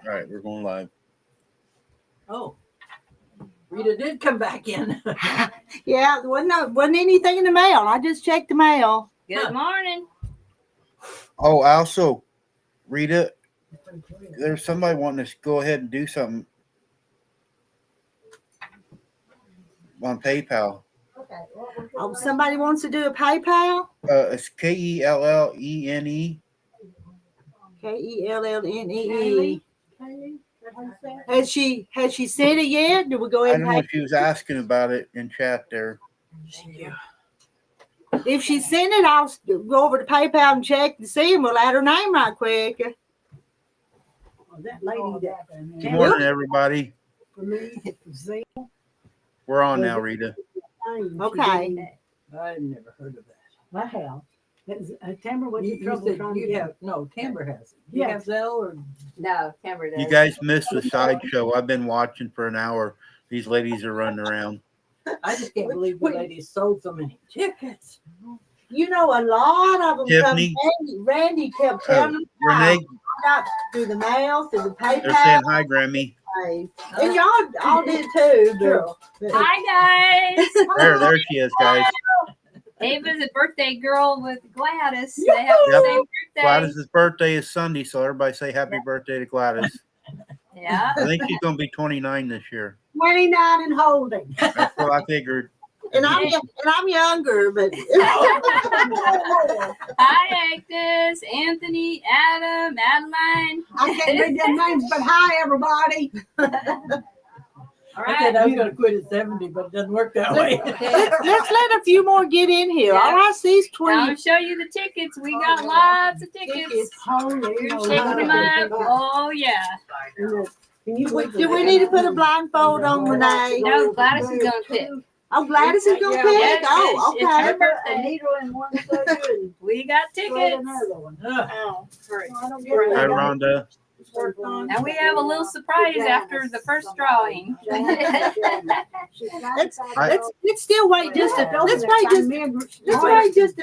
All right, we're going live. Oh, Rita did come back in. Yeah, wasn't anything in the mail. I just checked the mail. Good morning. Oh, also, Rita, there's somebody wanting us to go ahead and do something on PayPal. Oh, somebody wants to do a PayPal? It's KELLENE. KELLNEE. Has she sent it yet? Did we go I ahead don't and know pay? if she was asking about it in chat there. Thank you. If she sent it, I'll go over to PayPal and check to see, and we'll add her name right quick. That lady that Good morning, everybody. for me, Zane, We're on now, Rita. Okay. I've never heard of that. I have. Tamara was in You trouble said trying to you get have no. Tamber has it. You Yes. have Zelle or No, Tamara does. You guys missed the sideshow. I've been watching for an hour. These ladies are running around. I just can't believe the lady sold so many tickets. You know, a lot of them Tiffany? come. Randy kept telling them Renee, not through the mail, through the they're PayPal. saying hi, Grammy. And y'all all did too. But Hi, guys. There she is, guys. Ava's a birthday girl with Gladys. They have the Yep. same birthday. Gladys's birthday is Sunday, so everybody say happy birthday to Gladys. Yeah. I think she's going to be 29 this year. 29 and holding. That's what I figured. and I'm younger, but Hi, Agnes, Anthony, Adam, Adeline. I can't read their names, but hi, everybody. All I said right. I was going to quit at 70, but it doesn't work that way. let's let a few more get in here. Yeah. All I see is Now I'll 20. show you the tickets. We got lots of tickets. Holy You're shaking them up. Oh, yeah. Do we need to put a blindfold on Renee? No, Gladys is going to pick. Oh, Gladys is gonna Yeah, pick. yes, Oh, it's her okay. birthday. needle in one side and We got tickets. another one. Ugh. Oh, I don't Hi, get Rhonda. and we have a little surprise after the first drawing. Let's still wait just a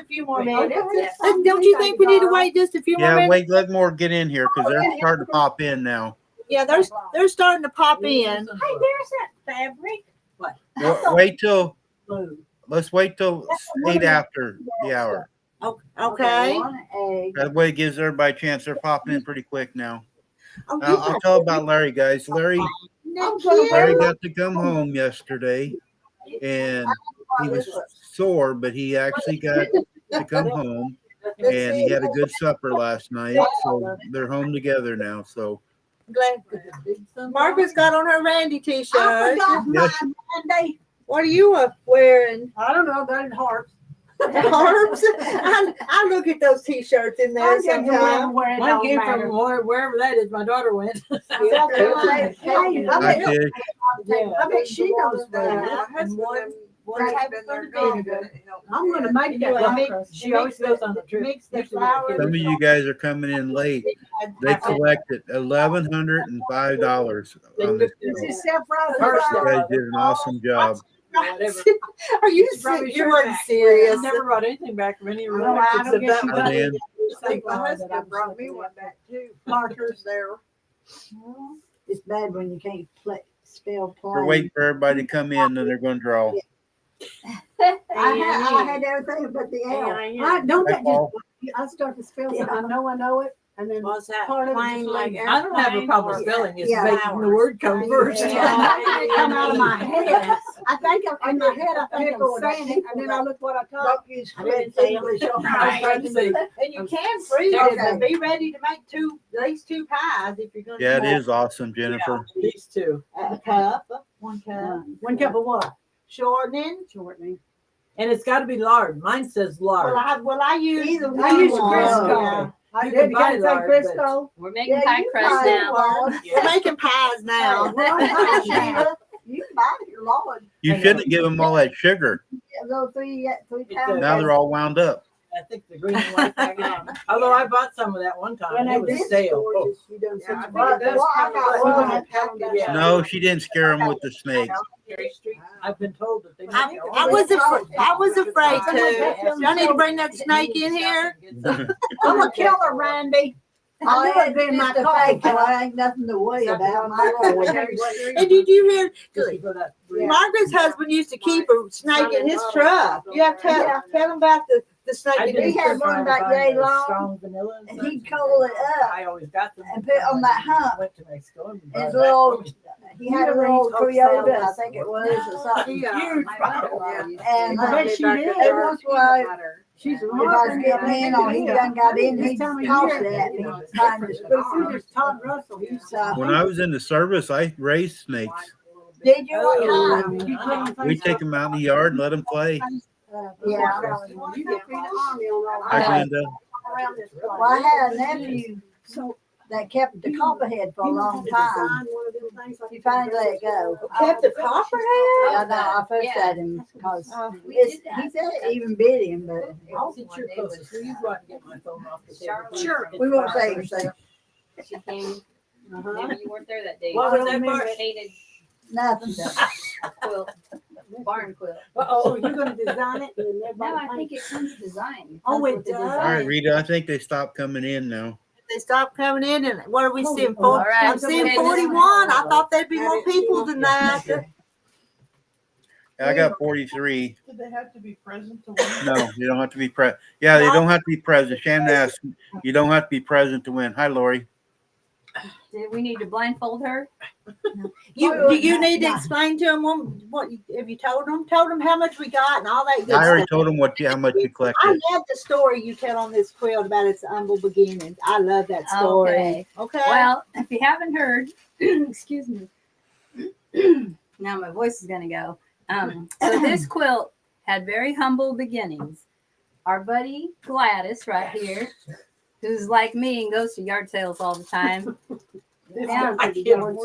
few more minutes. Don't you think we need to wait just a few more Yeah, minutes? wait, let more get in here because they're starting to pop in now. Yeah, they're starting to pop in. Hey, there's that fabric. Let's wait till 8 after the hour. Okay. That way it gives everybody a chance. They're popping in pretty quick now. Oh, I'll tell about Larry, guys. Larry got to come home yesterday, and he was sore, but he actually got to come home, and he had a good supper last night. So they're home together now. So Glad. Margaret's got on her Randy I t-shirt. forgot Yes. mine, and they, What are you wearing? I don't know, they're in hearts. Harps? I look at those t-shirts in there sometimes. Mine came from wherever that is. My daughter went. I I did. bet she knows that. I'm gonna make that one. She always goes on the trip. Mix the Used to flowers. Some of you guys are coming in late. They collected $1,105 on this It's deal. just self-rising. You guys did an awesome job. Whatever. Are you Probably serious? sure You weren't back. serious. I never brought anything back from any I don't except guess that you one. And then I think my husband brought me one back too. Markers there. It's bad when you can't spell plain. we're waiting for everybody to come in, then they're going to draw. I had everything but the L. I don't Hi, that Paul. just I start to spell something. I know it, and then What's that? part of Plain it's like I don't have a problem spelling. It's Yeah. making the word come first. It come out of my head. I think in my head I think I'm saying it, and then I look what I talk. I didn't say English. I was trying to say, And you can freeze it, Okay. but be ready to make at least two pies if you're gonna. Yeah, it do is awesome, Jennifer. these two. a cup, one cup, One cup of what? shortening. Shortening. And it's got to be lard. Mine says lard. I use I use Crisco. Yeah. I You did can you buy say lard, Crisco. We're making Yeah, pie you crust buy it, now. Lord. We're making pies now. Sheila, you can buy it, your Lord. You shouldn't give them all that sugar. Go three times. Now they're all wound up. I think the green and white packet. Although I bought some of that one time. When It they was did stale. Oh. gorgeous, you done Yeah, such I a think lot. it does Well, I kind of got like one that. package. Yeah. No, she didn't scare them with the snakes. I've been told that they. I was afraid to. Y'all need to bring that snake in here. I'm gonna kill her, Randy. I knew it'd had be in my just a car. fake, so I ain't nothing to worry about. My Lord. And did you hear? Yeah. Margaret's husband used to keep a snake in his truck. You have to tell him about the snake I in did his He had truck. one about yay long, strong vanilla and he'd coal it up. I always got them and put it on that hump. Went to Mexico and brought His it back little, for me. he had a little Toyota, I think it was, or something. Huge bottle. And I bet she did. every once in a while, She's if I was getting in or he done got in, he'd This time of toss year, it at me, trying to But spook see, me. there's Todd Russell. He's So, When I was in the service, I raised snakes. did you? What kind? We take them out in the yard and let them play. Yeah. Hi, Glenda. Well, I had a nephew that kept the copperhead for a long time. He finally let it go. Kept the copperhead? Yeah, no, I fussed at him because he said it even bit him, but Since you're closest, will you go out and get my phone off the table? sure, we won't say anything. She came, maybe you weren't there that day. What was that part? Painted Nothing. quilt, barn quilt. Oh, you're gonna design it and No, everybody I think it comes designed. Oh, it That's what the does? All design- right, Rita, I think they stopped coming in now. They stopped coming in, and what are we seeing? All right, I'm seeing okay. 41. I thought there'd be more people than that. I got 43. Do they have to be present to win? No, you don't have to be present. Yeah, they don't have to be present. Shannon asked, you don't have to be present to win. Hi, Lori. Did we need to blindfold her? Do you need to explain to them what have you told them? Told them how much we got and all that good I already stuff. told them how much you I collected. love the story you tell on this quilt about its humble beginnings. I love that story. Okay. Well, if you haven't heard, excuse me. Now my voice is gonna go. So this quilt had very humble beginnings. Our buddy Gladys right here, who's like me and goes to yard sales all the time. Yeah, I can't- yeah, go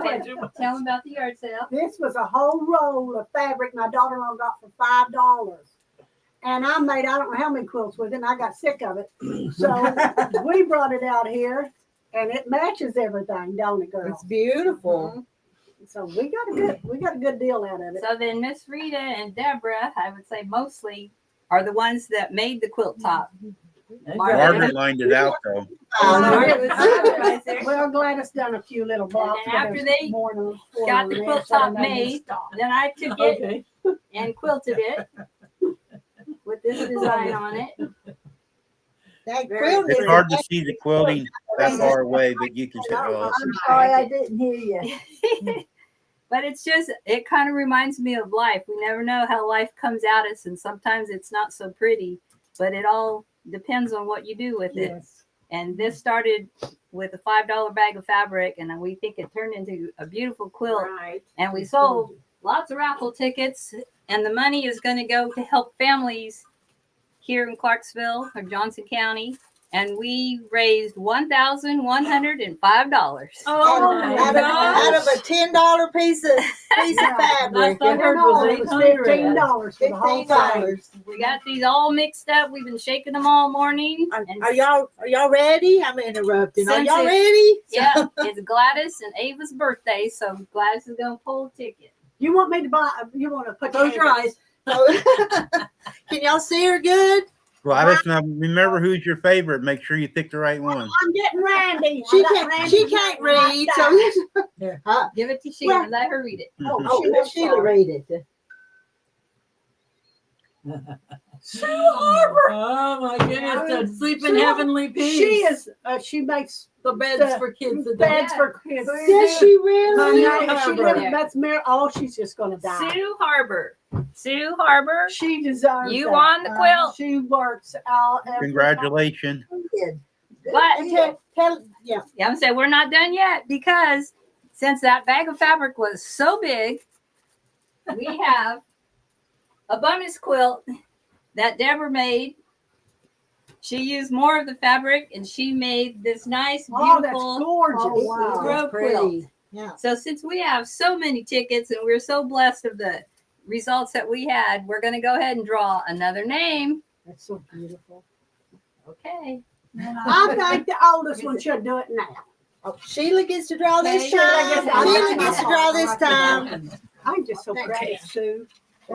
ahead. Tell them about the yard sale. This was a whole roll of fabric my daughter-in-law got for $5. And I made, I don't know how many quilts with it, and I got sick of it. So we brought it out here, and it matches everything, don't it, girl? It's beautiful. So we got a good deal out of it. So then Miss Rita and Deborah, I would say mostly, are the ones that made the quilt top. Margaret lined it out, though. Margaret was right there. Well, Gladys done a few little blocks. And then after but they there's more than four got on the there, quilt so top they made made. stop. Then I took it Okay. and quilted it with this design on it. That quilt It's is hard to see the quilting that far away, but you can tell. I'm sorry I didn't hear you. But it's just, it kind of reminds me of life. We never know how life comes at us, and sometimes it's not so pretty, but it all depends on what you do with it. Yes. And this started with a $5 bag of fabric, and we think it turned into a beautiful quilt. Right. And we sold lots of raffle tickets, and the money is going to go to help families here in Clarksville or Johnson County. And we raised $1,105. out of a $10 piece of fabric. I heard was It was $800. $15 for the whole thing. We got these all mixed up. We've been shaking them all morning. And Are y'all ready? I'm interrupting. Are Since y'all it- ready? yeah, it's Gladys and Ava's birthday, so Gladys is gonna pull a ticket. You want me to buy? You want to put Close your eyes. Can y'all see her good? Gladys, now remember who's your favorite. Make sure you pick the right one. I'm getting Randy. She I got can't. Randy She can't read. So Give it to Sheila and let her read it. let Sheila read it. Sue Harbor. Oh my goodness, the sleep in She- heavenly peace. She is. She makes the beds for kids to beds die. for kids. Does she really? I know, she Harbor. lives, that's Mary. Oh, she's just gonna die. Sue Harbor. Sue Harbor. She deserves You that. won the quilt. She works out. every- Congratulations. But Yeah. yeah, I'm saying we're not done yet, because since that bag of fabric was so big, we have a bonus quilt that Deborah made. She used more of the fabric, and she made this nice, Oh, that's beautiful gorgeous. Oh, wow. throw That's quilt. pretty. Yeah. So since we have so many tickets and we're so blessed of the results that we had, we're going to go ahead and draw another name. That's so beautiful. Okay. I think the oldest one should do it now. Oh, Sheila gets to draw this Sheila time. gets- Sheila gets to draw this time. I'm just so proud Okay. of Sue.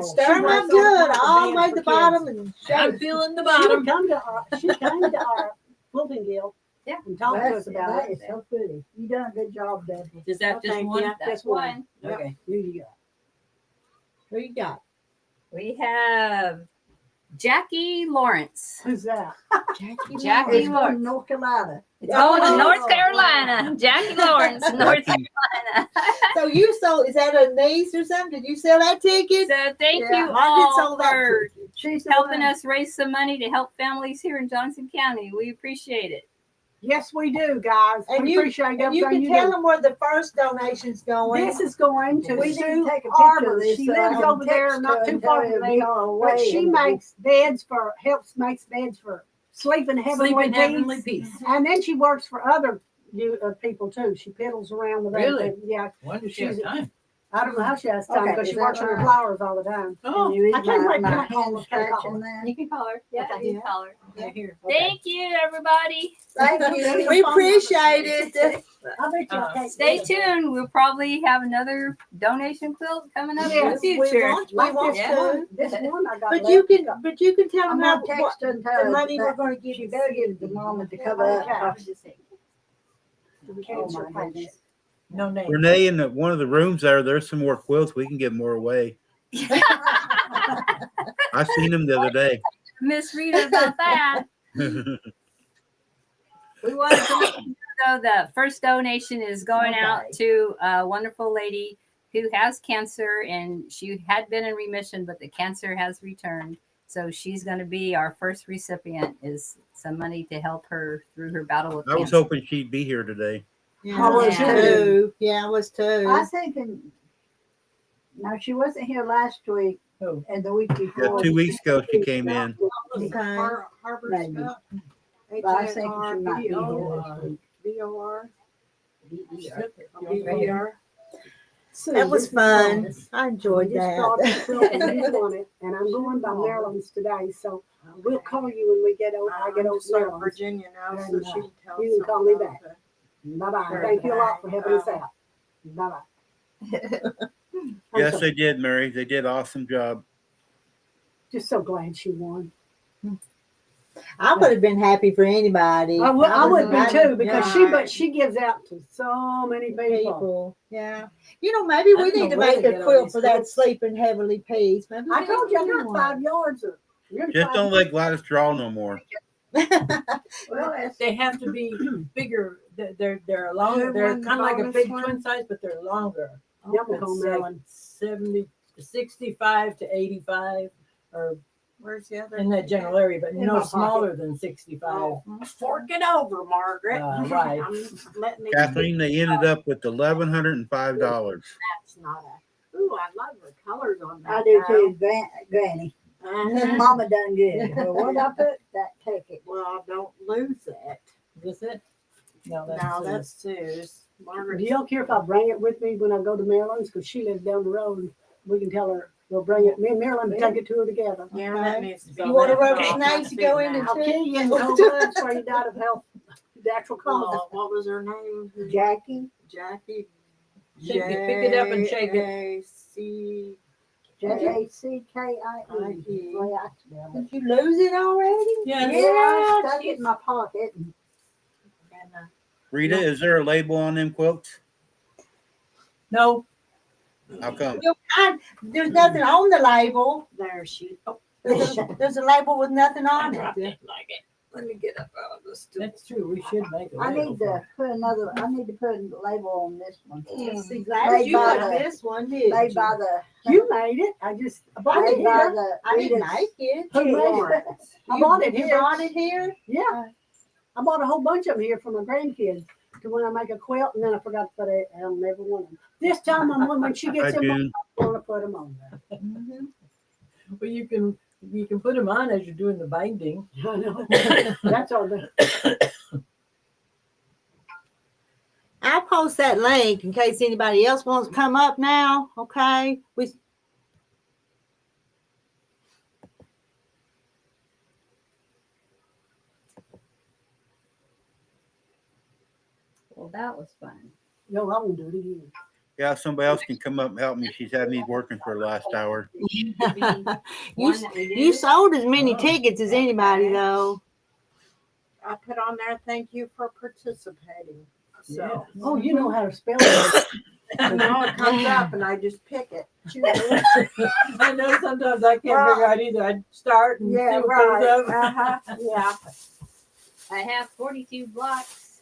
Stir them up good, all the way to the bottom, and I'm feeling the She would bottom. come to our, she came to our quilting guild. Yeah. And talk to us about That it. is so pretty. You done a good job, Debbie. Is that just Thank one? you. That's Just one. one. Okay. Who you got? Who you got? We have Jackie Lawrence. Who's that? Jackie It's from Lawrence. North Carolina. It's going to Oh. North Carolina. Jackie Lawrence, North Carolina. So you sold, is that a niece or something? Did you sell that ticket? So thank Yeah, you Margaret all sold that for She's the helping one- us raise some money to help families here in Johnson County. We appreciate it. Yes, we do, guys. And we you- appreciate And you everything can you tell do. them where the first donation's going. This is going to We need to Sue take a picture of Arbor. this. She so I lives can over there, text not her too and far tell her from to me. be on her But way she and- makes beds for, makes beds for sleeping heavenly Sleep in heavenly peace. peace. And then she works for other people too. She piddles around with Really? everything. Yeah, When does she have She's- time? I don't know how she has time Okay, because she is works that on her right? flowers all the time. Can Oh, you read I can't my, wait my till I call hand her. scratching there? You can call her. Yeah, Okay. you can call her. yeah, here. Thank you, everybody. Thank you. We appreciate it. I bet you I can't. Stay tuned. We'll probably have another donation quilt coming up in the Yes, we future. want- Like want this to. one, this one I got. But you left. can tell I'm them how, gonna what text her and the tell her money we're that gonna give she you. better give it to mama to cover up. Cancer Oh, my patient. goodness. No name. Renee, in one of the rooms there's some more quilts. We can give more away. I seen them the other day. Miss Rita about that. We wanted to let you know the first donation is going out to a wonderful lady who has cancer, and she had been in remission, but the cancer has returned. So she's going to be our first recipient, is some money to help her through her battle with I was cancer. hoping she'd be here today. Yeah, I was too. Yeah, I was too. I was thinking, no, she wasn't here last week Who? and the week Yeah, before. 2 weeks ago she came in. Maybe. But I was thinking she might be here this week. That was fun. I enjoyed We just started that. quilting this morning, and I'm going by Maryland's today, so we'll call you when we get over. I get over Maryland. Virginia now, so And, she can tell you can us call me about back. it. Bye-bye. Thank you a lot for helping us out. Bye-bye. I'm Yes, so- they did, Mary. They did awesome job. Just so glad she won. I would have been happy for anybody. I would be too, because yeah. she gives out to so many people. People. Yeah. You know, maybe we I don't need to know where make they a get all quilt these for that quilts. sleeping heavenly peace. Maybe I we told you I need got one. 5 yards of. Just don't let Gladys draw no more. Well, they have to be bigger. They're longer. Who They're won the kind of like a bonus big one? twin size, but they're longer. Yeah, we'll It's call like Maryland. 65 to 85, or Where's the other? in that general area, but In no my smaller than 65. Oh, fork it over, Margaret. Right. I'm letting it. Kathleen, they ended up with $1,105. That's not a. Ooh, I love the colors on that. I do though. too, Granny. Uh-huh. Mama done good. Well, what I put, that take it. Well, don't lose it. Is this it? No, that's No, Sue's. that's Sue's. Do Margaret. y'all care if I bring it with me when I go to Maryland's? Because she lives down the road. We can tell her we'll bring it. Me and Marilyn will take it to her together. Yeah, Okay. that needs to be. You want a done. rubber I'll snake to do go in that. and I'll kill you in cold blood where you died of health, natural causes. Oh, what was her name? Jackie, Jackie. Shake it, pick it up and shake it. J-A-C. Jackie. Well, I spell it. Did you lose it already? Yeah. Yeah, I stuck it in my pocket. And, Rita, is there a label on them quilts? No, How come? There's nothing on the label. there she. Oh, There's a label with nothing on it. like it. Let me get up out of this. that's true. We should make it. I need to put a label on this one. See, Gladys, you Made by got the- this one, did Made by the, You made it. I bought it made by here. the. I didn't Rita's- make it. Who made it? I bought it You here. bought it here? Yeah. I bought a whole bunch of them here for my grandkids to when I make a quilt, and then I forgot to put it on every one of them. This time I'm when she Hi, gets them, June. I'm gonna put them on there. Well, you can put them on as you're doing the binding. I know. That's all. I'll post that link in case anybody else wants to come up now. Okay. Well, that was fun. No, I won't do it again. Yeah, somebody else can come up and help me. She's had me working for the last hour. You, One that we you did. sold as many tickets as anybody, though. I put on there, thank you for participating. So, Oh, you know how to spell it. no, it comes up and I just pick it. Choose. I know sometimes I can't figure out either. I start and Yeah, see what right. comes up. Uh-huh. Yeah. I have 42 blocks.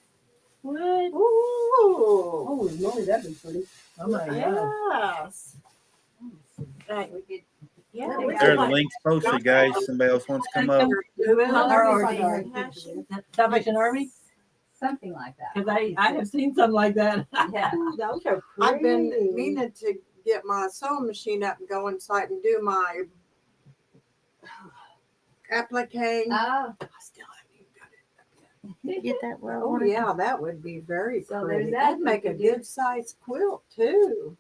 What? Ooh. Holy moly, that'd be pretty. Oh my god. Yes. Right. We could, Yeah. we There, got the link's posted, guys. Somebody else wants to come up. Salvation Army? something like that. Because I have seen something like that. Yeah. Those are I've been pretty. meaning to get my sewing machine up and go inside and do my applique. Oh, I still haven't even done it. Get that well. Oh yeah, that would be very So pretty. there's that That'd make you a could do. good size quilt too.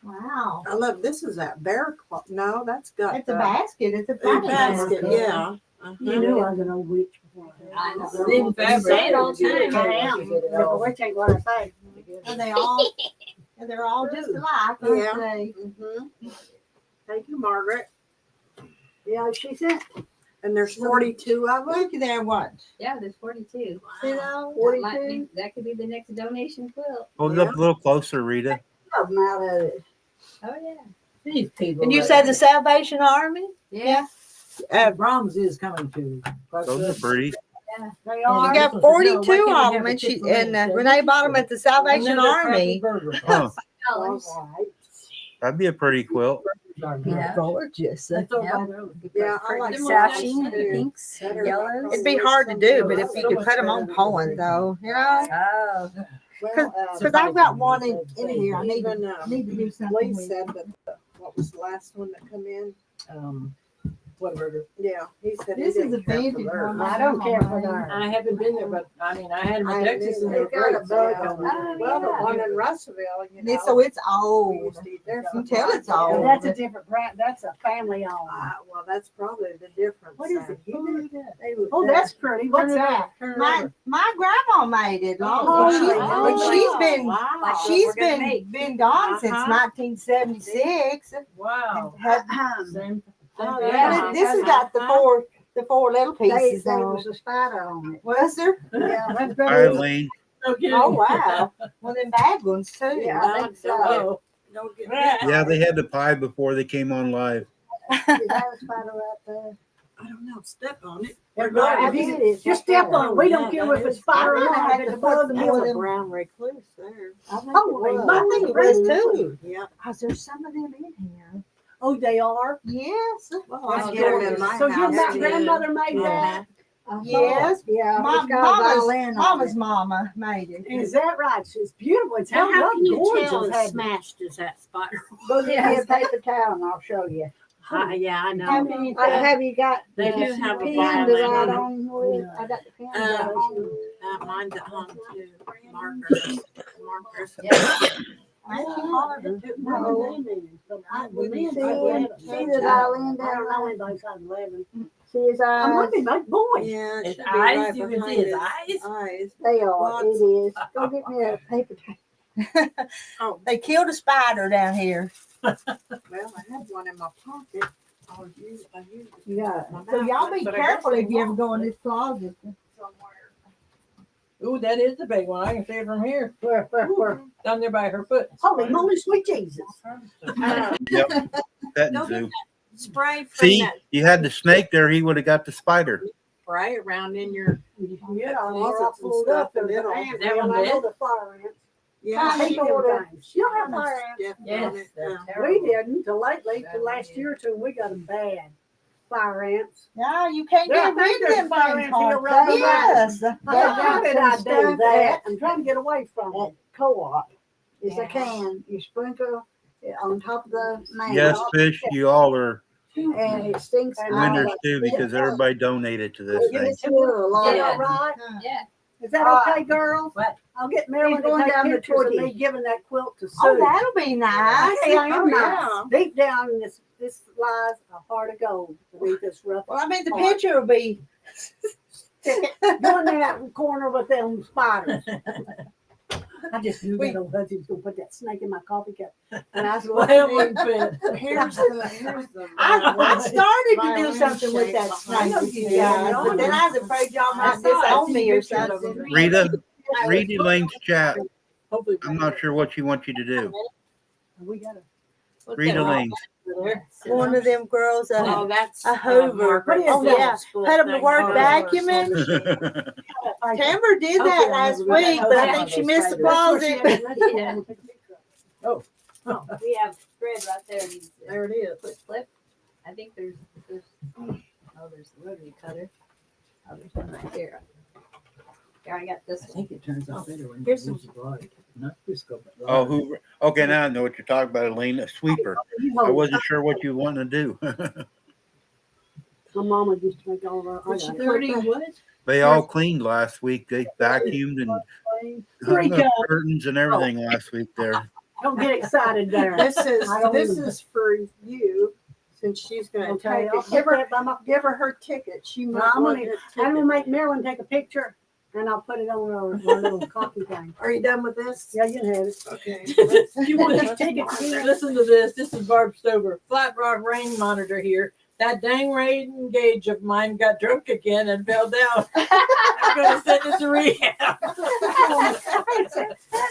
Wow. I love this. Is that bear quilt? No, that's got It's a the basket. It's a basket. Yeah. You knew I was an old witch before. I know. Thin You fabric. say it all the time. I am. But a witch ain't what I say. Are they all? They're all just alike, aren't Yeah. they? Mm-hmm. Thank you, Margaret. Yeah, she said And there's 42 of them. Look there, what? Yeah, there's 42. See those? That might be, that could be the next donation quilt. Hold it up a little closer, Rita. of them out of it. Oh yeah. These people. And you said the Salvation Army? Yeah. Brahms is coming to. Those are pretty. They We are. got No, 42 why can't we of have them, a and she Chick-fil-A and instead? Renee bought them at the Salvation Army. Huh. Dollars. All right. That'd be a pretty quilt. Yeah. Gorgeous. That's all Yeah. by the road. Yeah, I like Sashing, that too. pinks, Better yellows. It'd be hard to do, but if you could put them on pulling, though, you know. Oh, Because I've got one in here. I need Even to do something Lee with. said that what was the last one that come in? Whatever. Yeah, he said This he is a didn't care for vintage theirs. one. I don't care for that. I haven't been there, but I mean, I had them in I Texas knew and they they're got great. a bug on Oh, it. Well, the yeah. one in Russellville, you know. So it's we old. used to eat there You can tell it's sometimes. old. And that's a different brand. That's a family owned. Well, that's probably the difference. What is then. it? They would- Oh, that's pretty. What's that? My grandma made it. Long Oh, but she's been Wow. she's we're gonna been make. been gone since Uh-huh. 1976. Wow. Had- Same. Oh, and yeah. this has got the four little pieces There on. was a spider on it. Was there? Yeah, that's Hi, good. Elaine. No kidding. Oh wow! Well, them bad ones too. Yeah, I I think think so. Oh. Don't get Yeah, they had the pie before they came on live. Is that a spider right there? I don't know. Step on it. I did it. Just step on it. We don't care if it's spider or not. If it's a bug, That's kill a them. brown recluse there. Holy I think it was too. Yeah. Cause there's some of them in here. Oh, they are? Yes. Well, I Oh, get them in gorgeous. my So your house. too. grandmother made that? Yes. Yeah. My it's got a violin on mama's it. mama made it. Is that right? It's beautiful. It's Now, held how up can you gorgeous. tell as hasn't it? smashed as that spider? Go get me a paper towel and I'll show you. Yeah, I How know. can you Have you got They the do have a pen violin to write on on with? I got the pen to write on. Mine's at home too. Markers. Markers. See the violin down there? See his I might eyes? be my boy. Yeah, it His should be eyes? right You can see behind his eyes. They are, Lots. it is. Go get me a paper towel. Oh, They killed a spider down here. well, I had one in my pocket. I used it. You got it. So y'all be careful if you ever go in this closet. Ooh, that is the big one. I can see it from here. Where? Down there by her foot. Holy moly, sweet Jesus. Yep. Petting Don't zoo. Spray from See, that you had the snake there, he would have got the spider. spray around in your. Yeah, I'm Closets all and pulled stuff up. There's in an the ant middle. there, and I know the fire ants. Yeah. They go to- You have fire ants. Yes, they're We terrible. didn't till lately, till last year or two, we got them bad. Fire ants. No, you can't Yeah, I get think rid of there's them fire things. ants here Hard. around the Yes. I thought, how did I do that? I'm trying to get away from That it. co-op is Yeah. a can. You sprinkle it on top of the main. Yes, fish, you all are And it stinks. And winners all too because everybody donated to this Give thing. it to her a lot. Is Yeah. that right? yeah. Is that okay, girls? What? I'll get Marilyn to going take down to pictures of 20. me giving that quilt to Sue. Oh, that'll be nice. Hey, I am Oh, nice. yeah. Deep down in this lies a heart of gold to read this rough. Well, I mean, the picture will be. Go in that corner with them spiders. I just knew that old husband was gonna put that snake in my coffee cup. And I was Well, looking at wouldn't fit. Here's the. I started to do violin something with shape that behind snake, it. you guys, but then I was afraid y'all might disown me or something. Rita, read Elaine's chat. Hopefully. I'm not sure what she wants you to do. we got a Read Elaine's. One of them girls, Oh, that's. a Hoover. Margaret's Oh, yeah. school Put them to thing. work Oh, vacuuming. Tamara did that last week, but I think she missed the closet. We have thread right there. There it is. Quick flip. I think there's the rotary cutter. Oh, there's one right here. Here, I got this I one. think it turns out better when you Here's use the rod, not just go. Oh, Hoover. Okay, now I know what you're talking about, Elaine. A sweeper. I wasn't sure what you want to do. My mama used to make all of our. I got it. 30 what? They all cleaned last week. They vacuumed and hung up curtains and everything last week there. Don't get excited there. This is, I don't this either. is for you, since she's gonna Okay, take I'll it. put Give her, that by my, give her her ticket. She No, might I'm want gonna- her I'm gonna ticket. make Marilyn take a picture and I'll put it on our little coffee thing. Are you done with this? Yeah, you can have it. Okay. You want to take it? Listen to this. This is Barb Stover. Flat Rock rain monitor here. That dang rain gauge of mine got drunk again and fell down. I'm gonna send it to rehab.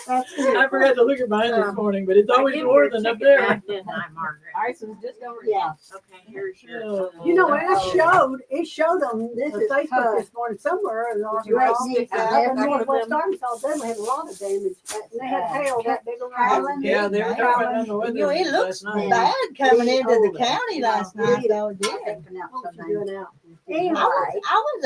I forgot to look at mine this morning, but it's always more than up there. Didn't I, Margaret? All right, so it's just over. Yeah. Okay, here's your. Oh. You know, it showed on This the is Facebook tough. this morning somewhere. And all You ain't up seen in that. Northwest Arkansas, they had a lot of damage. And they had hail that big around. Yeah, they were talking on the weather. You know, it looks last night. bad coming into the county last night, though, it I did. can't pronounce What her you name. doing out? Anyway, I was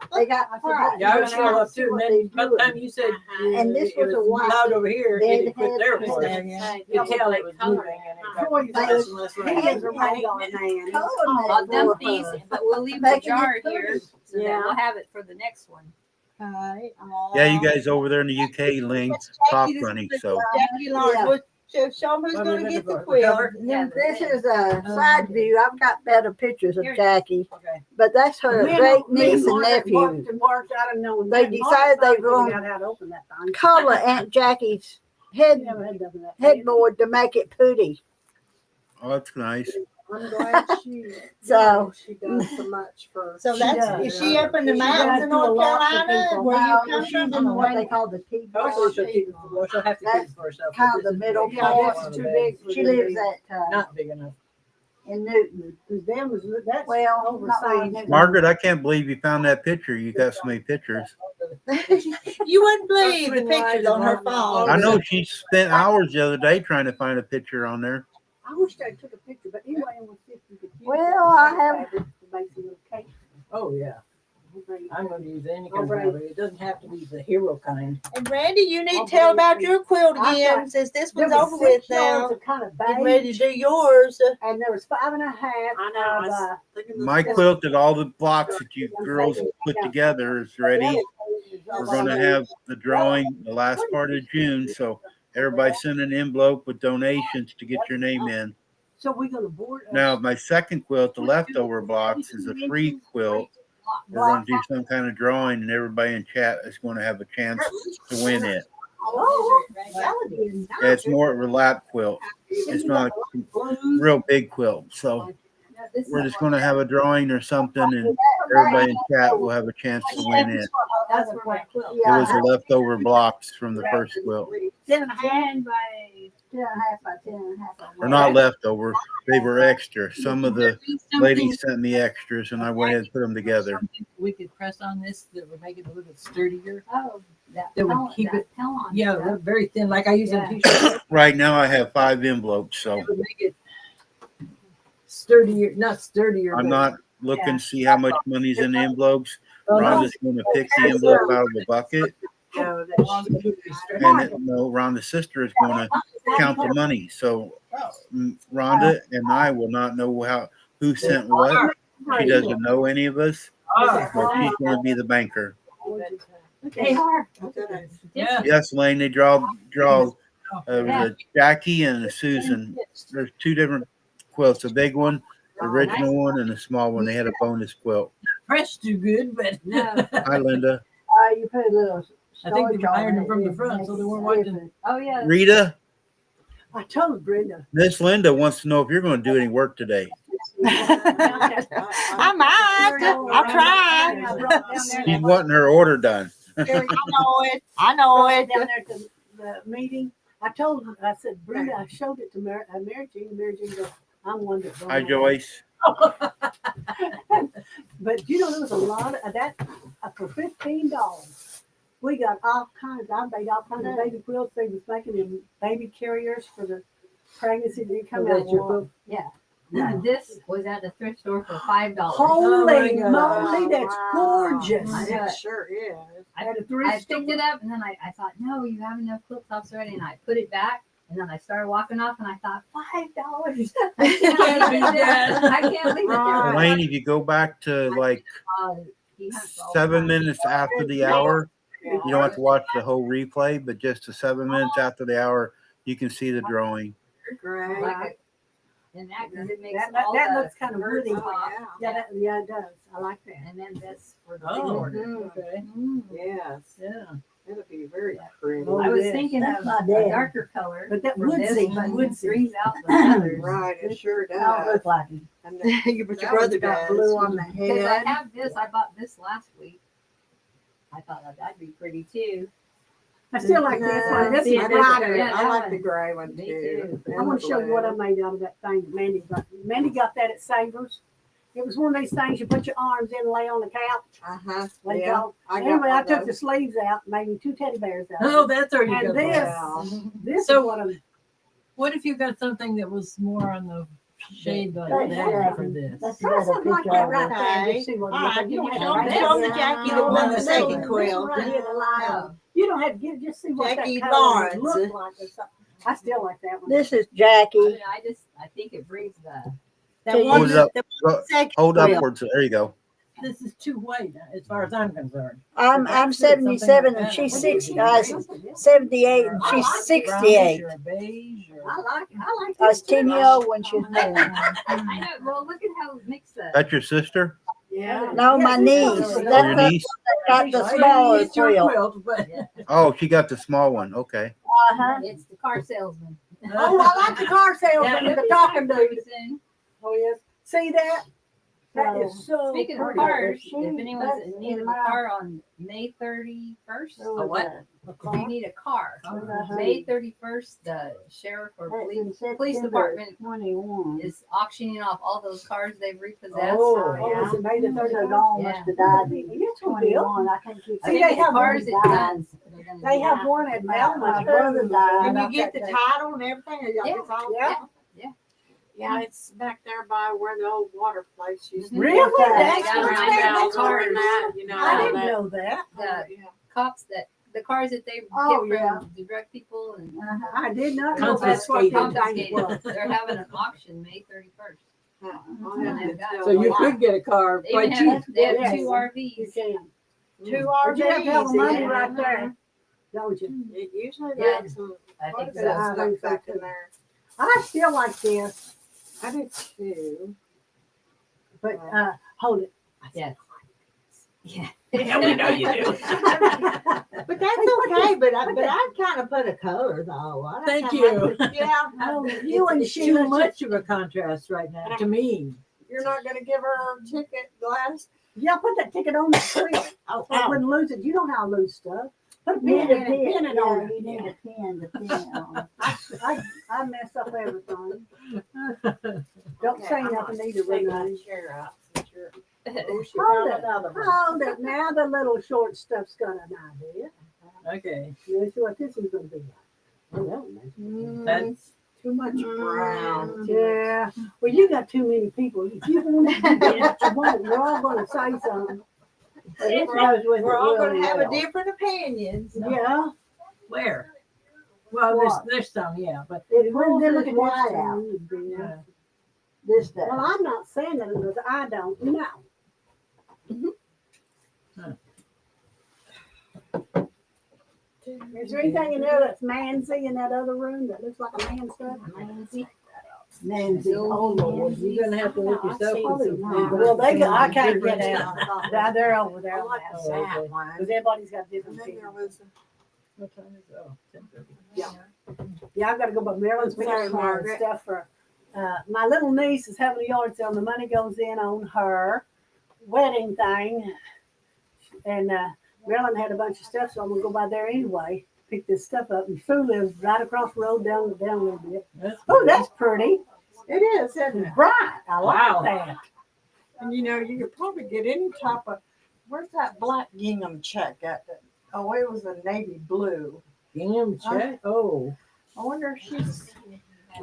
up. they got fried. Yeah, I was still up too. And then by the time you said And this it was a white loud over here, it had quit there dead for head. us. You could tell it was moving and it got less and less rain. He was a radar man. I'll dump these, but we'll leave the Making it jar pretty. here so that we'll have it for the next one. Right. Yeah, you guys over there in the UK, Elaine, talk funny. So Jackie Lawrence, Yeah. well, show them who's Well, gonna we get the never quilt. covered. Yeah, This is a side view. I've got better pictures of Here. Jackie, Okay. but that's her Me and great me and niece and Margaret nephew. worked and worked. I don't know. They decided they were going gonna out how to open that thing. Color Aunt Jackie's We head never had done that. headboard to make it pretty. oh, that's nice. I'm glad she, So- she does so much for. So She that's, does. is she up in the She mountains does in do a North lot for Carolina, people. where you Well, come she's from? in what they call the T Hopefully she'll keep it, well, she'll have to keep it for herself. Kind but of the this is middle big. Yeah, part. this is too big for She them. lives at Not big enough. in Newton. Because them was, that's Well, not oversized. really. Margaret, I can't believe you found that picture. You got so many pictures. You wouldn't believe the pictures on her phone. I know she spent hours the other day trying to find a picture on there. I wish I took a picture, but anyway, we'll see if we could use Well, that I have- fabric to make some little cake. Oh, yeah. We'll bring it. I'm gonna use any kind of Alright. fabric. It doesn't have to be the hero kind. And Randy, you need to tell about your quilt again, since this There one's was over with 6 yards now. of kind of Getting ready beige, to do yours. and there was 5.5 I know, I of, was thinking the My same. quilt that all the blocks that you girls put together is ready. We're going to have the drawing the last part of June. So everybody send an envelope with donations to get your name in. So we're gonna board. Now, my second quilt, the leftover blocks, is a free quilt. We're going to do some kind of drawing, and everybody in chat is going to have a chance to win it. Oh, that would be nice. Yeah, it's more of a lap quilt. It's not a real big quilt. So we're just going to have a drawing or something, and everybody in chat will have a chance to win it. That's where my quilt. It was the leftover blocks from the first quilt. 10.5 by 10.5 by 10.5. They're not leftover. They were extra. Some of the ladies sent me extras, and I went ahead and put them together. We could press on this that would make it a little sturdier. Oh, that That would pellet- keep that it- pellet Yeah, stuff. they're very thin, like I use in Yeah. t-shirts. Right now, I have 5 envelopes, so It would make it sturdier, not sturdier. I'm but- not looking to see how much money's in the envelopes. Oh, no. Rhonda's going to pick the envelope out of the bucket, No, that she- and then, no, Rhonda's sister is going to count the money. So Rhonda and I will not know who sent what. She doesn't know any of us, Ah, but she's going to be the banker. They are. yeah. Yes, Lane, they draw a Jackie and a Susan. There's 2 different quilts, a big one, the original one, and a small one. They had a bonus quilt. Pressed too good, but No. Hi, Linda. You put a little I think they hired them from the front, so they weren't watching. Oh yeah. Rita, I told Brenda. Miss Linda wants to know if you're going to do any work today. I might. I'll try. She's wanting her order done. I know it. I know it. Down there at the meeting, I told her, I said, Brenda, I showed it to Mary Jean. Mary Jean goes, I'm one that. Hi, Joyce. But you know, there was a lot of that for $15. We got all kinds. I made all kinds of baby quilts. They was making them baby carriers for the pregnancy. They come out. Yeah. This was at the thrift store for $5. Holy Oh my moly, that's gorgeous. I know It it. sure is. At a I thrift picked store. it up and then I thought, no, you have enough quilt tops already, and I put it back. And then I started walking off, and I thought, $5. I can't leave it. I can't leave it there. Elaine, if you go back to like He hunts all the 7 time. minutes after the hour, Yeah. you don't have to watch the whole replay, but just the 7 minutes after the hour, you can see the drawing. Great. Like it. And that, because it makes That all that the looks kind of birds woody. pop. Yeah. Yeah, it does. I like that. And then this for the Oh, order. okay. Yes. Yeah. It'll be very pretty. Oh, I was yes. thinking That's of not a bad. darker color. But that for this, woodsy, but it woodsy. brings out the others. Right, it sure I don't does. look like it. And But that your brother one got does. blue on the Because I head. have this, I bought this last week. I thought that'd be pretty too. I still like this one. This See, is it is brighter. good. Yeah, I that like one. the gray one Me too. too. I want to show you what I made out of that thing that Mandy got. Mandy got that at Savers. It was one of these things you put your arms in and lay on the couch. Uh-huh. Let it Yeah. go. I got Anyway, I one of took the those. sleeves out, made me 2 teddy bears out. Oh, of it. that's where you And go. this, Wow. this So- is what I'm. What if you got something that was more on the shade like That's that for Jackie. this? That's something like that right there. Just see what All right, you don't can you have to show write me it Jackie down. the one, the This second one quilt? right here, the line. Oh, You don't have to get just see what Jackie that color would Lawrence. look like or something. I still like that one. This is Jackie. I think it brings the. The Okay, one Hold it up. the Go- second Hold quilt. upwards. There you go. This is too white as far as I'm concerned. I'm That's it, 77 something like and she's that. 60. 78 and she's 68. Brownish or beige or- I like I was this too. 10 years old when she was born. I know. Well, look at how it makes the. That's your sister Yeah. No, my niece. or That's your the niece? got the smaller It's your quilt. quilt, but Oh, she got the small one. Okay. Uh-huh. It's the car salesman. Oh, I like the car salesman, Yeah, the talking dude. pretty soon. Oh, yes. See that? That is so Speaking of pretty. cars, She- if anyone's that's in need of a my- car on May 31st, Oh, A what? A if car? you need a car, Uh-huh. May 31st, the sheriff or That's in police September department 21. is auctioning off all those cars they've repossessed. Oh, yeah. was it May the So 31st? long Yeah. must have died. It's gonna 21. I can't keep I See, think they the have cars one it died. does. They're gonna They do have that. one at My Velma. brother died. And you About get that the day. title and everything? Or y'all Yeah. get all Yeah. Yeah, it's back there by where the old water place used to be. Really? That's Yeah, where right I down got there and cars. that, you know. I didn't that- know that. The Yeah. cops the cars that they Oh, get yeah. from the drug people and I did not know that's what Confiscated. them things confiscated. was. They're having an auction May 31st. I'll And have to they've got- tell so you them. could get a car They quite even cheap. have, they have Yes. two You RVs. can. Two But you have to have the money RVs. right there, don't you? It usually Yeah. does some I think quite a so. bit of I think stuff so, back in too. there. I still like this, I do too. but hold it. Yeah. Yeah. Yeah, we know you do. But that's okay. But I kind of put a color though. I don't Thank have you. my- Yeah, Oh, you and It's too Sheila. much of a contrast right now to me. you're not gonna give her a ticket, Gladys? Yeah, put that ticket on the screen. Oh, So I wouldn't lose it. You know how I lose stuff. Put a You pin need in a it, pin. pin it Yeah, on you it. need a pin to pin it on. I mess up everything. Don't Okay, say I'm nothing gonna either, take Renee. my chair out since you're. Oh, she Hold found it. another one. Hold it. Now the little short stuff's got an idea. Okay. Let's see what this is going to be like. Oh, that one is- That's Too much brown. Yeah. Well, you got too many people. If you want to do what you want, we're all going to say something. But this goes with We're it all really gonna have a well. different opinions. Yeah. where? Well, What? there's some, yeah, but It Well, wouldn't look look at white this out. yeah. This does. Well, I'm not saying that because I don't know. Is there anything in there that's manzy in that other room that looks like a man stuff? Manzy. Nancy, oh Lord. You're gonna have to look yourself. Well, I can't get out. They're over there. I like the Oh, okay. sad one. Because everybody's got And different then there feelings. was, What time is it? Oh, 10:30. Yeah, I've got to go, but Maryland's picking Sorry, up my Margaret. stuff for, my little niece is having a yard sale. The money goes in on her wedding thing. And, Maryland had a bunch of stuff, so I'm gonna go by there anyway, pick this stuff up. And Sue lives right across the road down a little bit. Oh, that's pretty. it is, isn't it? Bright. I Wow. like that. And you know, you could probably get any type of, where's that black gingham check at? Oh, it was a navy blue. Gingham check? Oh. I wonder if she's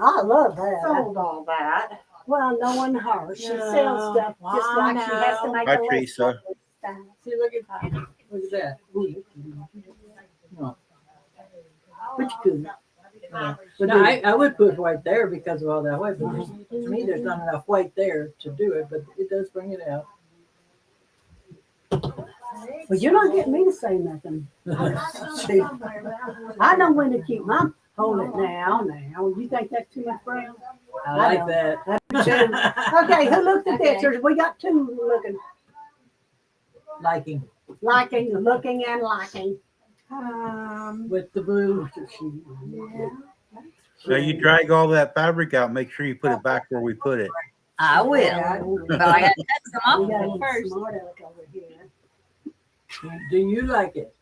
I love that. sold all that. Well, knowing her, she Yeah, sells stuff just I like she has to know. make Hi, a list. Teresa. of stuff. See, look at that. Ooh. No. Which good. No, I would put white there because of all that white, but to me, there's not enough white there to do it, but it does bring it out. Well, you're not getting me to say nothing. See, I know when to keep my hold it now. You think that's too much brown? I like that. Okay, who looked at this? We got two looking, Liking looking and liking. with the blue. Yeah. So you drag all that fabric out, make sure you put it back where we put it. I will. But I gotta test them We got a off first. smart aleck over here. Do you like it?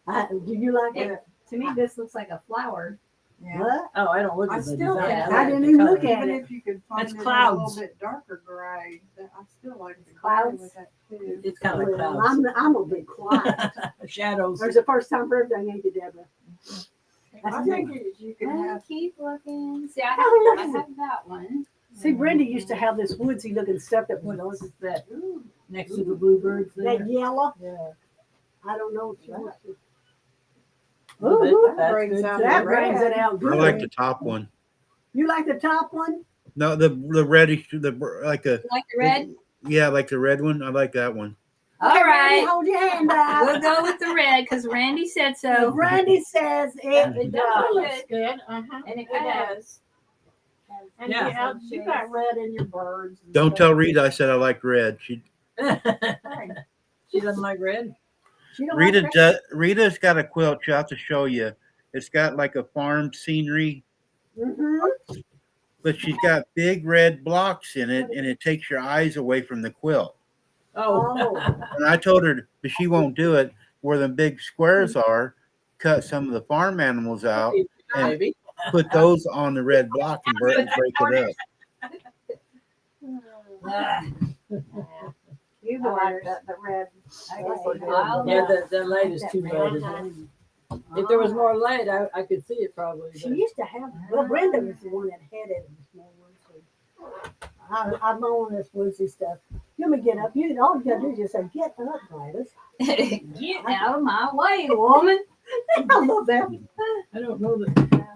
Do you like it? To me, this looks like a flower. Yeah. What? Oh, I don't look I at the still design. think- like I didn't the even color. look at Even it. if you could find It's it a clouds. little bit darker gray, I still like the Clouds? gray with that too. It's kind of like Well, clouds. I'm gonna be quiet. Shadows. There's the first time for everything, ain't it, Deborah? I think you can I'll have, keep looking. See, I Oh, have, look. I have that one. See, Brenda used to have this woodsy looking stuff that What was else is that? Next to the bluebirds there? that yellow. Yeah. I don't know if you like it. Well, Ooh, that's brings good out too. that red. brings it out I good. like the top one. You like the top one? No, the reddish, like a, Like the red? yeah, like the red one. I like that one. All Okay, Randy, right. hold your hand We'll up. go with the red because Randy said So so. Randy says it does. looks good, And it it kind of does. And Yeah. you got red in your birds. and Don't stuff. tell Rita I said I like red. She doesn't like red. She don't like that. Rita's got a quilt. She'll have to show you. It's got like a farm scenery, Mhm. but she's got big red blocks in it, and it takes your eyes away from the quilt. Oh. And I told her, but she won't do it. Where the big squares are, cut some of the farm animals out, and Maybe. put those on the red block and break it up. You I go like the red. Yeah, the light is too bright. Isn't it? If there was more light, I could see it probably. She but- used to have, well, Brenda was the one that had it. I'm on this woodsy stuff. You may get up. All you gotta do is just say, "Get up, Gladys." get out of my way, woman. I love that. I don't know that.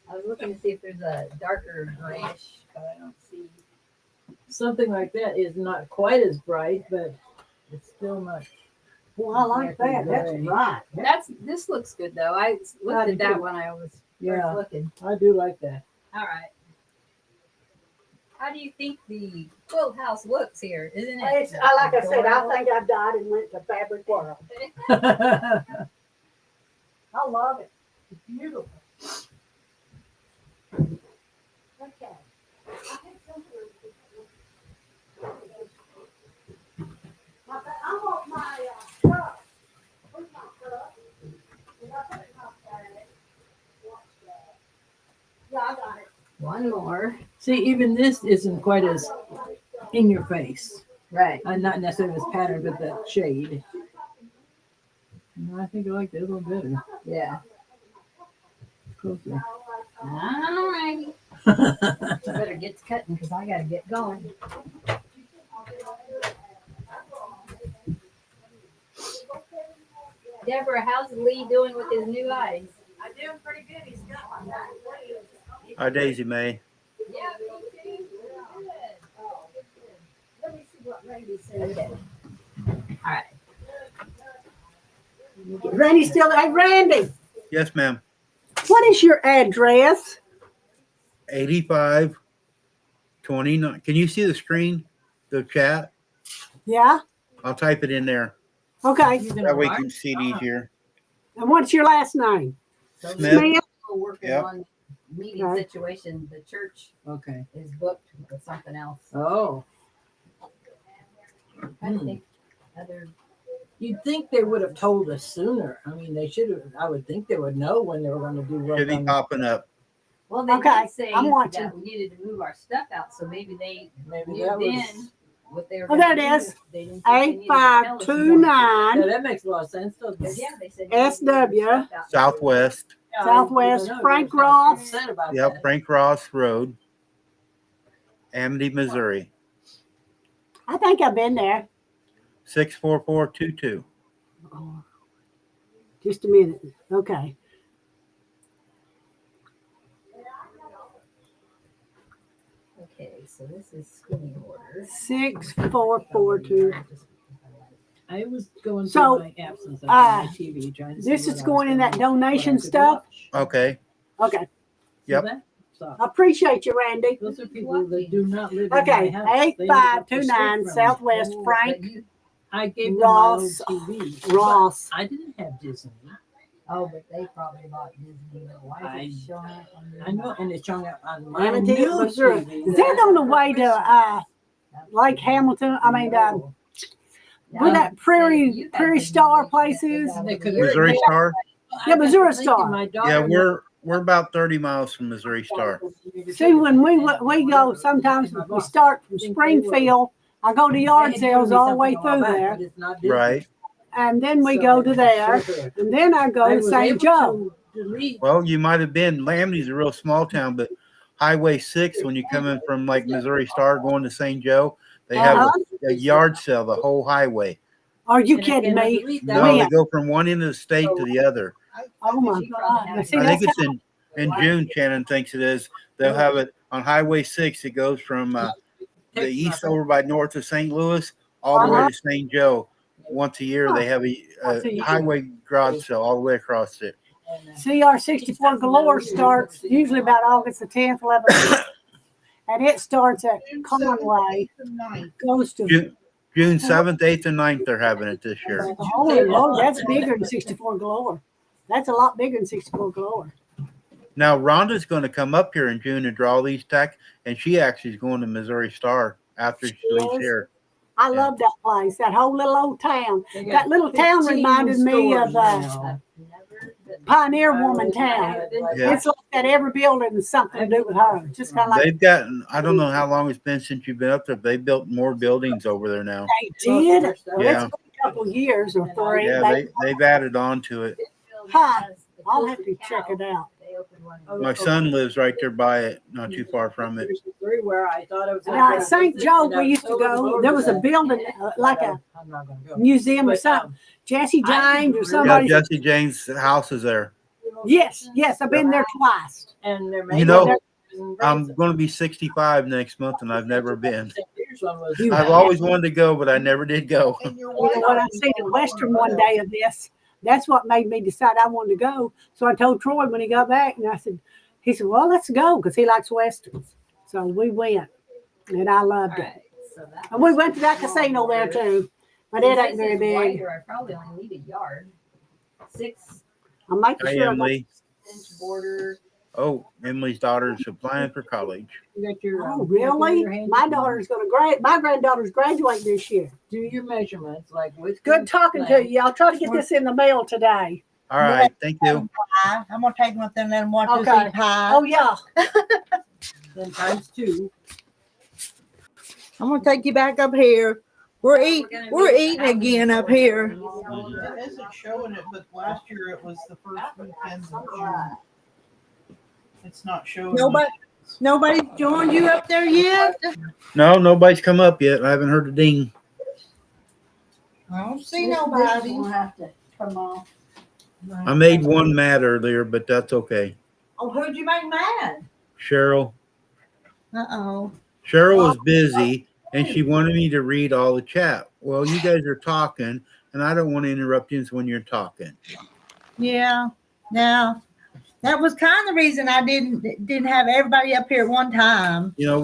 I was looking to see if there's a darker grayish, but I don't see. Something like that is not quite as bright, but it's still not. Well, I like that. That's right. This looks good though. I looked do at that too. when I was Yeah. first looking. I do like that. All right. How do you think the quilt house looks here? Isn't it? Like I said, I think I died and went to fabric world. I love it. It's beautiful. Okay. I want my cup. Where's my cup? Did I put it in my bag? Watch that. Yeah, I got it. One more. See, even this isn't quite as in your face. Right. Not necessarily this pattern, but that shade. No, I think I like that a little better. Yeah. Closer. All righty. Better get to cutting because I got to get going. Deborah, how's Lee doing with his new eyes? I'm doing pretty good. He's got one. Hi, Daisy May. Yeah, me too. Let me see what Randy said. Okay. All right. Randy's still there. Hey, Randy, Yes, ma'am. what is your address? 85 29. Can you see the screen? The chat? Yeah. I'll type it in there. Okay. You gonna That way you write? can see it easier. And what's your last name? So Smith. Smith. we're working Yep. on meeting Okay. situation. The church Okay. is booked with something else. Oh, I think other. you'd think they would have told us sooner. I mean, they should have. I would think they would know when they were going to do work Should be on popping up. Well, they Okay, did say I'm watching. that we needed to move our stuff out, so maybe they Maybe knew that then was. what they were. Oh, gonna there it do. is. They didn't think they needed to tell us more. 8529 Yeah, that makes a lot of sense, doesn't it? Yeah, they said you needed to move SW. your stuff out. Southwest. Yeah, Southwest I know, Frank they were kind of Ross. upset about Yep, that. Frank Ross Road, Amity, Missouri. I think I've been there. 64422. Oh, just a minute. Okay. Okay, so this is screening order. 6442. I was going So, through my absence on my TV trying to see This what is I was going in that gonna- what I donation could stuff. watch. Okay. Okay. See Yep. that? So, I appreciate you, Randy. those are people that do not live in Okay. my house. They live up the 8529 street from me. Southwest Oh, Frank but you- I gave them Ross- my old TV. Ross. But I didn't have Disney. Oh, but they probably bought Disney. Why is it showing up on your? I know, and it's showing up on my Amity, new Missouri. TV. Is that on the way to Lake Hamilton? I mean, where that Prairie Star place is? They could- Missouri Star. Yeah, Missouri I was thinking Star. my daughter Yeah, we're about 30 miles from Missouri Star. See, when we go, sometimes we start from Springfield. I go to yard sales all the way through there, Right. and then we go to there, and then I go to St. Joe. Well, you might have been. Amity's a real small town, but Highway 6, when you come in from like Missouri Star going to St. Joe, they have a yard sale the whole highway. Are you kidding me? No, they go from one end of the state to the other. Oh my God! Now, see, I think that's it's in June, Shannon thinks it is. They'll have it on Highway 6. It goes from the east over by north of St. Louis all the way to St. Joe. Once a year, they have a highway garage sale all the way across it. CR 64 Galore starts usually about August the 10th, 11th, and it starts at Conway, goes to. June 7th, 8th, and 9th, they're having it this year. Oh, that's bigger than 64 Galore. That's a lot bigger than 64 Galore. Now, Rhonda's going to come up here in June and draw these tech, and she actually is going to Missouri Star after she leaves here. I love that place, that whole little old town. That little town reminded me of Pioneer Woman town. Yeah. It's like that every building is something to do with her. Just kind of like They've gotten, I don't know how long it's been since you've been up there, but they built more buildings over there now. they did. Well, Yeah. it's been a couple of years or three. Yeah, they've added on to it. Huh. I'll have to check it out. My son lives right there by it, not too far from it. Where I thought it was Now, at St. Joe, we used to go, there was a building like a I'm not gonna go. museum or But, something. Jesse James or Yeah, somebody. Jesse James' house is there. Yes, I've been there twice. And there You know, I'm going to be 65 next month, and I've never been. I've always wanted to go, but I never did go. You know what? I seen a Western one day of this. That's what made me decide I wanted to go. So I told Troy when he got back, and he said, well, let's go, because he likes Westerns. So we went, and I loved it. And we went to that casino there too, but it ain't very big. I probably only need a yard. 6 I'm making Hi, sure. Emily. inch border. Oh, Emily's daughter's applying for college. Oh, really? My daughter's going to my granddaughter's graduating this year. Do your measurements like with Good talking to you. I'll try to get this in the mail today. All right, thank you. Pie. I'm gonna take one and then watch this Okay. eat pie. Oh, yeah. Then times 2. I'm gonna take you back up here. We're eating again up here. It isn't showing it, but last year it was the first weekend of June. It's not showing. Nobody joined you up there yet? No, nobody's come up yet. I haven't heard a ding. I don't see nobody. We'll have to come off. I made one mad earlier, but that's okay. Oh, who'd you make mad? Cheryl. Uh-oh. Cheryl was busy, and she wanted me to read all the chat. Well, you guys are talking, and I don't want to interrupt you when you're talking. Yeah. Now, that was kind of the reason I didn't have everybody up here at one time. You know,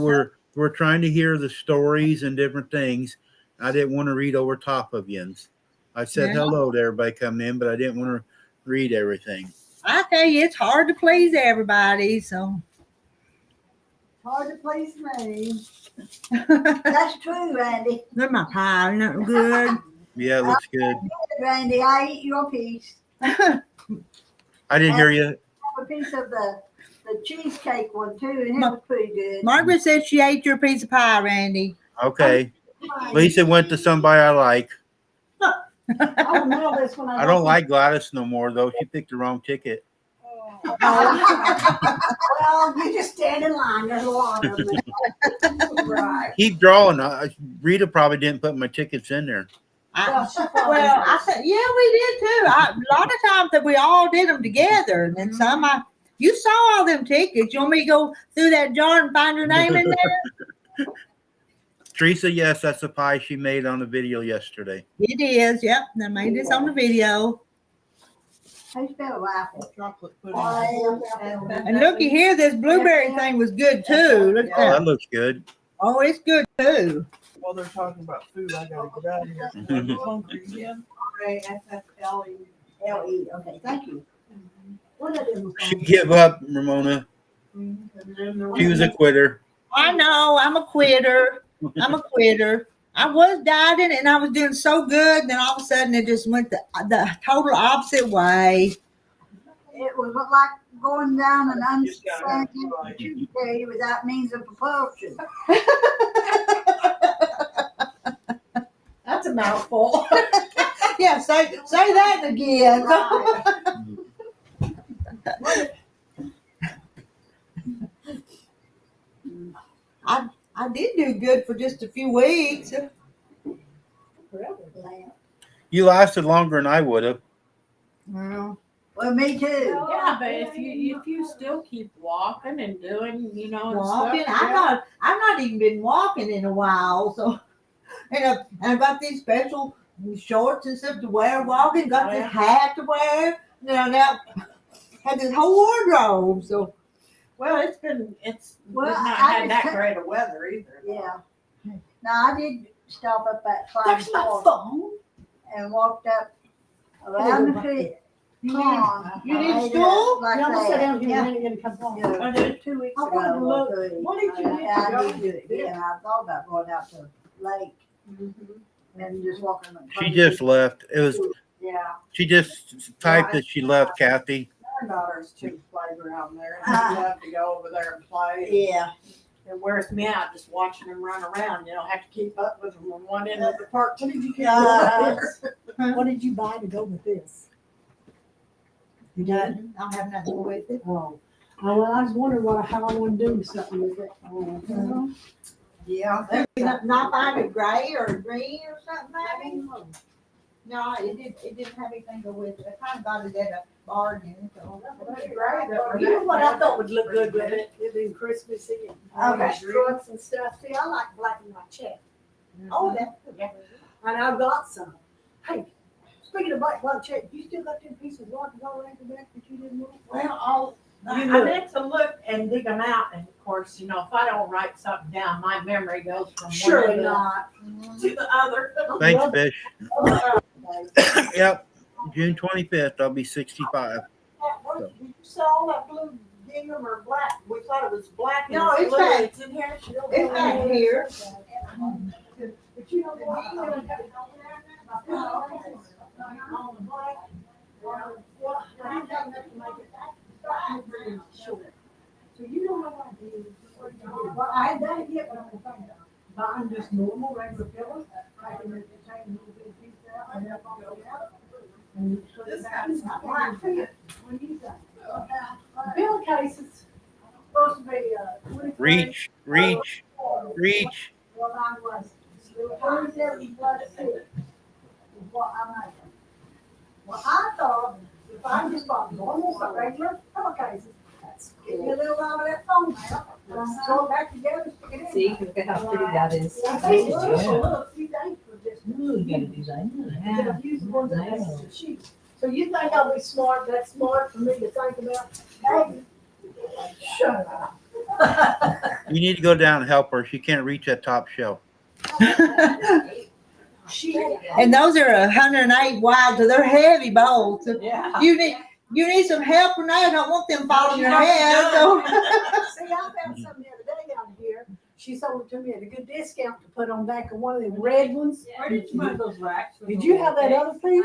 were trying to hear the stories and different things. I didn't want to read over top of yins. I said Yeah. hello to everybody coming in, but I didn't want to read everything. I tell you, it's hard to please everybody. So Hard to please me. That's true, Randy. they're my pie, nothing good. Yeah, it looks good. Randy, I eat your piece. I didn't hear you. Have a piece of the cheesecake one too, and it was pretty good. Margaret said she ate your piece of pie, Randy. Okay. At least it went to somebody I like. I'll mail this when I don't like Gladys no more, though. She picked the wrong ticket. Well, you just stand in line. There's a lot of them. Right. Keep drawing. Rita probably didn't put my tickets in there. I said, yeah, we did too. A lot of times that we all did them together, and then some. You saw all them tickets. You want me to go through that jar and find your name in there? Teresa, yes, that's the pie she made on the video yesterday. It is. Yep, I made this on the video. How you spell raffle? Chocolate pudding. And looky here, this blueberry thing was good too. Look at Oh, that. that looks good. Oh, it's good too. While they're talking about food, I gotta get out of here. I'm hungry again. R-A-F-F-L-E. Okay, thank you. What are them? She give up, Ramona. She was a quitter. I know. I'm a quitter. I'm a quitter. I was dieting and I was doing so good. Then all of a sudden it just went the total opposite way. It was like going down an unsuspected Tuesday without means of propulsion. That's a mouthful. Yeah, say that again. I did do good for just a few weeks. You lasted longer than I would have. Well, Well, me too. Yeah, but if you still keep walking and doing, and walking. stuff, I've not even been walking in a while. So, and I got these special shorts and stuff to wear walking. Got this hat to wear. Now had this whole wardrobe. So well, we've Well, not I had just that great of weather either. Yeah. Now, I did stop up at Clyde's Park phone. and walked up around the tree. you I need made it stool? like You almost sit that. down here and then you're gonna come home. Yeah, I did. 2 weeks I ago. wanted to look. or 3. What did you do? Yeah, I did do it. Yeah, and I thought about going out to the lake and just walking. She just left. Yeah. She just typed that she left, Kathy. Our daughter's too playground there, and I love to go over there and play. Yeah. It wears me out just watching them run around. Have to keep up with them on one end of the park till you get over there. What did you buy to go with this? You did? I don't have nothing to go with it. Oh. Well, I was wondering how I want to do something with it. Oh, Yeah. Not buy a gray or a green or something, maybe? No, it didn't have anything to go with it. I kind of got it at a bargain. So. You know what I thought would look good with it? It'd be Christmassy and Okay. struts and stuff. See, I like black and white check. Oh, that's And I've got some. Hey, speaking of black and white check, you still got them pieces of rock and roll around the back that you didn't move? Well, I meant to look and dig them out, and of course, if I don't write something down, my memory goes from Surely one not. to the other. Thanks, Fish. Yep. June 25th, I'll be 65. Did you sell all that blue gingham or black? We thought it was black. No, and it's blue. back. It's in here. It's back here. But you know what? So you know what I do? Well, I had done it yet, but I'm gonna find out. Buying just normal regular pillows, I can take a little bit of piece out and help all go out. And put it back in my pocket. What do you think? Pillowcases supposed to be 23. Reach. Well, mine was 37 plus 6 is what I made. Well, I thought if I just bought normal, regular pillowcases, get me a little out of that foam out, and I throw it back together, stick it in. See, look at how pretty that is. Look, see, they were just. Ooh, you gotta design Instead of using ones that have the sheets. So you think I'll be smart, that's smart for me to think about, hey, shut up. You need to go down and help her. She can't reach that top shelf. And those are 108 wide, so they're heavy bowls. So Yeah. you need some help, Renee. I don't want them falling in your head. So. See, I found something the other day out here. She sold it to me at a good discount to put on back of one of them red ones. Where did you find those racks? Did you have that other piece?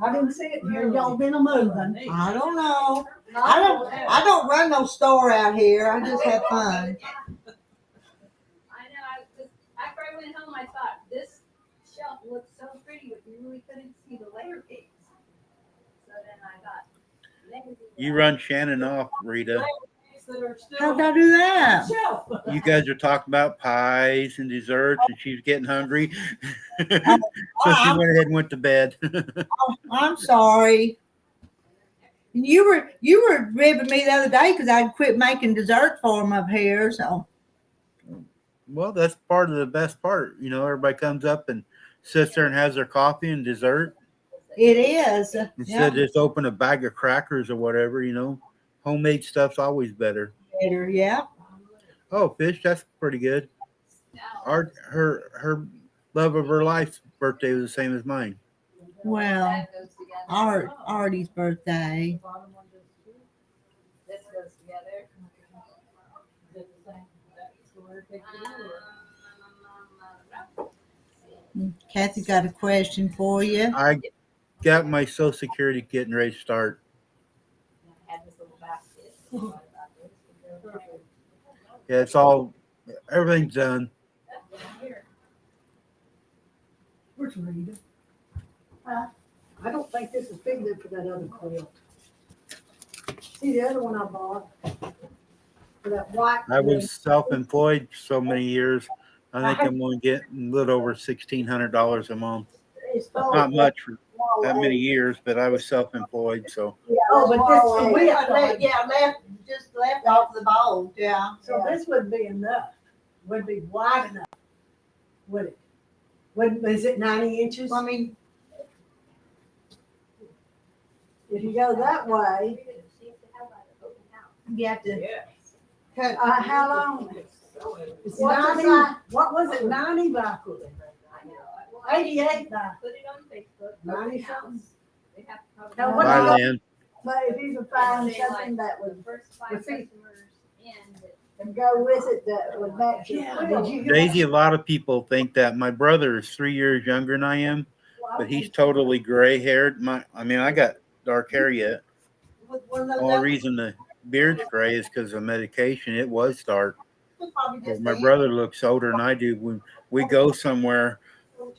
I didn't see it here. Y'all been a moving. I don't know. I don't run no store out here. I just have fun. I know. After I went home, I thought this shelf looked so pretty, but you really couldn't see the layer cakes. So then I thought, maybe You run Shannon off, Rita. How'd I do that? You guys are talking about pies and desserts, and she's getting hungry. So she went ahead and went to bed. I'm sorry. You were ribbing me the other day because I quit making dessert for them up here. So Well, that's part of the best part. You know, everybody comes up and sits there and has their coffee and dessert. it is. Instead of just open a bag of crackers or whatever, you know. Homemade stuff's always better. Better, yeah. Oh, fish, that's pretty good. Her love of her life's birthday was the same as mine. Well, that goes together. Artie's birthday. This goes together. Kathy's got a question for you. I got my Social Security getting ready to start. Had this little basket. Yeah, it's all, everything's done. Where's Rita? I don't think this is big enough for that other quilt. See the other one I bought? For that white. I was self-employed so many years. I think I'm going to get a little over $1,600 a month. It's Not much for that many years, but I was self-employed, so. Oh, but this left off the bowl. Yeah. So this wouldn't be enough. Wouldn't be wide enough, would it? Is it 90 inches? I mean, If you go that way, you have to cut. how long? It's What's the 90, size? what was it, 90 by 88 by Put it on Facebook. 90 something? They have to probably- Now, what Bye, about- Lynn. But if you could find Say, like, something that the would, first 5 Let's see. customers in that and go with it that would match your Yeah, quilt. did you- Daisy, a lot of people think that my brother is 3 years younger than I am, but he's totally gray haired. I got dark hair yet. With one of The those only other- reason the beard's gray is because of medication. It was dark. probably But just my the- brother looks older than I do. When we go somewhere,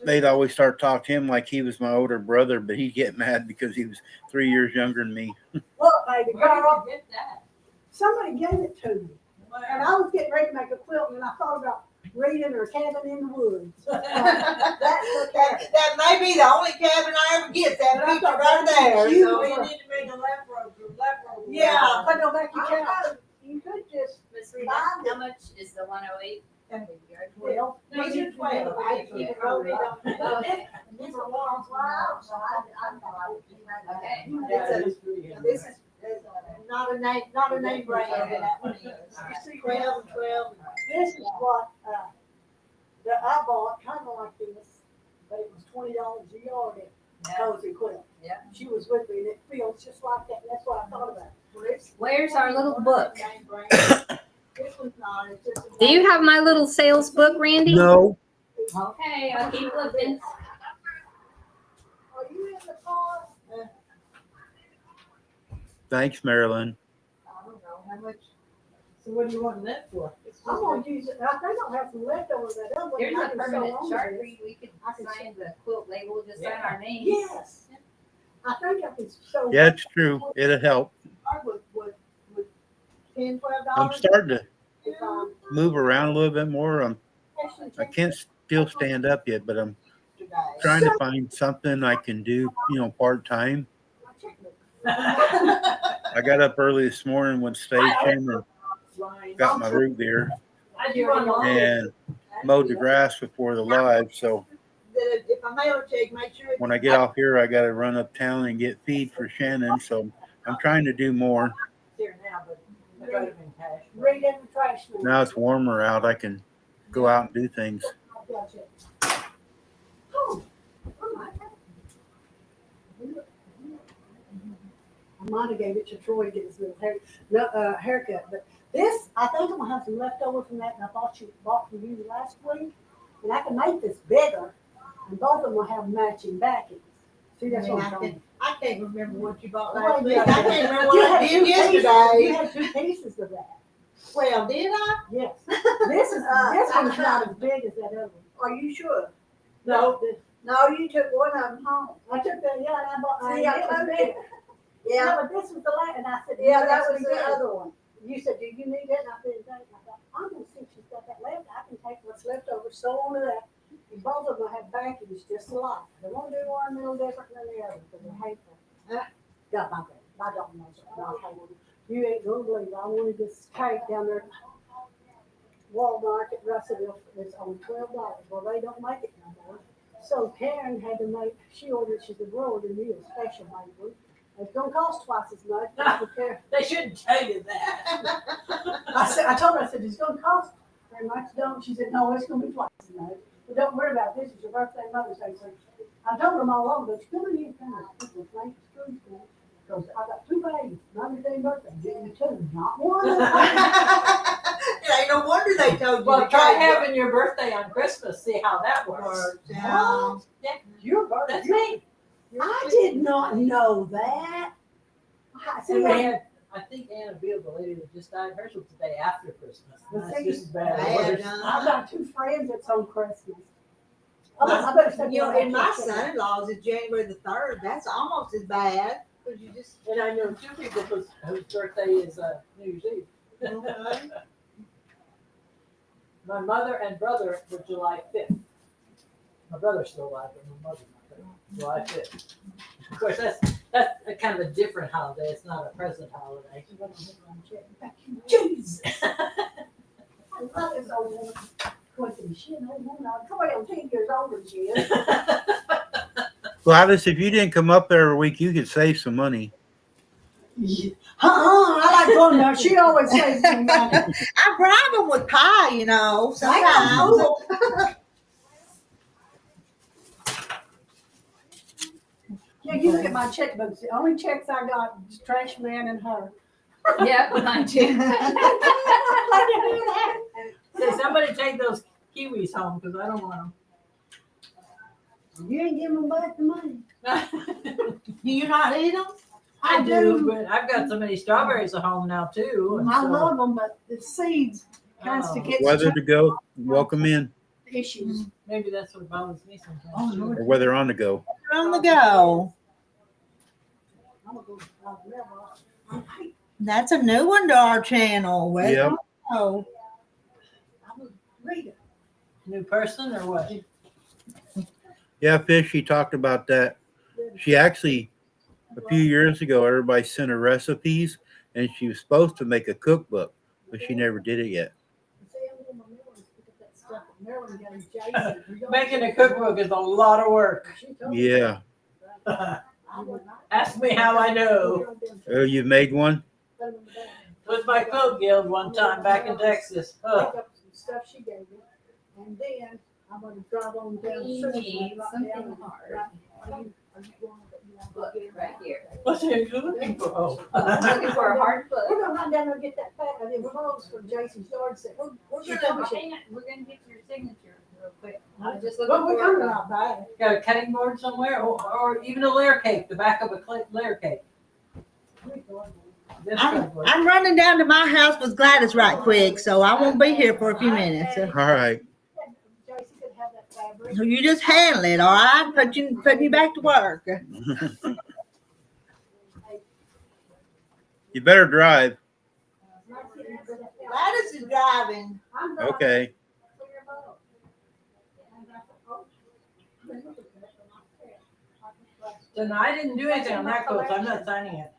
they'd always start talking to him like he was my older brother, but he'd get mad because he was 3 years younger than me. Look, baby Where girl, did you get that? somebody gave it to me. And I was getting ready to make a quilt and I thought about reading or cabin in the woods. That's what that. That may be the only cabin I ever get. That picture right there. You So, were- need to make a lap robe. Yeah. But no, back you count. You could just, Miss Rita, how much is the 108? well. No, you're 12. I keep rolling on. These are long flowers, so Okay. This is not a name brand. And that one is. You see 12 and 12. This is what, that I bought, kind of like this, but it was $20 a yard at Cozy Quilt. Yeah. She was with me and it feels just like that, and that's what I thought about. Where's our little book? This one's not. It's just a- Do you have my little sales book, Randy? No. Okay, I'll keep looking. Are you in the car? Thanks, Marilyn. I don't know how much. So what do you want that for? I'm gonna use it, I think I'll have some leftovers that other one. There's I a can sew permanent on chart this. for you. We could I can sign the quilt label, just sign our names. Yes. I think I can sew. Yeah, it's true. It'll help. Would $10, $12. I'm starting to If, move around a little bit more. I can't still stand up yet, but I'm trying to find something I can do, part-time. I got up early this morning, went station and got my root beer and mowed the grass before the live. So If I mail it to you, make sure. when I get off here, I got to run uptown and get feed for Shannon. So I'm trying to do more. Here now, but vitamin cash. read in the trash. can. Now it's warmer out. I can go out and do things. I got you. Oh, I might have gave it to Troy to get his little haircut, but this, I think I'm gonna have some leftover from that, and I bought from you last week, and I can make this bigger, and both of them will have matching backings. See, that's what I'm talking. I can't remember what you bought Well, last week. yeah. I can't remember You what I had did two pieces- You yesterday. had 2 pieces of that. Well, did I? Yes. This one's not as big as that other one. Are you sure? No, this- No, you took one of them home. I took that, yeah, and I bought, See, I it was told big. you. Yeah, No, but this was the last, and I said. yeah, "You that got was some the good." other one. You said, do you need it? And I didn't think, I thought, I'm gonna see if she's got that left, I can take what's left over, sew onto that. And both of them have backings just alike. They won't do one a little different than the other, because they're hateful. Got my bad, my daughter knows it, I hate it. You ain't gonna believe it. I wanted this cake down there at Walmart at Russellville, it's only $12, well, they don't make it no more. So Karen had to make, she ordered, she said, we're ordering you a special made one. It's gonna cost twice as much, but Karen, They shouldn't tell you that. I told her, I said, it's gonna cost very much, don't, she said, no, it's gonna be twice as much. But don't worry about it. This is your birthday, Mother's Day, so I told them all over, but it's gonna be kind of, people think it's true, because I got 2 babies, Mother's Day and birthday, give me 2, not 1. It ain't no wonder they told you. Well, to try take having your birthday on Christmas, see how that works. words. Yeah. Your birthday, That's me. I did not know that. See, And we had, I think Anna Beal, the lady that just died, hers was the day after Christmas. And that's just as bad. Bad, I've got 2 friends that's on Christmas. I better send You know, that and my to you. son-in-law's is January the 3rd. That's almost as bad. Cause you just. And I know 2 people whose birthday is New Year's Eve. Okay. My mother and brother were July 5th. My brother's still alive, but my mother's not there. July 5th. Of course, that's a kind of a different holiday. It's not a present holiday. Jeez. I love this old woman. Quentin, she an old woman, I'm 10 years older than she is. Gladys, if you didn't come up there every week, you could save some money. I like going there. She always says to me, I bribe them with pie, you know, sometimes. yeah, you look at my checkbooks. The only checks I got is trash man and her. Yep, mine too. Say, somebody take those kiwis home because I don't want You ain't giving them back the money. them. Do you not eat them? I do, but I've got so many strawberries at home now too. And I so- love them, but the seeds kind of Oh. gets Whether to go, welcome in, issues. Maybe that's what bothers me sometimes. Oh, too. Lord. or whether on the go. On the go. I'm gonna go to the mailbox. I'm like, That's a new one to our channel. Whether Yep. on the go. I'm gonna read it. New person or what? Yeah, Fish, she talked about that. She actually, a few years ago, everybody sent her recipes, and she was supposed to make a cookbook, but she never did it yet. See, I'm going to Maryland's to get that stuff that Maryland got in Jason. We're going Making to- a cookbook is a lot of work. She told me Yeah. that. I would not. Ask me how I know. Oh, you made one? With my quilt guild one time back in Texas. Pick up some stuff she gave me, and then I'm gonna drive on down. We Sugar need right something down- hard. are you going to- Look, right here. What's it you looking for? Oh. I'm looking for a hard We're foot. gonna run down there and get that pack of them clothes from Jason's yard sale. We're She gonna told me she- Hang on, we're gonna get your signature real quick. I'm just But looking we're for coming a out bad. Got a cutting board somewhere or even a layer cake, the back of a layer cake. This cardboard. I'm running down to my house with Gladys right quick, so I won't be here for a few minutes. All right. Jason could have that fabric. So you just handle it, all right? Put you back to work. You better drive. Gladys is driving. I'm driving. Okay. So no, I didn't do anything on that quilt, so I'm not signing it.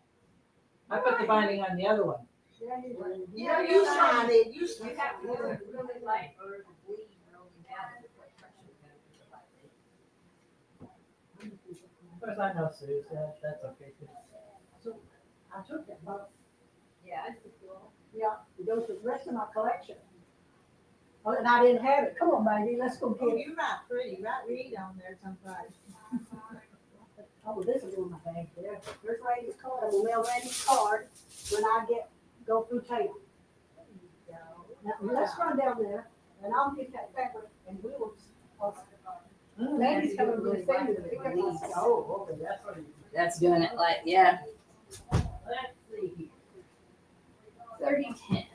I put the binding on the other one. Yeah, you signed it. You You signed have to it. do it really light or it'll bleed rolling down. Of course, I know Sue, so that's okay too. I took that boat. Yeah, it's cool. Yeah, It goes to the rest of my collection. Oh, and I didn't have it. Come on, baby, let's go Oh, get it. you write pretty. Read on there sometimes. Oh, this is in my bag there. There's Randy's card. I will mail Randy's card when I go through town. Now, let's run down there and I'll get that fabric and we will. Randy's coming to the city to pick up my stuff. Oh, okay, that's what it is. That's doing it like, yeah. Let's see here. 30-10.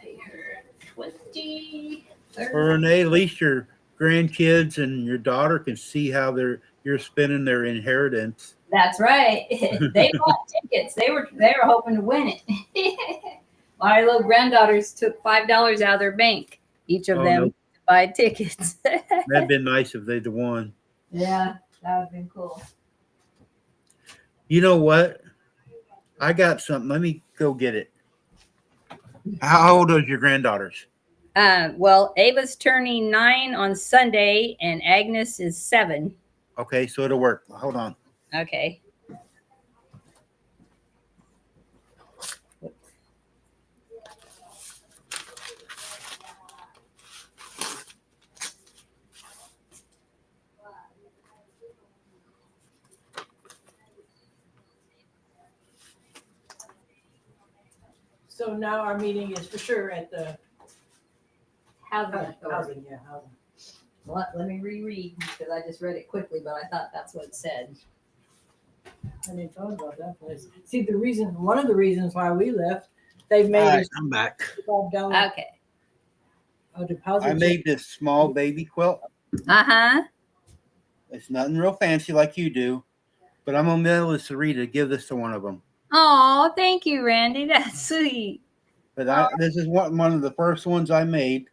Pay her 20. 30. Well, Renee, at least your grandkids and your daughter can see how you're spending their inheritance. That's right. They bought tickets. They were hoping to win it. My little granddaughters took $5 out of their bank, each of Oh, them, no. to buy tickets. That'd been nice if they'd won. Yeah, that would have been cool. You know what? I got something. Let me go get it. How old are your granddaughters? Well, Ava's turning 9 on Sunday, and Agnes is 7. Okay, so it'll work. Hold on. Okay. So now our meeting is for sure at the Housing authority. housing, yeah, housing. Let me reread because I just read it quickly, but I thought that's what it said. I didn't thought about that place. See, one of the reasons why we left, they All made right, I'm back. $5 Okay. deposit. I made this small baby quilt. Uh-huh. It's nothing real fancy like you do, but I'm gonna mail this to Rita. Give this to one of them. Oh, thank you, Randy. That's sweet. But this is one of the first ones I made.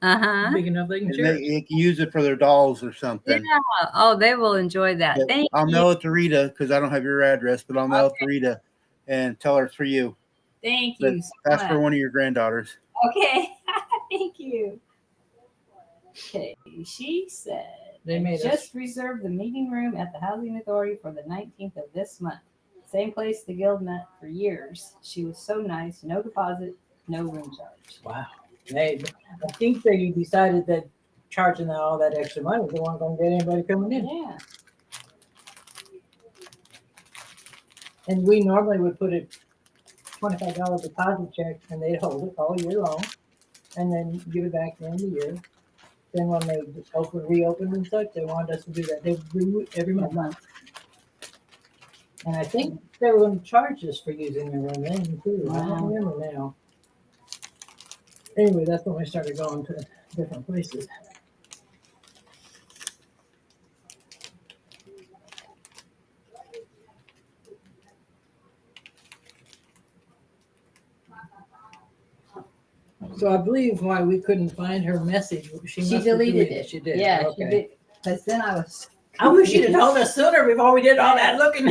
Uh-huh. Big enough they can And share. they can use it for their dolls or something. Yeah. Oh, they will enjoy that. But Thank I'll you. mail it to Rita because I don't have your address, but I'll mail it to Rita and tell her it's for you. Thank But you so that's much. for one of your granddaughters. Okay. Thank you. Okay. She said, They made us. just reserved the meeting room at the Housing Authority for the 19th of this month. Same place the guild met for years. She was so nice. No deposit, no room charge. Wow. I think they decided that charging all that extra money, they weren't going to get anybody coming in. Yeah. And we normally would put a $25 deposit check and they'd hold it all year long and then give it back at the end of the year. Then when they reopened and such, they wanted us to do that. They do every month. And I think they were going to charge us for using the room then too. I don't remember now. Anyway, that's when we started going to different places. So I believe why we couldn't find her message. She must have deleted it. She did. Yeah, Okay. she did. Because then I was. I wish she'd have told us sooner before we did all that looking.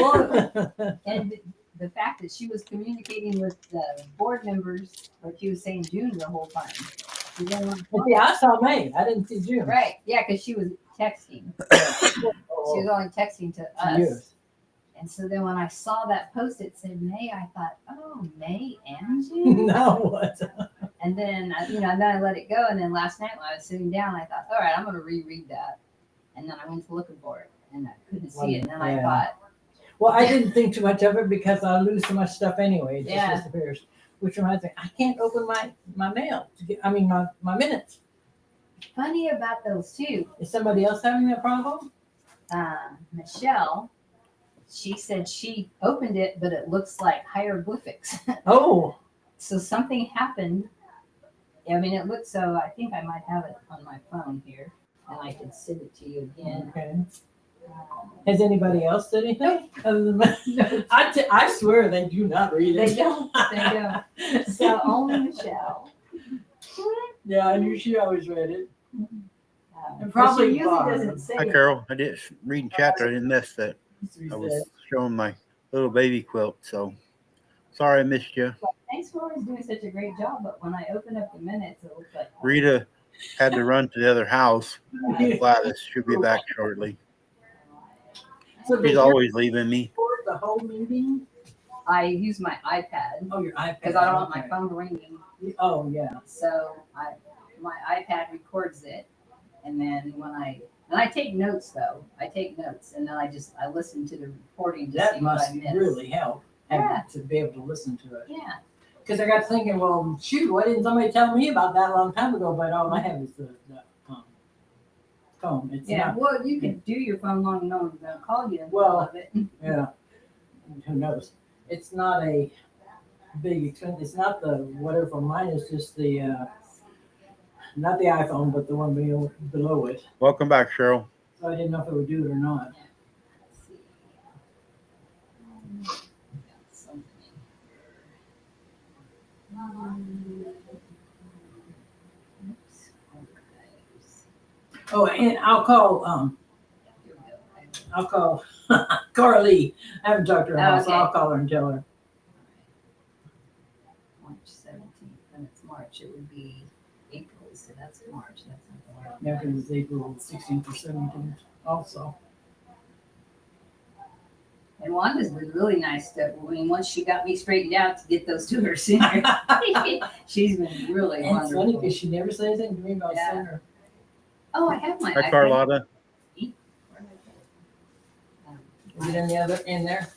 And the fact that she was communicating with the board members, like she was saying June the whole time. She didn't want to- Yeah, I saw May. I didn't see June. Right. Yeah, because she was texting. She was only texting to us. Yes. And so then when I saw that post, it said May. I thought, oh, May and June. No, what? And then, then I let it go. And then last night when I was sitting down, I thought, all right, I'm going to reread that. And then I went to looking for it and I couldn't see it. And then I Yeah. thought, Well, I didn't think too much of it because I lose so much stuff anyway. It just Yeah. disappears. Which reminds me, I can't open my mail. My minutes. funny about those two. Is somebody else having that problem? Michelle, she said she opened it, but it looks like hieroglyphics. Oh, So something happened. I mean, it looks so. I think I might have it on my phone here, and I can send it to you again. okay. Has anybody else said anything other than my? I swear they do not read it. They don't. They don't. So only Michelle. Yeah, I knew she always read it. And probably she usually Barb. doesn't say Hi, it. Carol. I did reading chapter. I didn't miss that. She I said. was showing my little baby quilt. So sorry I missed you. Thanks for always doing such a great job. But when I open up the minutes, it looks like Rita had to run to the other house. Gladys, she'll be back shortly. So did She's you always leaving me. record the whole meeting? I use my iPad Oh, your iPad. because I don't want my okay. phone ringing. Oh, yeah. So my iPad records it, and then I take notes though. I take notes, and then I listen to the recording to That see what must I missed. really help Yeah. to be able to listen to it. Yeah. Because I got thinking, well, shoot, why didn't somebody tell me about that a long time ago? But all I have is the phone. It's Yeah. not, Well, you can do your phone long, no one's gonna call you. Well, Of it. yeah, who knows? It's not a big expense. It's not the whatever. Mine is just the, not the iPhone, but the one below it. Welcome back, Cheryl. So I didn't know if it would do it or not. Let's see. Something Oops. Okay. Oh, and Here we go. I'll call Carly. I haven't talked to her, in a while, so Okay. I'll call her and tell her. March 17th, and it's March. It would be April, so that's March. That's not the one. Yeah, because it's April 16th or 17th also. And Wanda's been really nice to, once she got me straightened out to get those to her sooner, she's been really And it's funny wonderful. because she never said anything to me about Yeah. seeing her. Oh, I have my Hi, iPad. Carlotta. Is it in there?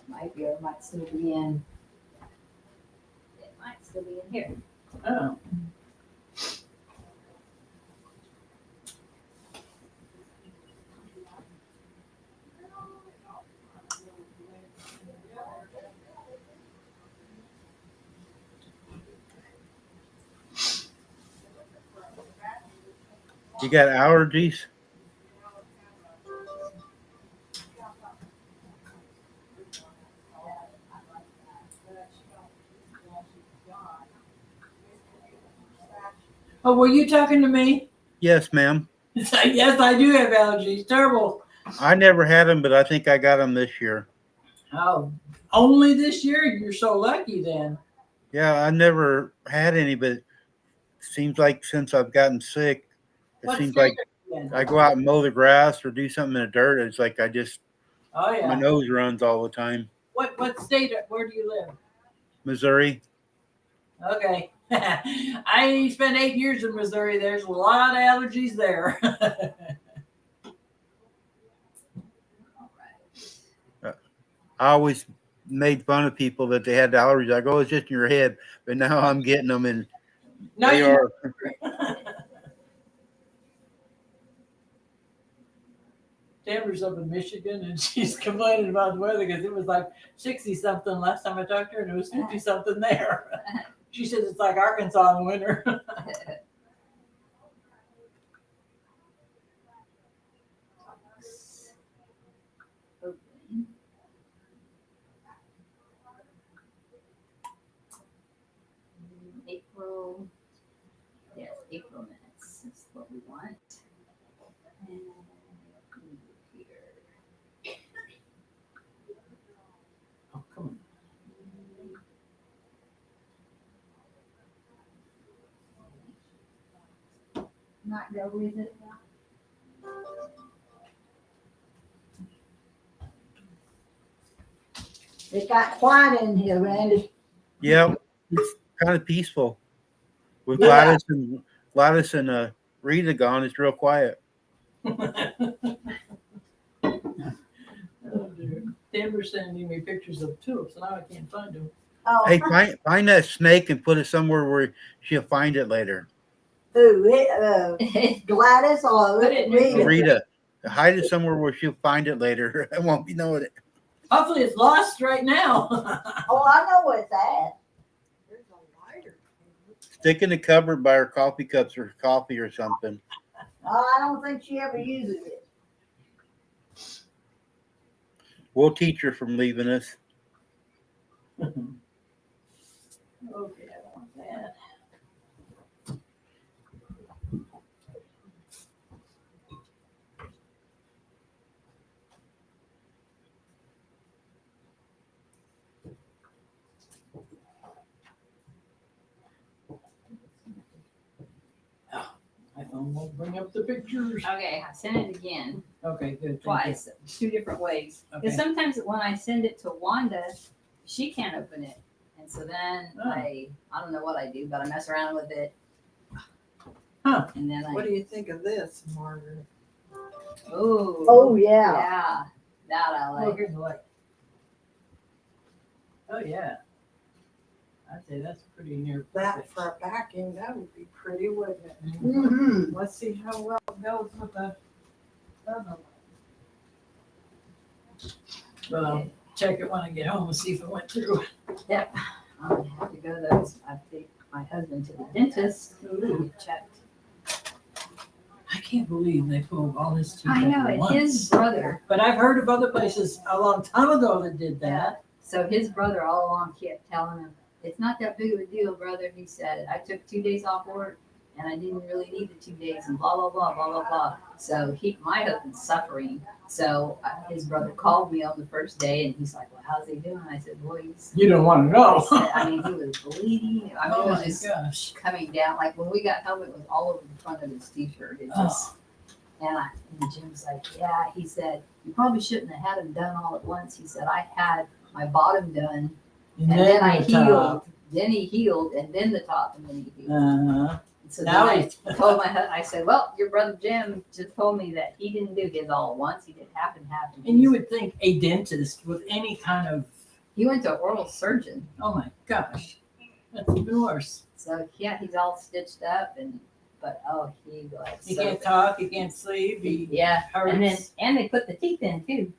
Might be, or it might still be in. It might still be in here. Oh. You got allergies? Oh, were you talking to me? Yes, ma'am. Yes, I do have allergies. Terrible. I never had them, but I think I got them this year. Oh, only this year? You're so lucky then. Yeah, I never had any, but it seems like since I've gotten sick, it What seems state like are you in? I go out and mow the grass or do something in the dirt. It's like I just, Oh, my yeah. nose runs all the time. What state, where do you live? Missouri. Okay. I spent 8 years in Missouri. There's a lot of allergies there. I always made fun of people that they had allergies. I go, it's just in your head. But now I'm getting them, and No, they you are. Tamara's up in Michigan, and she's complaining about the weather because it was like 60 something last time I talked to her, and it was 50 something there. She says it's like Arkansas in winter. Open. April. Yes, April minutes. That's what we want. And here. Oh, come on. Not go with it. It got quiet in here, Randy. Yeah, it's kind of peaceful. With Yeah. Gladys and Rita gone, it's real quiet. Oh, dear. Tamara's sending me pictures of tulips, and now I can't find them. Oh, Hey, find that snake and put it somewhere where she'll find it later. who? Gladys or Put it in Rita? Rita, hide it somewhere where she'll find it later. I won't be knowing it. Hopefully it's lost right now. Oh, I know where it's at. There's a lighter. Stick in the cupboard by her coffee cups or coffee or something. Oh, I don't think she ever uses it. We'll teach her from leaving us. Okay, I don't want that. My phone won't bring up the pictures. Okay, I sent it again. Okay, good. thank you. twice, 2 different ways. Okay. Because sometimes when I send it to Wanda, she can't open it. And so then Oh. I don't know what I do, but I mess around with it. Huh. And then What do you think of this, Margaret? Oh, yeah. Yeah, that I Oh, like. here's the light. Oh, yeah. I'd say that's pretty near That perfect. for a backing, that would be pretty, wouldn't it? Mm-hmm. Let's see how well it goes with the other one. Well, I'll check it when I get home and see if it went through. Yep. I'm gonna have to go to those. I take my husband to the dentist. Ooh, checked. I can't believe they pulled all his teeth I out know, at and once. his brother. But I've heard of other places a long time ago that did that. So his brother all along kept telling him, "It's not that big of a deal, brother." He said, "I took 2 days off work and I didn't really need the 2 days and blah, blah, blah, blah, blah, blah." So my husband's suffering. So his brother called me on the first day and he's like, "Well, how's he doing?" I said, "Well, he's," You don't want to I know. said, I mean, he was bleeding. I mean, Oh it was my just gosh. coming down. Like when we got home, it was all over the front of his t-shirt. It just, and Jim's like, "Yeah," he said, "You probably shouldn't have had him done all at once." He said, "I had my bottom done and then I the healed. top. Then he healed and then the top and then he healed." Uh-huh. So Now then he's- I told my husband, I said, "Well, your brother Jim just told me that he didn't do his all at once. He did half and half." And you would think a dentist with any kind of, He went to an oral surgeon. oh my gosh, that's even worse. So yeah, he's all stitched up but oh, he was He so can't talk, he can't sleep, he yeah. hurts. And they put the teeth in too.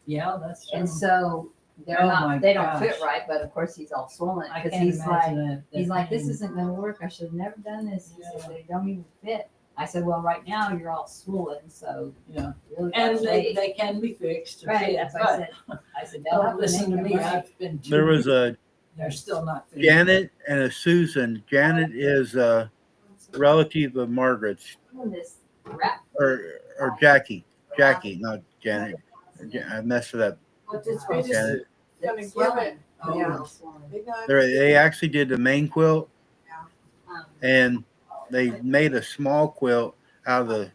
Yeah, that's true. And so they're Oh my they don't fit gosh. right, but of course he's all swollen I because can't he's like imagine that. he's like, "This pain. isn't gonna work. I should have never done this." He Yeah. said, "They don't even fit." I said, "Well, right now you're all swollen, so Yeah. you really And gotta they, stay." they can be fixed. Right, that's what I said. I said, "They'll have Don't listen to make me, them right." I've been There was a they're still not fixed. Janet and a Susan. Janet is a relative of Margaret's, This wrap. or Jackie. Jackie, not Janet. I messed it up. But this we just Janet. gonna give it. Swelling. Oh, Yeah. All swollen. Big eye. They actually did the main quilt, Um, and they made a small quilt out of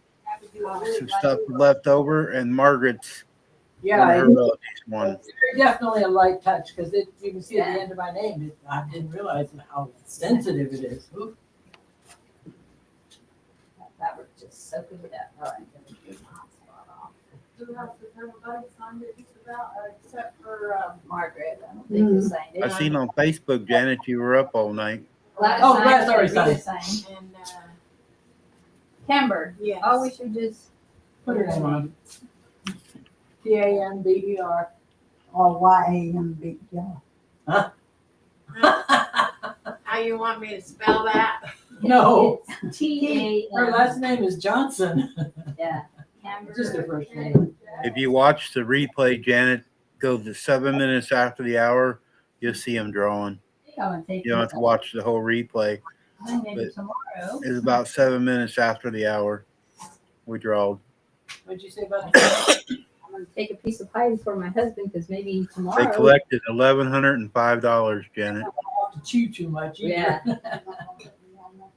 some stuff left over, and Margaret's one Yeah, of her it's relatives one. definitely a light touch because you can see at the end of my name, I didn't realize how sensitive it is. Ooh. that fabric just soaking it up. All right. Except for, Margaret, I don't think you signed it. I seen on Facebook, Janet, you were up all night. Gladys Oh, signed Gladys it, already Rita signed. signed. and, Camber. yes. Oh, we should just Put her name on. TANBER. Or YAMB, yeah. How you want me to spell that? No. It's T Her A last name is Johnson. Yeah. Camber. Just her first name. If you watch the replay, Janet goes to 7 minutes after the hour. You'll see him drawing. I'm gonna take You don't have to watch the whole replay. Then maybe but- tomorrow. It's about 7 minutes after the hour. We drawed. What'd you say about the I'm gonna take a piece of pie for my husband because maybe They tomorrow. collected $1,105, Janet. have to chew too much either? Yeah. Well,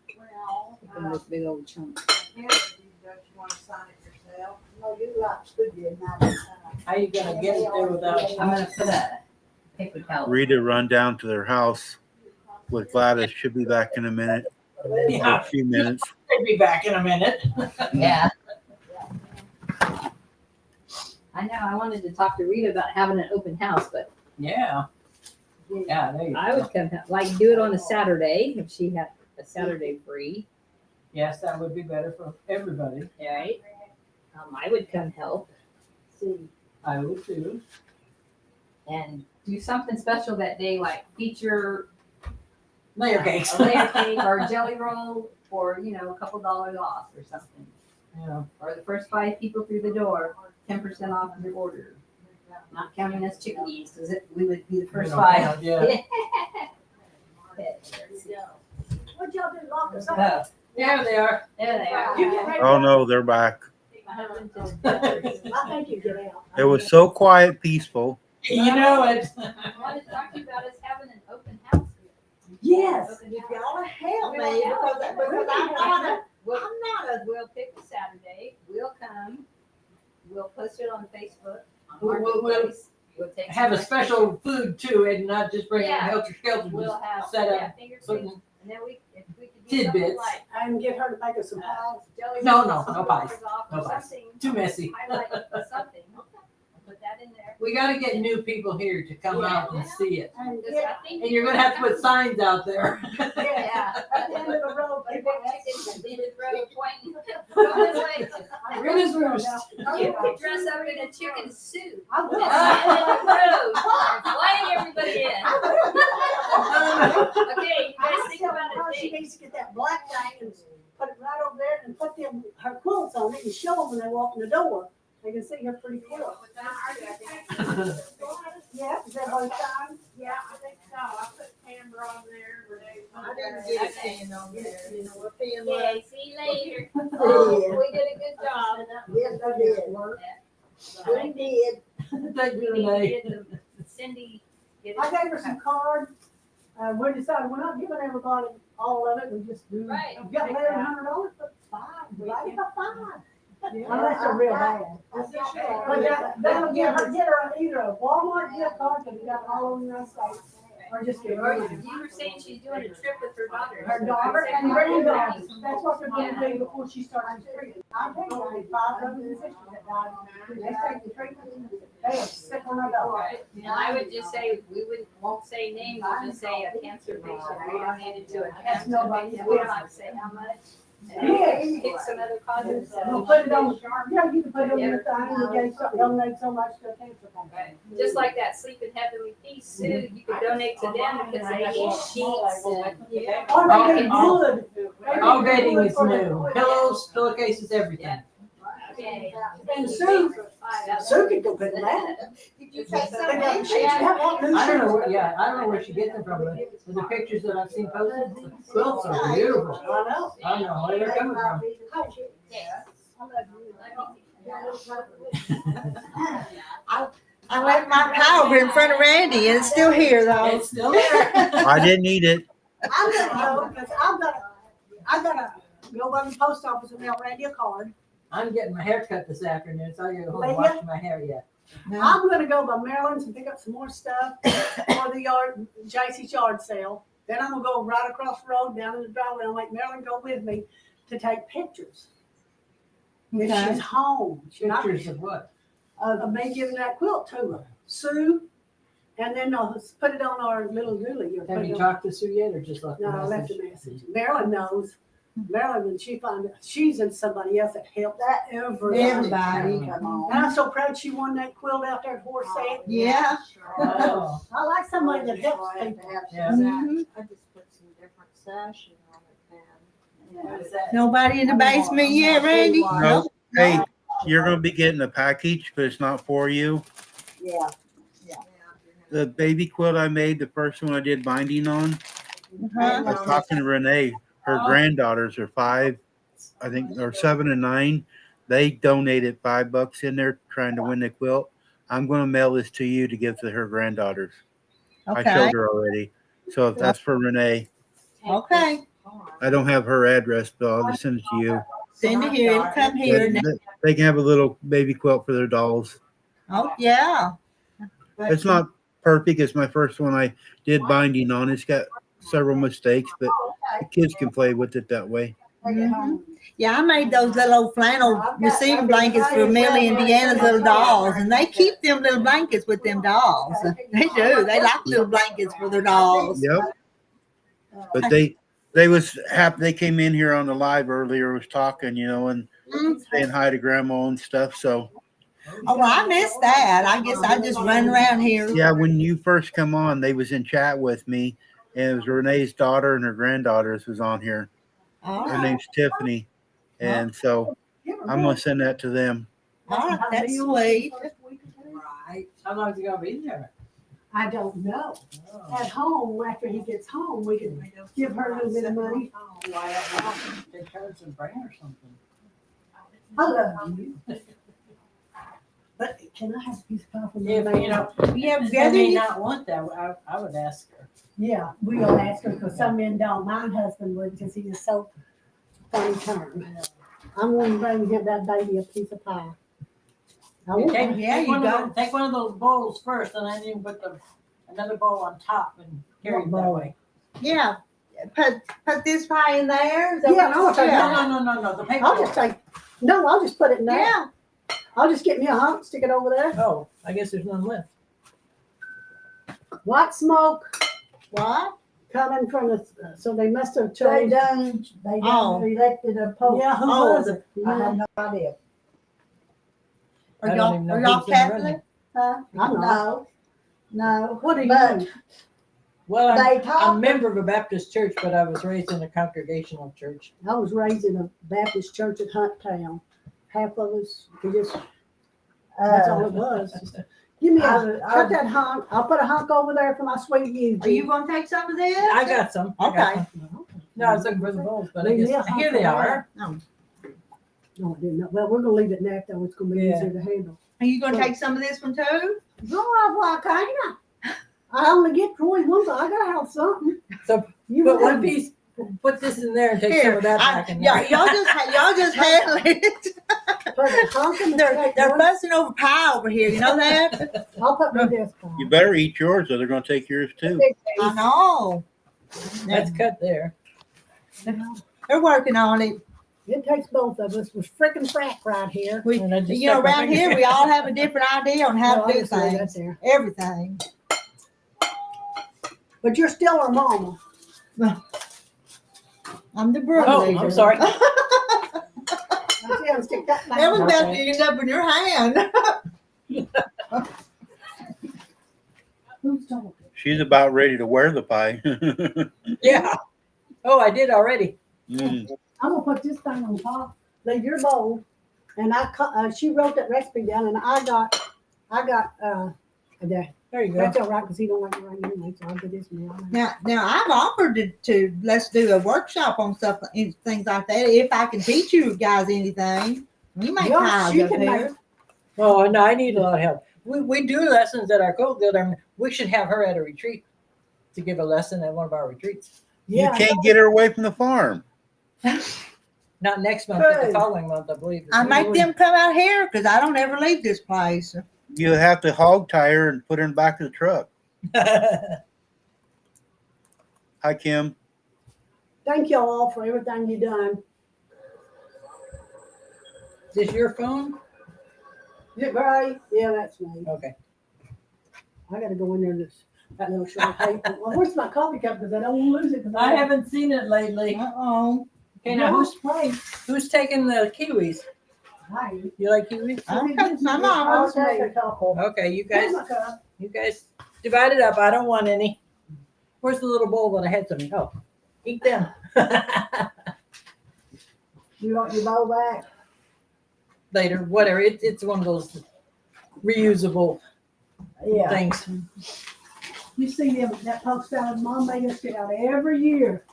Take them this big old chunk. yeah, don't you want to sign it yourself? No, you like studio now. How you gonna get it there without? I'm gonna put a paper towel. Rita run down to their house with Gladys. She'll be back in a minute. Or Yeah, a few minutes. I'll be back in a minute. Yeah. I know. I wanted to talk to Rita about having an open house, but Yeah. Yeah, there you I go. would come like do it on a Saturday if she had a Saturday free. Yes, that would be better for everybody. Right. I would come help I would too. and do something special that day, like feature Layer cakes. a layer cake or a jelly roll for a couple dollars off or something. Yeah. Or the first 5 people through the door, 10% off your order. Not counting us chickadees, because we would be the first 5. Yeah. What'd y'all do, lock us up? Oh, There they are. there they are. You get ready. Oh no, they're back. My husband to the dentist. I think you get out. It was so quiet, peaceful. You know it. I wanted to talk to you about us having an open house. Yes, if y'all help me, because I'm not a, We'll pick a Saturday. We'll come. we'll post it on Facebook. On We'll- Marketplace. We'll take Have a some special food too, and not just bring in Yeah. helter skelter. We'll Just have set up finger foods, certain. and then if we could do something Tidbits. like And get her to make us some pies. jelly No, beans, no pies. $2 off No or pies. something. Too messy. Highlight something. I'll put that in there. We got to get new people here to come out and see it. And Because yeah, I think And you're gonna have to put signs out there. Yeah. at the end of the road, people ask Chickens at the end of the road pointing. Go this way. Really, Bruce? You could dress up in a chicken suit. I And will. stand in the road and flying everybody in. Okay, you guys think about her it. she needs to get that black thing and put it right over there and put them her quilts on it and show them when they walk in the door. They can see her pretty quilt. Yeah, is that how it's done? Yeah, I think so. I put camera on there. Renee put I didn't there. get a pen on there. You know, a pen was. Okay, see you later. Oh, We did a good job. Yes, I did. We did. Thank you, We need to Renee. get the- Cindy. get it. I gave her some cards. We decided we're not giving everybody all of it. We just do. Right. We got $1,100 for five. Divide it by five. Unless they're real bad. But that'll get her either a Walmart gift card, because we got all over the United States, or just give Or her you were saying she's doing a trip with her daughter. her daughter and granddaughter. That's what they're gonna do before she starts the treatment. I think I had 5 brothers and sisters that died. They take the treatment. They are sick on their dog. And I would just say, won't say names, we'll just say a cancer patient, we donated to a cancer patient, we don't have to say how much. And pick some other causes. We'll put it on, yeah, you can put it on your thing, we gave some, donate so much to a cancer fund. Right. Just like that Sleep in Heavenly Peace too, you could donate to them because they need sheets and. Or make it wood. All bedding is new. Pillows, pillowcases, everything. Okay. And Sue, Sue could go put that. Did you take some? They got sheets, you have all new I don't know sheets. where, yeah, I don't know where she gets them from, but the pictures that I've seen posted, the quilts are beautiful. I know. I don't know where they're coming from. Yes. I love you. I left my pie over in front of Randy and it's still here though. It's still there. I didn't eat it. I'm gonna go, because I'm gonna go by the post office and mail Randy a card. I'm getting my hair cut this afternoon, so I gotta go home and Will ya? wash my hair yet. I'm gonna go by Maryland's and pick up some more stuff for the JC's yard sale. Then I'm gonna go right across the road down in the driveway and make Marilyn go with me to take pictures. If Okay. she's home, Pictures of what? of me giving that quilt to her, Sue, and then let's put it on our little dooley. or put Have it you on- talked to Sue yet, or just left No, I a left message? a message. Marilyn knows. Marilyn, when she found out, she's in somebody else that helped everybody. Everybody, come on. And I'm so proud she won that quilt out there at Horse Head. Yeah. Oh, I like somebody that helps people. yeah. Mhm. I just put some different sashing on it then. What is that? Nobody in the basement yet, Randy? No. Hey, you're gonna be getting a package, but it's not for you. Yeah. The baby quilt I made, the first one I did binding on, Uh-huh. I was talking to Renee. Her granddaughters are 5, I think, or 7 and 9. They donated $5 in there trying to win the quilt. I'm going to mail this to you to give to her granddaughters. I Okay, showed her already. So if that's for Renee, okay. I don't have her address, but I'll just send it to you. Send it here, it'll come here. They can have a little baby quilt for their dolls. Oh, yeah. It's not perfect. It's my first one I did binding on. It's got several mistakes, but the kids can play with it that way. Mhm. Yeah, I made those little flannel receiving blankets for Millie and Deanna's little dolls, and they keep them little blankets with them dolls. They do. They like little blankets for their dolls. Yep. But they was happy. They came in here on the live earlier, was talking, and Mhm. saying hi to grandma and stuff. So Oh, well, I missed that. I guess I just run around here. yeah, when you first come on, they was in chat with me, and it was Renee's daughter and her granddaughters was on here. All Her right. name's Tiffany, and so I'm gonna send that to them. All right, that's sweet. Right. How long is he gonna be there? I don't know. At home, after he gets home, we can give her a little bit of money. Take her some brand or something. I love you. But can I have a piece of pie from If, Yeah, they gather may you. not want that, I would ask her. Yeah, we'll ask her, because some men don't. My husband would, because he is so funny term. I'm going to bring him, that baby, a piece of pie. I won't- Take, Yeah, take you one go. of those, take one of those bowls first, and then you can put another bowl on top and carry it that bowl? way. Yeah. Put this pie in there. Is that Yeah, what I'll you're take saying? No. The paper. I'll just take, no, I'll just put it in there. Yeah. I'll just get me a hunk, stick it over there. Oh, I guess there's none left. White smoke What? coming from the, so they must have They changed. done Oh. elected a pope. Yeah, who Oh, was it? I have no idea. Are I don't even know y'all who's gonna run Catholic? it. Huh? I'm not. No. What do you But do? Well, they I'm a talk. member of a Baptist church, but I was raised in a congregational church. I was raised in a Baptist church at Hunttown. Half of us, we just, that's all it was. Just give me cut that hunk. I'll put a hunk over there for my sweet Eugene. Are you gonna take some of this? I got some. I got Okay. some. No, I was looking for the bowls, but I Leave me guess a here they hunk are. No, I didn't know. Well, we're gonna leave it now, though. It's gonna be Yeah. easier to handle. Are you gonna take some of this one too? No, why can't I? I only get 21, so I gotta have something. So You put want one piece, put this in there and take some of that back in y'all, there. y'all just handle it. put a hunk in the They're fussing over pie over here. You know that? I'll put my desk You on. better eat yours or they're going to take yours too. I know. That's cut there. They're working on it. It takes both of us. We're freaking frack right here. And I just You know, stuck my around finger- here we all have a different idea on how No, to do I just leave that things. there. Everything. But you're still our mama. I'm the brother. Oh, I'm sorry. I see how to stick that back. That was about to Okay. end up in your hand. Who's talking? She's about ready to wear the pie. Yeah. Oh, I did already. Mm. I'm gonna put this thing on top. Leave your bowl, and she wrote that recipe down, and I got there. There you go. That's all right, because he don't like it right anyway, so I'll do this meal. Now I've offered to let's do a workshop on stuff and things like that. If I can teach you guys anything, we make Yeah, pies she up can here. make- Oh, no, I need a lot of help. We do lessons at our Quilt Guild. We should have her at a retreat to give a lesson at one of our retreats. Yeah, You can't get her away from the farm. Not next month, but the Good. following month, I believe. I make them come out here because I don't ever leave this place. You have to hog tie her and put her in the back of the truck. Hi, Kim. thank y'all all for everything you done. Is this your phone? Is it right? Yeah, that's me. Okay. I gotta go in there and that little short paper. Well, where's my coffee cup? Because I don't want to lose it. 'cause I haven't seen it lately. Uh-oh. Okay, now who's taking the kiwis? Hi. You like kiwis? Okay, my I'll mama. take a couple. Okay, you Here's guys, my cup. divide it up. I don't want any. Where's the little bowl that I had some? Oh, eat them. You want your bowl back? Later, whatever. It's one of those reusable Yeah. things. You see them, that poke salad, Mom made us get out every year.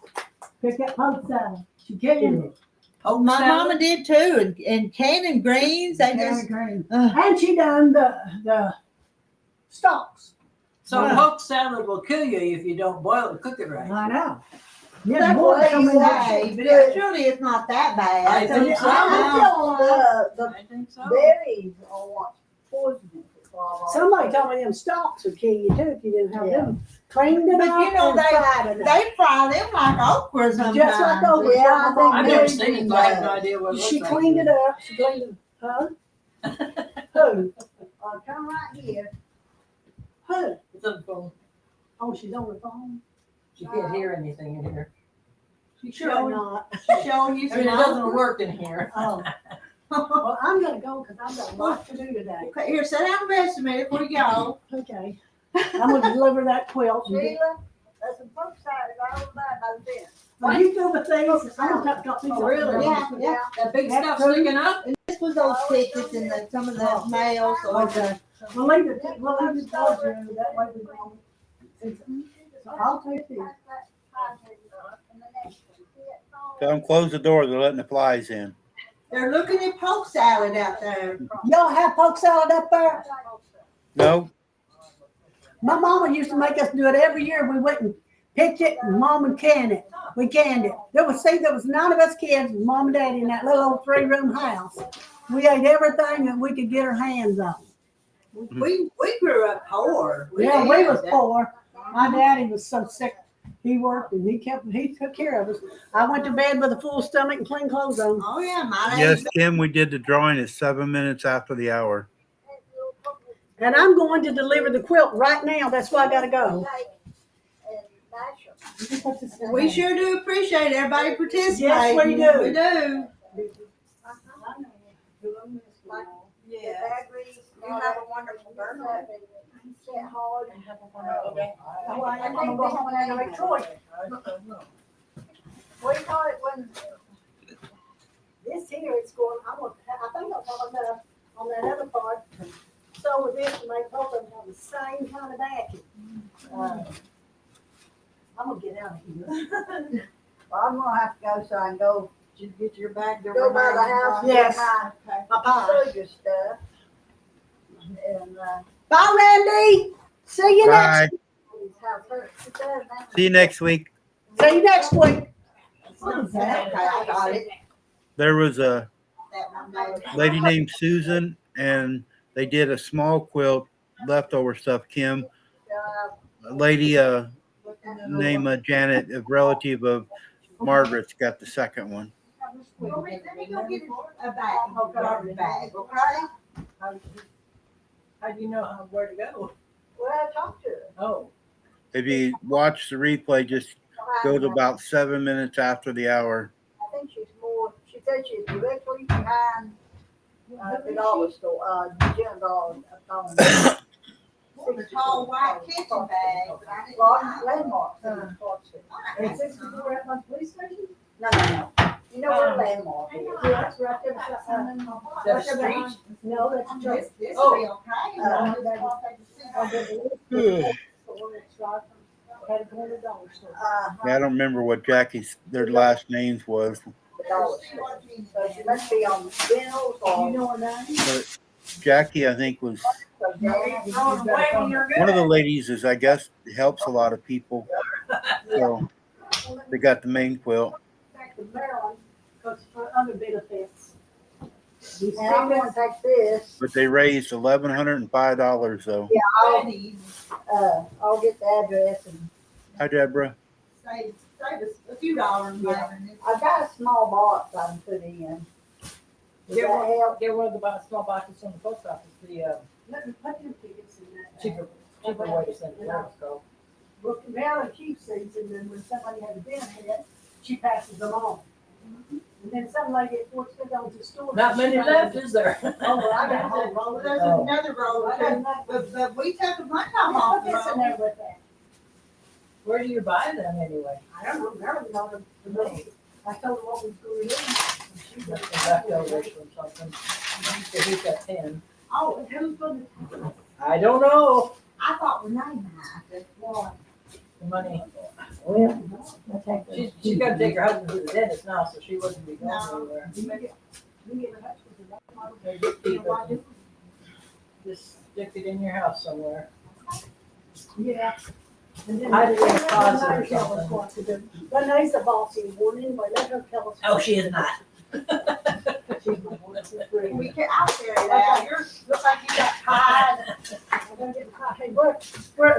Pick that poke salad. She canned it. Oh, My mama did too, and canning greens. They just And she done the stalks. So Yeah. poke salad will kill you if you don't boil it, cook it right. I know. Yeah, that's boy, what come they in say, but it, surely it's not that bad. I think so. The I think so. berries are what's poisonous. Somebody told me them stalks would kill you too if you didn't have Yeah. them cleaned it But up you know, and fried it. They fry them like okra sometimes. Just like okra. Yeah, I think I've never seen it, so I have no idea what it looks She like. cleaned it up. She cleaned it. Huh? Who? Come right here. Who? It's on the phone. Oh, she's on the phone. You can't hear anything in here. Sure not. Show you I mean, it doesn't work in here. Oh. Well, I'm gonna go because I've got a lot to do today. Okay, here, sit down the rest of me before you go. Okay. I'm gonna deliver that quilt. and get- Sheila, there's some folks out all by the fence. Well, you do the things. I'm gonna drop these. Oh, really? off. Yeah. That big That's stuff true. sticking up? This was those tickets and some of the mail, so Okay. We'll leave it. We'll leave it towards you. That way we don't. So I'll take these. Tell them close the door. They're letting the flies in. they're looking at poke salad out there. Y'all have poke salad up there? No, My mama used to make us do it every year. We went and picked it and mom and canned it. We canned it. There was 9 of us kids, mom and daddy in that little old 3-room house. We ate everything that we could get our hands on. We grew up poor. Yeah, did. we was poor. My daddy was so sick. He worked and he took care of us. I went to bed with a full stomach and clean clothes on. Oh yeah, my Yes, Kim, we did the drawing at 7 minutes after the hour. And I'm going to deliver the quilt right now. That's why I gotta go. We sure do appreciate everybody participating. Yes, we do. We do. Yeah. You have a wonderful birthday. I'm gonna go home and make choice. What do you call it when, This here is going, I think on that other part, so with this, to make both of them have the same kind of backing. I'm gonna get out of here. well, I'm gonna have to go so I can go Did you get your bag to go by the remind house. you? Yes. Get my Bye-bye. sugar stuff. And, Bye, Randy. See you next. Bye. his house hurt. She does now. See you next week. See you next week. What is that? Okay, I got it. There was a That one day. lady named Susan, and they did a small quilt, leftover stuff, Kim. A lady named Janet, a relative of Margaret's, got the second one. Let me go get a bag, a garbage bag, okay? How do you know where to go? Well, I talked to her. Oh, If you watch the replay, just go to about 7 minutes after the hour. I think she's more, she said she's directly behind, the dollar store, Jim Dollar. The tall white kitchen bag. But I didn't Well, buy it. landmarks in Clarksville. And 64 at my police station? No, no, no. You know where landmark is? Yeah, that's right there. beside- is that a street? No, that's a church. This Oh. will be okay. I'll get the had to go to the dollar store. Yeah, I don't remember what their last names was, The dollar store. So she must be on Reynolds You or. know her name? but Jackie, I think, was Throwing away when you're one of good. the ladies. Is I guess helps a lot of people. So they got the main quilt. Back to Maryland, because for other benefits. You see And I'm this? gonna take this, But they raised $1,105 though. I'll get the address and Hi, Deborah. Save us a few dollars later. I've got a small box I can put in. Does Get that help? one of the small boxes from the post office, the Let me put them tickets in that. cheaper way to send it. Well, Marilyn keeps these, and then when somebody has a benefit, she passes them on. And then some lady at Fort Smith owns a store. Not many left, is there? Oh, well, I got a whole roll Well, of there's those. another roll I or got two, enough. but we took a bunch of them I off put the this in roll. there with that. Where do you buy them anyway? I don't know, Marilyn got them for me. I told her what was going on. and she got The them. leftovers from something. So he's got 10. Oh, and who's gonna, I don't know. I thought Renee had this one. The money. Well, I take She's got to take her husband to the dentist now, so she wouldn't be going No. anywhere. you get in touch with her. They just keep it. Just stick it in your house somewhere. Yeah. And then I didn't let pause it or her tell us something. what to do. Renee's the bossy one anyway, let her tell us. Oh, she is not. She's my one, two, three. We can, I'll carry that. Yours look like you got tied. I'm gonna get the car. Hey,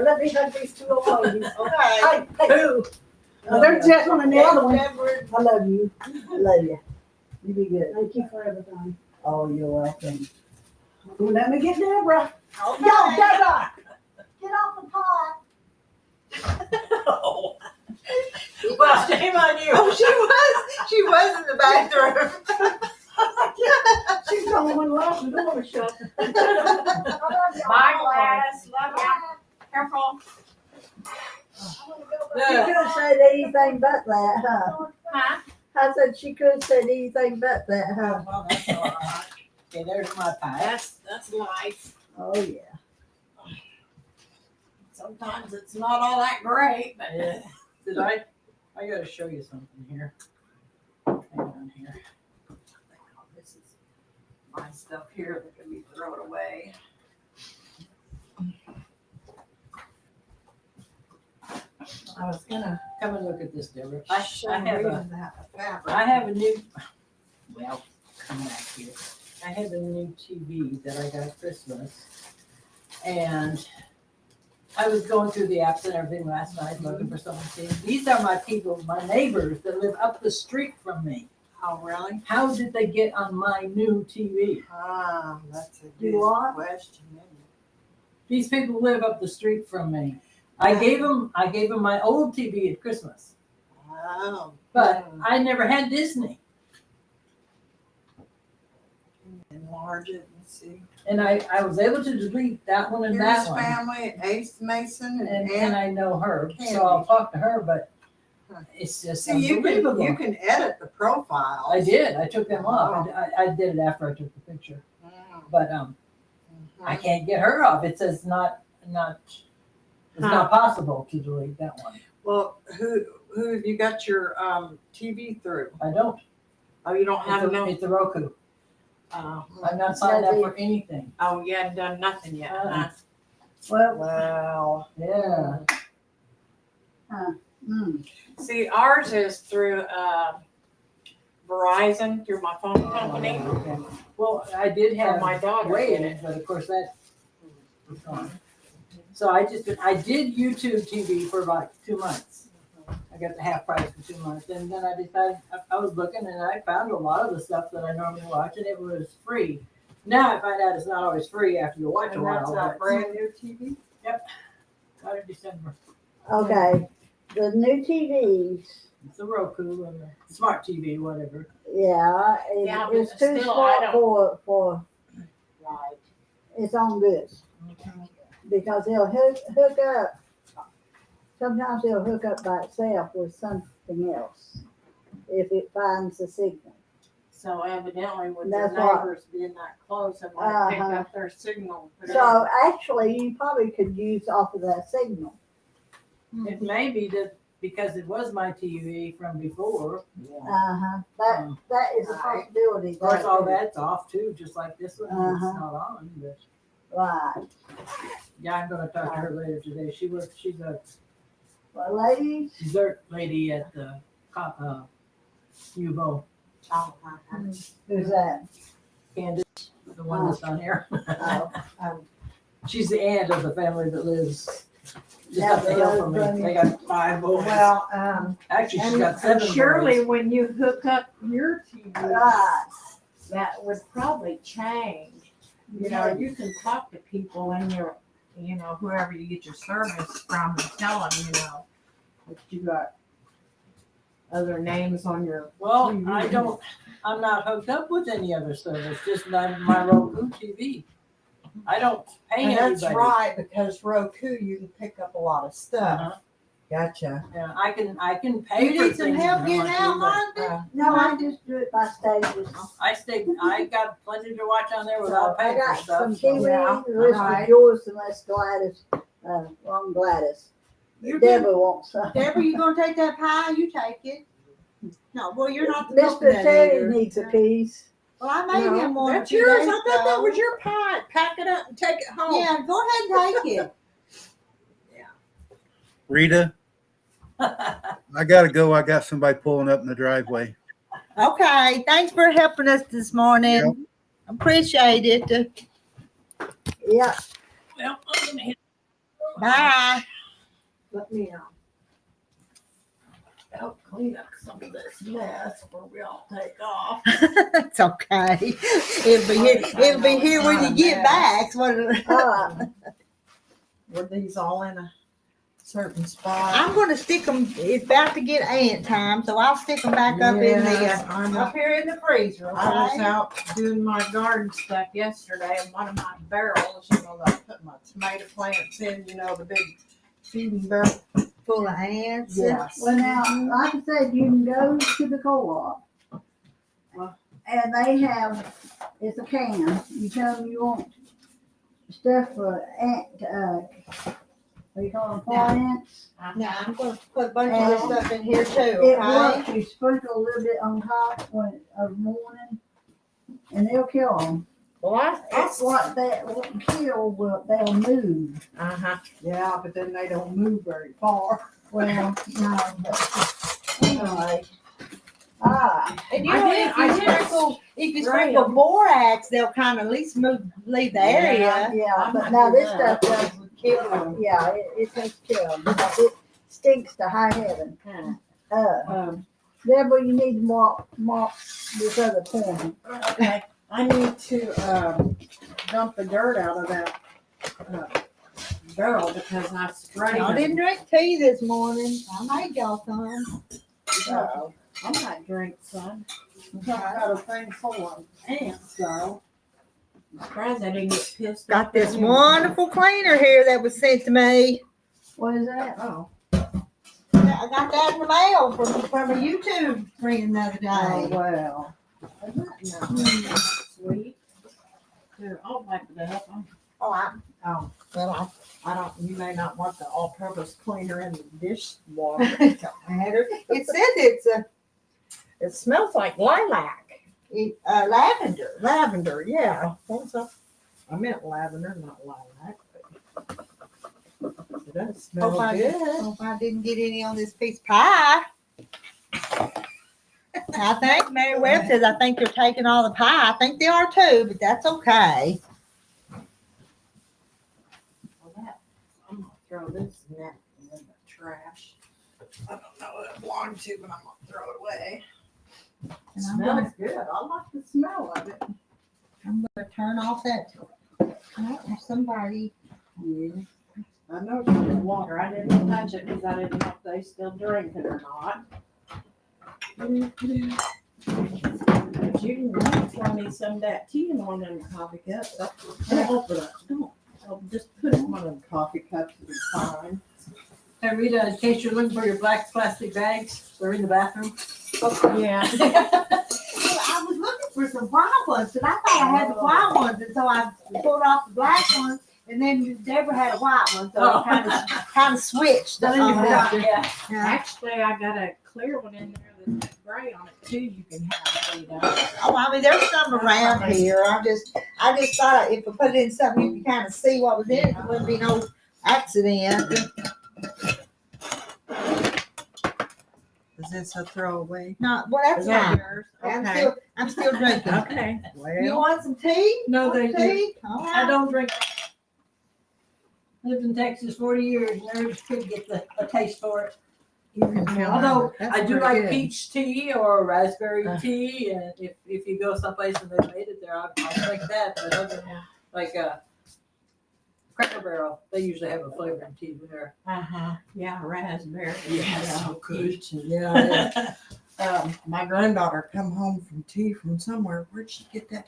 let me hug these two old ladies. Okay. Hey, hey, Who? they're gentlemen and the other one. Deborah, I love you. I love you. You be good. Thank you for everything. Oh, you're welcome. Well, let me get Deborah. okay. Yo, Deborah! Get off the pot. Oh. Well, shame on you. Oh, she was in the bathroom. She's the only one left, the door was shut. Bye, Gladys. Love ya. Careful. She could have said anything but that, huh? Huh? I said she could have said anything but that, huh? Well, that's all right. Okay, there's my pie. That's life. Oh, yeah. Sometimes it's not all that great, but Yeah. Did I gotta show you something here. Hang on here. this is my stuff here that can be thrown away. I was gonna come and look at this, Deborah. I have a new, I have a new, well, come back here. I had a new TV that I got at Christmas, and I was going through the apps and everything last night looking for something. These are my people, my neighbors that live up the street from me. Oh, really? How did they get on my new TV? Ah, that's a You good what? question. Isn't it? These people live up the street from me. I gave them my old TV at Christmas, Oh. but I never had Disney. Enlarge it and see. And I was able to delete that one and Here's that one. family, Ace Mason And and I know her, Candy. so I'll talk to her, but it's just see, you unbelievable. can edit the profiles. I did. I took them off. I did it after I took the picture. But I can't get her off. It says it's not possible to delete that one. Well, who have you got your TV through? I don't. Oh, you don't have no. It's a Roku. Oh, I'm not signed up for anything. oh, you haven't done nothing yet. Huh? Well, Well, Yeah. see, ours is through Verizon, through my phone company. Okay. Well, I did For have my daughter. Wave, but of course that was gone. So I did YouTube TV for about 2 months. I got the half price for 2 months, and then I decided I was looking, and I found a lot of the stuff that I normally watch, and it was free. Now I find out it's not always free after you watch a And that's while. a brand new TV. Got it December. okay, the new TVs, It's a Roku and a smart TV, whatever. yeah, Yeah, but it's too still, I small for, Right. it's on this. Because it'll hook up, sometimes it'll hook up by itself with something else if it finds the signal. So evidently with That's the what- neighbors being that close, it might pick Uh-huh. up their signal. So actually, you probably could use off of that signal. It may be that because it was my TV from before. Uh-huh, that is a possibility. Of course, all that's off too, just like this one. It's Uh-huh. not on, but Right. yeah, I'm gonna talk to her later today. She's a Well, ladies, dessert lady at the UVO. Oh, who's that? Candace, the one that's on here. Oh, She's the aunt of the family that lives just Yeah, up the hill from the- me. They got 5 boys. Well, Actually, she's and got 7 surely boys. when you hook up your TV, right. that would probably change. You know, you can talk to people in your, whoever you get your service from and tell them, that you got other names on your. Well, I'm not hooked up with any other service, just my Roku TV. I don't pay and anybody. that's right, because Roku, you can pick up a lot of stuff. Uh-huh. Gotcha. Yeah, I can pay You for need some things help if I getting want to, out, but Martha? No, I just do it by stages. I got plenty to watch on there without I paying for got some stuff. So. TV, the rest right. is yours unless Gladys, wrong Gladys. Deborah wants some. Deborah, you gonna take that pie? You take it. No, well, you're not the Mr. coconut Teddy eater. needs a piece. Well, I made him one. That's a few yours. days I thought that ago. was your pie. Pack it up and take it home. Yeah, go ahead and take it. Rita, I gotta go. I got somebody pulling up in the driveway. Okay, thanks for helping us this morning. Appreciate it. Yeah, Well, I'm gonna hit. Bye. Let me know. Help clean up some of this mess before we all take off. It's okay. It'll be here when you get back. Were these all in a certain spot? I'm gonna stick them. It's about to get ant time, so I'll stick them back up in Yes, the I know. up here in the freezer. I was Okay? out doing my garden stuff yesterday, and one of my barrels, that I put my tomato plants in, the big feeding barrel. Full of ants. Yes. well now, like I said, you can go to the co-op. And they have, it's a can. You tell them you want stuff for ant, what do you call them, farm ants? Now I'm gonna put a bunch of this stuff in here too. It Okay. works, you sprinkle a little bit on top of morning, and they'll kill them. Well, That's what they won't kill, they'll move. yeah, but then they don't move very far. Well, no, but anyway. And you I know, did- if I you did sprinkle borax, they'll kind of at least leave the area. Yeah, I'm but not now doing this that. stuff does kill them. Yeah, it takes care of them. It stinks to high heaven. Deborah, you need to mop this other corner. Okay, I need to dump the dirt out of that barrel because I sprayed Y'all it. didn't drink tea this morning. I made y'all some. So, I might drink some. I've got a thing full of ants, so. I'm surprised I didn't get pissed Got off. this wonderful cleaner here that was sent to me. What is that? Oh, I got that in the mail from a YouTube friend the other Oh, day. well. isn't that nice? Sweet. Here, I'll wipe it up. Oh, well, I don't, you may not want the all-purpose cleaner in the dishwater. it don't matter. It says It smells like lilac. lavender. Lavender, yeah. I meant lavender, not lilac. But it does smell Hope good. I didn't get any on this piece of pie. I think Mary Webb says I think they're taking all the pie. I think they are too, but that's okay. Well, I'm gonna throw this napkin in the trash. I don't know what it belongs to, but I'm gonna throw it away. And Smells good. I like the smell of it. I'm gonna turn off that. Somebody. I know it's in water. I didn't touch it because I didn't know if they still drink it or not. But you can make for me some of that tea in one of them coffee cups. Don't open it. Don't. I'll just put it in one of them coffee cups. It'll be fine. Hey Rita, in case you're looking for your black plastic bags, they're in the bathroom. Yeah. I was looking for some white ones, and I thought I had the white ones, and so I pulled off the black ones, and then Deborah had a white one, so I kind of switched. Then you forgot, Yeah. Actually, I got a clear one in there that's got gray on it too. You can have Rita. Oh, I mean, there's some around here. I just thought if I put it in something, you could kind of see what was in it. There wouldn't be no accident. Is this a throwaway? No, well, that's Is that fine. yours? I'm still drinking. Okay. You Well, want some tea? No, thank you. Tea? All I right. don't drink. Lived in Texas 40 years, never could get a taste for it. Although I do like peach tea or raspberry tea, and if you go someplace and they made it there, I'll drink that. But other than like Cracker Barrel, they usually have a flavored tea there. Yeah, raspberry. Yeah, so good. Peach. Yeah. My granddaughter come home from tea from somewhere. Where'd she get that?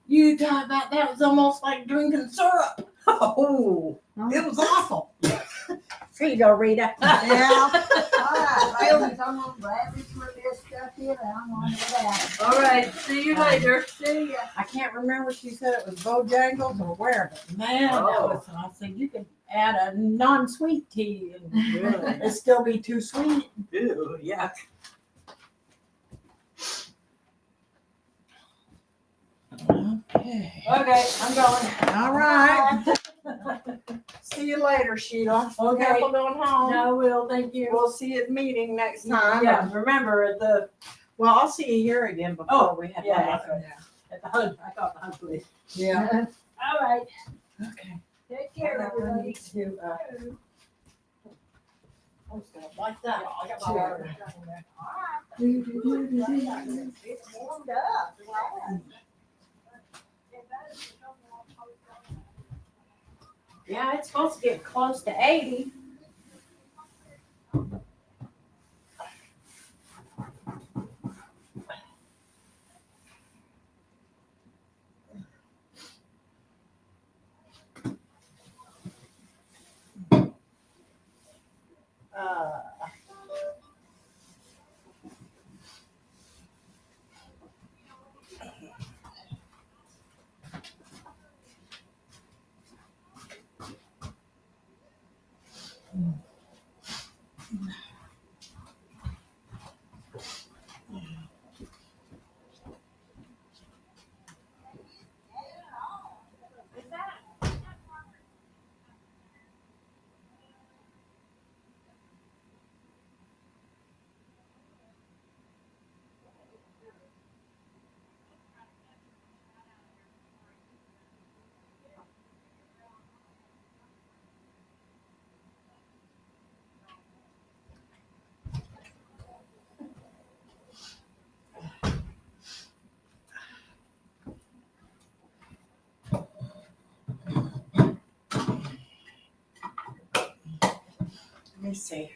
You got that? That was almost like drinking syrup. Oh, it was awful. Here you go, Rita. Yeah. All right, ladies, I'm gonna grab this with this stuff here, and I'm gonna go down. All right, see you later. See ya. I can't remember if she said it was Bojangles or where, but man, that was, I said you can add a non-sweet tea and it still be too sweet. Ew, yeah. Okay. Okay, I'm going. All right. See you later, Sheila. Okay. Careful going home. No, Will, thank you. We'll see you at meeting next time. Yeah, remember at the Well, I'll see you here again before Oh, we head yeah, back. that's right. at the HUD. I thought the HUD place. Yeah. All right, Okay. take care, I everybody. need to, Like that. I got my water. It's warmed up. Wow. yeah, it's supposed to get close to 80. me see.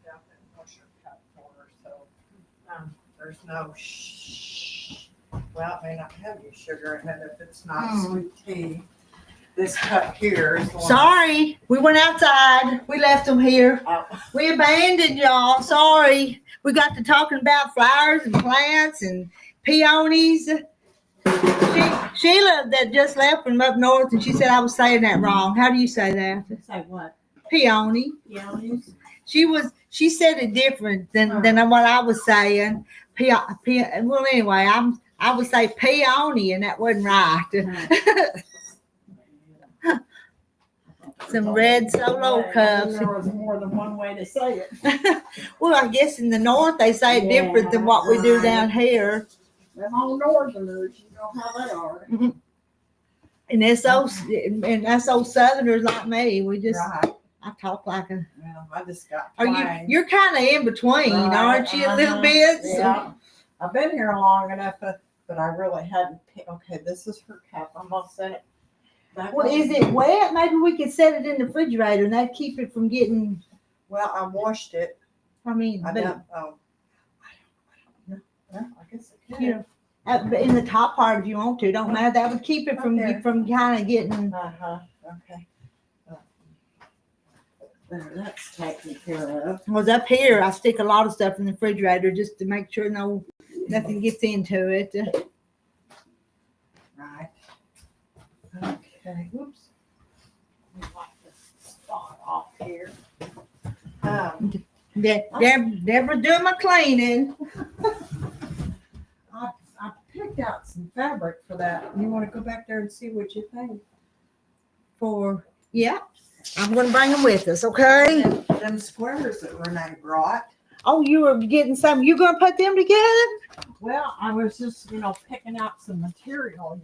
Down in Busher Cut for her, so there's no well, it may not have any sugar in it if it's not sweet tea. This cup here is the one. Sorry, we went outside. We left them here. Oh. We abandoned y'all. Sorry. We got to talking about flowers and plants and peonies. Sheila that just left from up north, and she said I was saying that wrong. How do you say that? Say what? Peony. Peonies? She said it different than what I was saying. Well, anyway, I would say peony, and that wasn't right. Some red solo cups. There was more than one way to say it. Well, I guess in the north they say it different than what we do down here. Them all northerners, you know how they are. And that's those southerners like me. We just Right. I talk like a. Well, I just got You're kind of in between, aren't you? A little bit. Yeah. I've been here long enough, but I really hadn't. Okay, this is her cup. I'm gonna set it. Well, is it wet? Maybe we could set it in the refrigerator and that'd keep it from getting. Well, I washed it. I mean, I but, don't know. Well, I guess it you can. know, in the top part if you want to. Don't matter. That would keep it from Okay. kind of getting. Okay. There, that's taken care of. Was up here. I stick a lot of stuff in the refrigerator just to make sure nothing gets into it. Right. Okay. Whoops. Let me wipe this spot off here. Deborah's doing my cleaning. I picked out some fabric for that. You want to go back there and see what you think? Yeah, I'm going to bring them with us, okay? Them squares that Renee brought. Oh, you were getting some. You going to put them together? Well, I was just, picking out some material,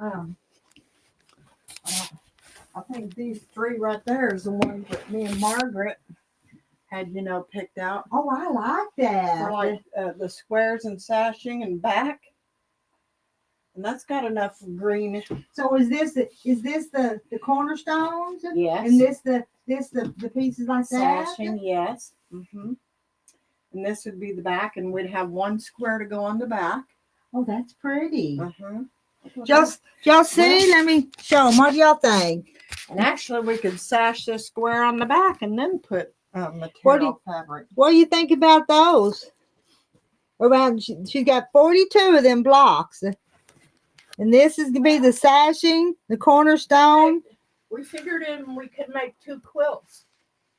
I think these three right there is the ones that me and Margaret had, picked out. Oh, I like that. For like the squares and sashing and back. And that's got enough green. So is this the cornerstones? Yes. And this the pieces like that? Sashing, yes. Mm-hmm. And this would be the back, and we'd have one square to go on the back. Oh, that's pretty. Mm-hmm. Y'all see? Let me show them. What do y'all think? And actually, we could sash this square on the back and then put material fabric. What do you think about those? She's got 42 of them blocks. And this is to be the sashing, the cornerstone. We figured we could make 2 quilts,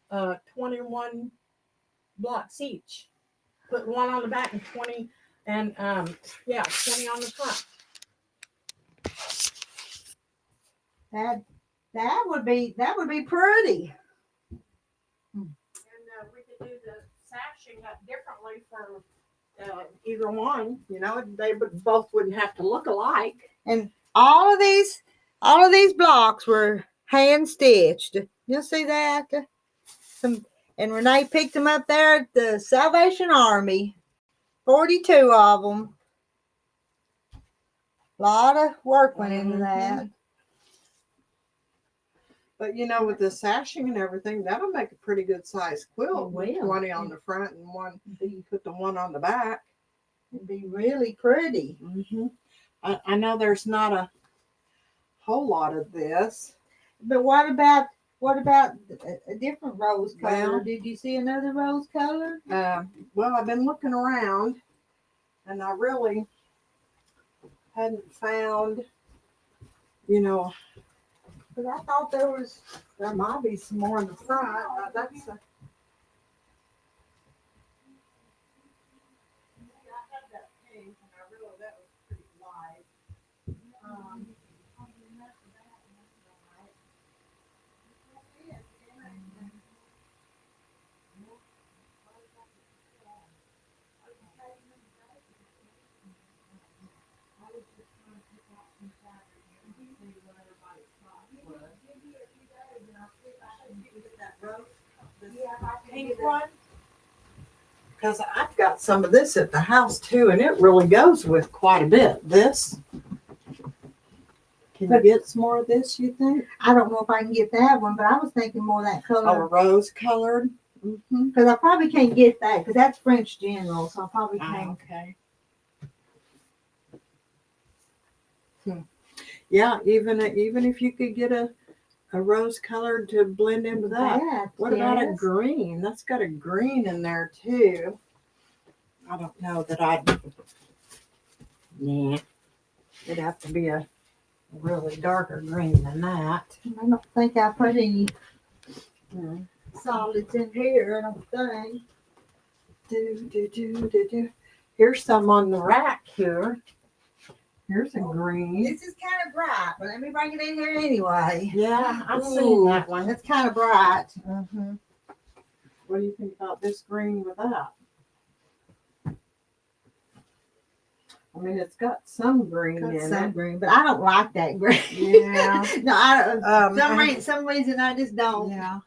21 blocks each. Put one on the back and 20, and 20 on the front. That would be pretty. And we could do the sashing differently for either one. They both wouldn't have to look alike. And all of these blocks were hand stitched. You'll see that. And Renee picked them up there at the Salvation Army. 42 of them. A lot of work went into that. But with the sashing and everything, that'll make a pretty good size quilt. With 20 on the front and one, you put the one on the back. It'd be really pretty. Mm-hmm. I know there's not a whole lot of this. But what about a different rose color? Well, did you see another rose color? Well, I've been looking around, and I really hadn't found, Because I thought there might be some more in the front. That's a, because I've got some of this at the house too, and it really goes with quite a bit. This, Can But- you get some more of this, you think? I don't know if I can get that one, but I was thinking more of that Oh, color. rose colored? Mm-hmm. Because I probably can't get that, because that's French General, so I probably can't. Okay. Yeah, even if you could get a rose colored to blend in with that. What about a yes. green? That's got a green in there too. I don't know that I'd. Nah. It'd have to be a really darker green than that. I don't think I put any solids in here, I don't think. Here's some on the rack here. Here's a green. This is kind of bright, but let me bring it in here anyway. Yeah, I've Ooh, seen that one. That's kind of bright. Mm-hmm. What do you think about this green with that? I mean, it's got some green Got in some it. green, but I don't like that green. Yeah. No, I don't. Um, Some reason I just don't. Yeah.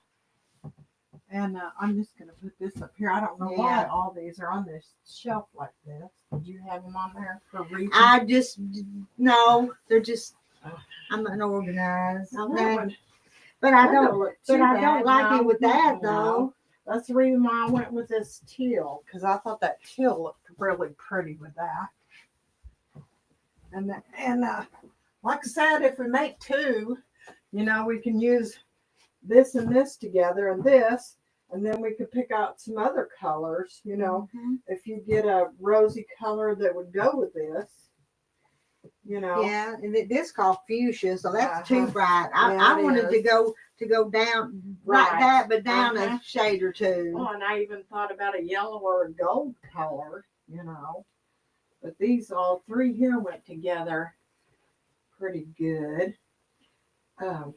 And I'm just going to put this up here. I don't know why Yeah. all these are on this shelf like this. Did you have them on there for reaching? I just no, they're just. I'm unorganized. Now that one, But I that don't. look But too I bad. don't like No, it with that no. though. That's the reason why I went with this teal, because I thought that teal looked really pretty with that. And like I said, if we make two, we can use this and this together and this, and then we could pick out some other colors. Mhm. If you get a rosy color that would go with this, Yeah, and this called fuchsia, so that's too Uh-huh. bright. Yeah, I it wanted is. to go down Right. like that, but down Uh-huh. a shade or two. Oh, and I even thought about a yellow or a gold color, But these all three here went together pretty good. Actually,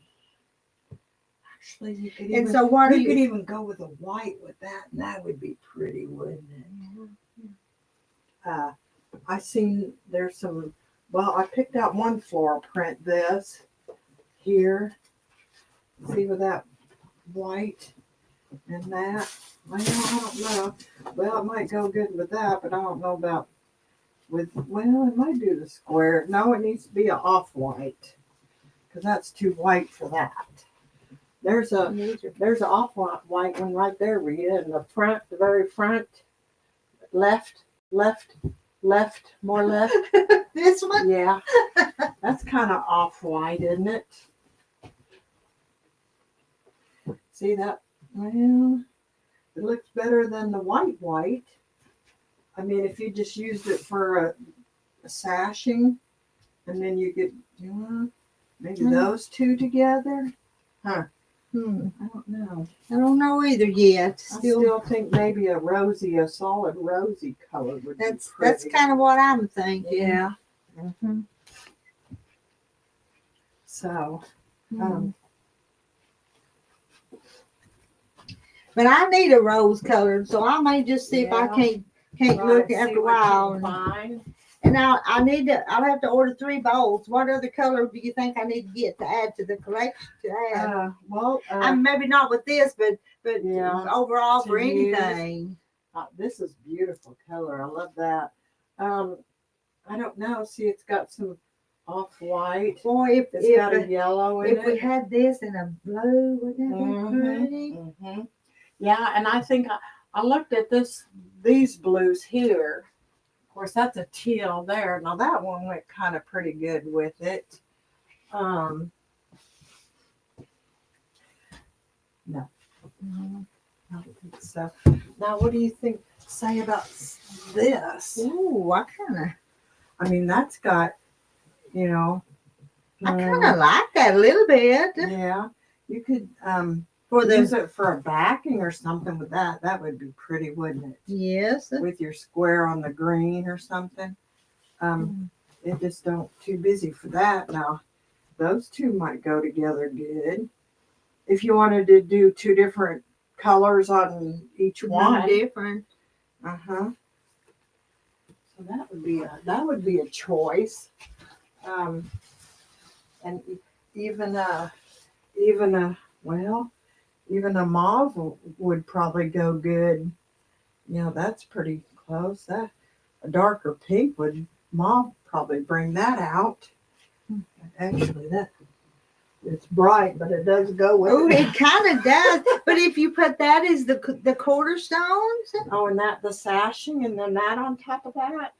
you could And even, so what do you could you? even go with a white with that, and that would be pretty, wouldn't it? I seen there's some. Well, I picked out one floral print. This here. See with that white and that. Well, I don't know. Well, it might go good with that, but I don't know about with. Well, it might do the square. No, it needs to be an off-white because that's too white for that. There's an off-white one right there, Rita, in the front, the very front, left, more left. This one? Yeah, that's kind of off-white, isn't it? See that? Well, it looks better than the white. I mean, if you just used it for a sashing, and then you could, maybe those two together. Huh? I don't know. I don't know either yet. I still think maybe a solid rosy color would be That's pretty. kind of what I'm thinking. Yeah. Mm-hmm. So, But I need a rose colored, so I may just see if I Yeah. can't look see after a what you while. can find. And now I'll have to order 3 bowls. What other color do you think I need to get to add to the collection? Maybe not with this, but Yeah, overall to for use. anything. This is beautiful color. I love that. I don't know. See, it's got some off-white. Boy, It's got a yellow in if we it. had this in a blue, wouldn't that be pretty? Mm-hmm. Yeah, and I think I looked at these blues here. Of course, that's a teal there. Now that one went kind of pretty good with it. No. I don't think so. Now, what do you say about this? Ooh, I mean, that's got, I kind of like that a little bit. yeah. You could For use the it for a backing or something with that. That would be pretty, wouldn't it? yes, With your square on the green or something. It just don't too busy for that. Now, those two might go together good. If you wanted to do 2 different colors on each one. different. So that would be a choice. And even a mauve would probably go good. That's pretty close. That a darker pink would mauve probably bring that out. Actually, that it's bright, but it does go with Oh, it. it kind of does. But if you put that as the cornerstones, Oh, and that the sashing and then that on top of that.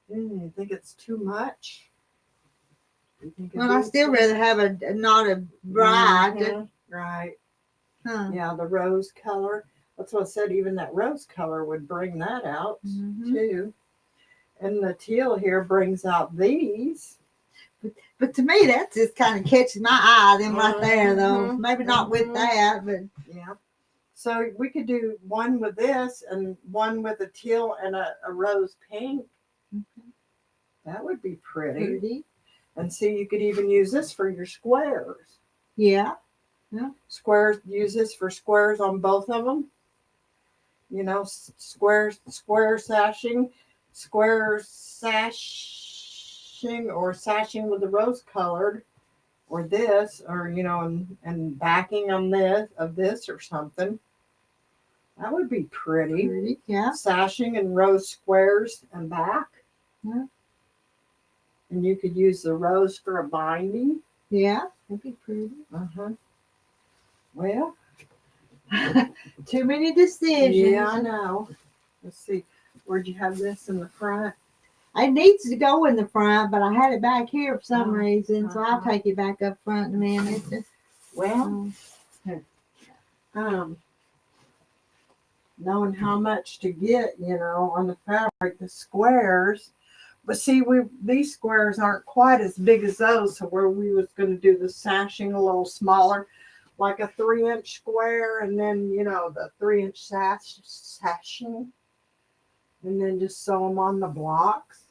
You think it's too much? You think it'd well, I be still too- rather have a not a bride. Mhm, right. Huh. Yeah, the rose color. That's what I said. Even that rose color would bring that out Mhm. too. And the teal here brings out these. But to me, that just kind of catches my eye. Them right there, though. Mhm, Maybe not with mhm. that, but Yeah. So we could do one with this and one with a teal and a rose pink. That would be pretty. pretty. And see, you could even use this for your squares. Yeah. Squares, use this for squares on both of them. You know, square sashing or sashing with the rose colored, or this, or you know, and backing on this or something. That would be pretty. Pretty. Yeah. Sashing and rose squares and back. Yeah. And you could use the rose for a binding. Yeah. That'd be pretty. Uh-huh. Well, Too many decisions. yeah, I know. Let's see. Where'd you have this in the front? It needs to go in the front, but I had it back here for some Oh, reason, so I'll uh-huh. take it back up front in a minute. Well, knowing how much to get, you know, on the fabric, the squares. But see, these squares aren't quite as big as those, so where we was going to do the sashing a little smaller, like a 3-inch square, and then you know the 3-inch sashing, and then just sew them on the blocks.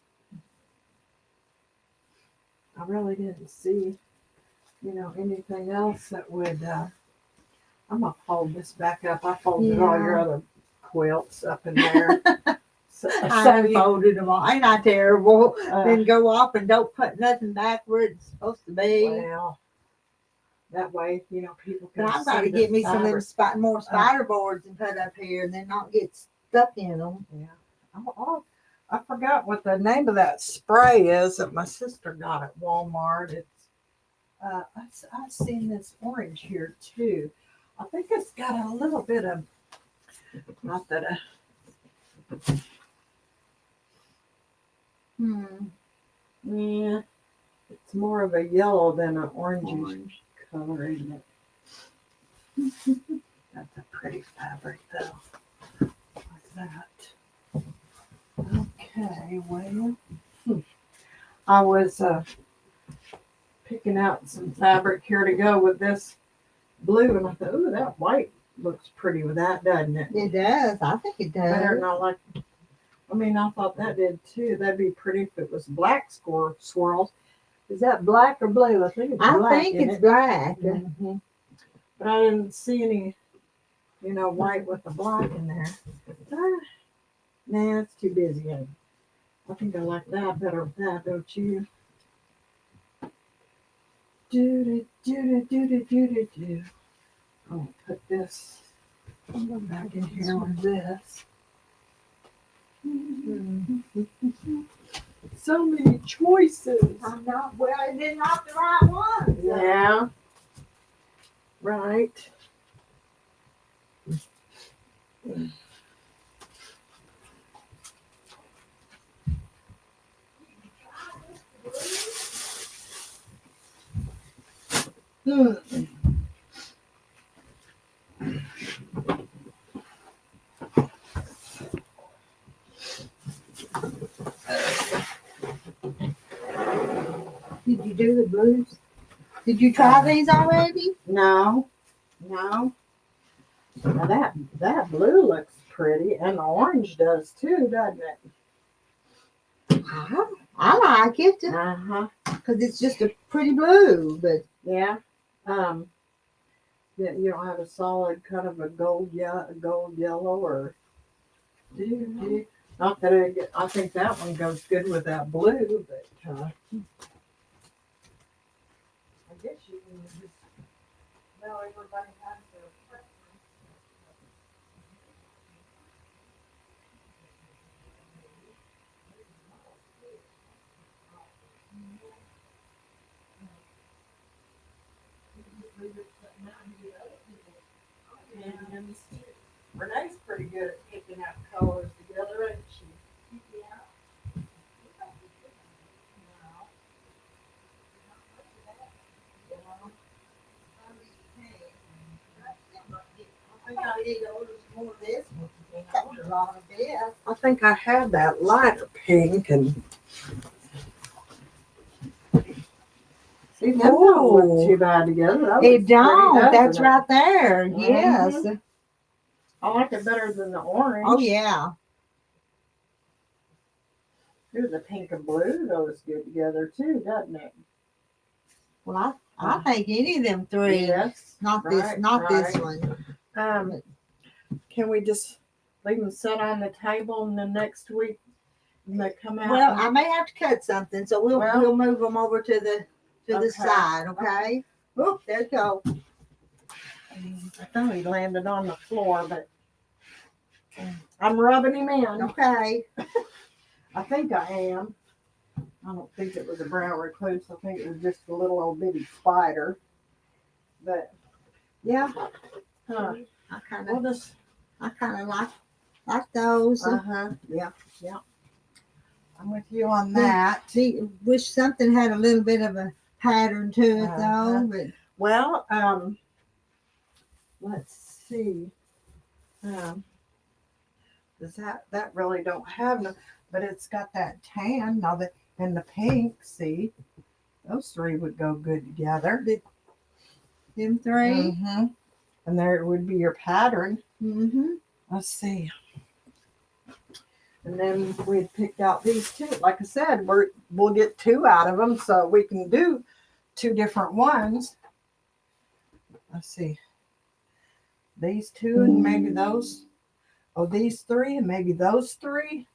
I really didn't see, you know, anything else that would. I'm gonna fold this back up. I folded all your other quilts up in there. I folded them all. Ain't I terrible? Uh, Then go off and don't put nothing back where it's supposed to be. Well, that way, you know, people can. But I've got to see the get me some of them fabric. more spider boards and put up here, and then not get stuck in them. Yeah. Oh, I forgot what the name of that spray is that my sister got at Walmart. It's I've seen this orange here too. I think it's got a little bit of, not that yeah, it's more of a yellow than an orange color, isn't it? That's a pretty fabric though. Like that. Okay, well, I was picking out some fabric here to go with this blue, and I thought, ooh, that white looks pretty with that, doesn't it? It does. I think it Better does. than I like. I mean, I thought that did too. That'd be pretty if it was black swirls. Is that black or blue? I think it's black. I think it's black. Mhm. But I didn't see any, you know, white with the black in there. Nah, it's too busy. I think I like that better with that, don't you? Do. I'll put this back in here with this. So many choices. I'm not. Well, it did not the right one. So. Yeah. Right. Did you do the blues? Did you try these already? No. Now that blue looks pretty, and the orange does too, doesn't it? I like it Uh-huh. because it's just a pretty blue. But Yeah. Yeah, you don't have a solid kind of a gold yellow or not that I think that one goes good with that blue, but I guess you can just everybody has their preference. And Renee's pretty good at picking out colors together, ain't she? I gotta get order some more of this one. That's a lot of this. I think I had that lighter pink and see that don't look too bad together. That looks It pretty, don't. doesn't That's it? right there. Yes. I like it better than the orange. Oh yeah. Ooh, the pink and blue goes good together too, doesn't it? Well, I think any of them three. Yes. Not this. Right, Not this right. one. Can we just leave them set on the table and then next week when they come out? Well, I may have to cut something, so we'll Well- move them over to the Okay. side. Okay. Oop, there you go. I thought he landed on the floor, but I'm rubbing him in. Okay. I think I am. I don't think it was a brown recluse. I think it was just a little old bitty spider. But yeah, I kind we'll of just like those. yeah. I'm with you on that. See, wish something had a little bit of a pattern to it Uh-huh. though. But Well, let's see. Does that really don't have no, but it's got that tan now that and the pink. See, those three would go good together. them 3. Mm-hmm. And there would be your pattern. Mm-hmm. Let's see. And then we had picked out these two. Like I said, we'll get 2 out of them, so we can do 2 different ones. Let's see. These 2 and maybe those. Oh, these 3 and maybe those 3.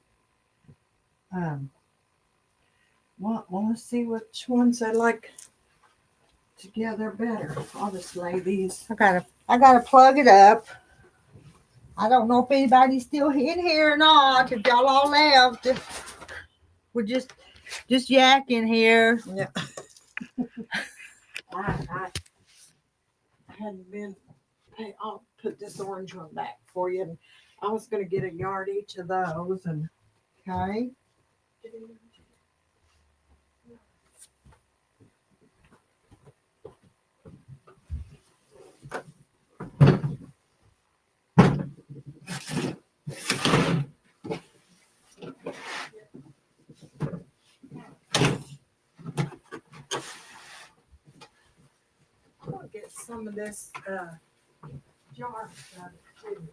Well, let's see which ones I like together better. I'll just lay these. I gotta plug it up. I don't know if anybody's still in here or not. If y'all all left, we're just yakking here. Yeah. I hadn't been. Hey, I'll put this orange one back for you. And I was going to get a yard each of those. And Okay. I'll get some of this jar out too.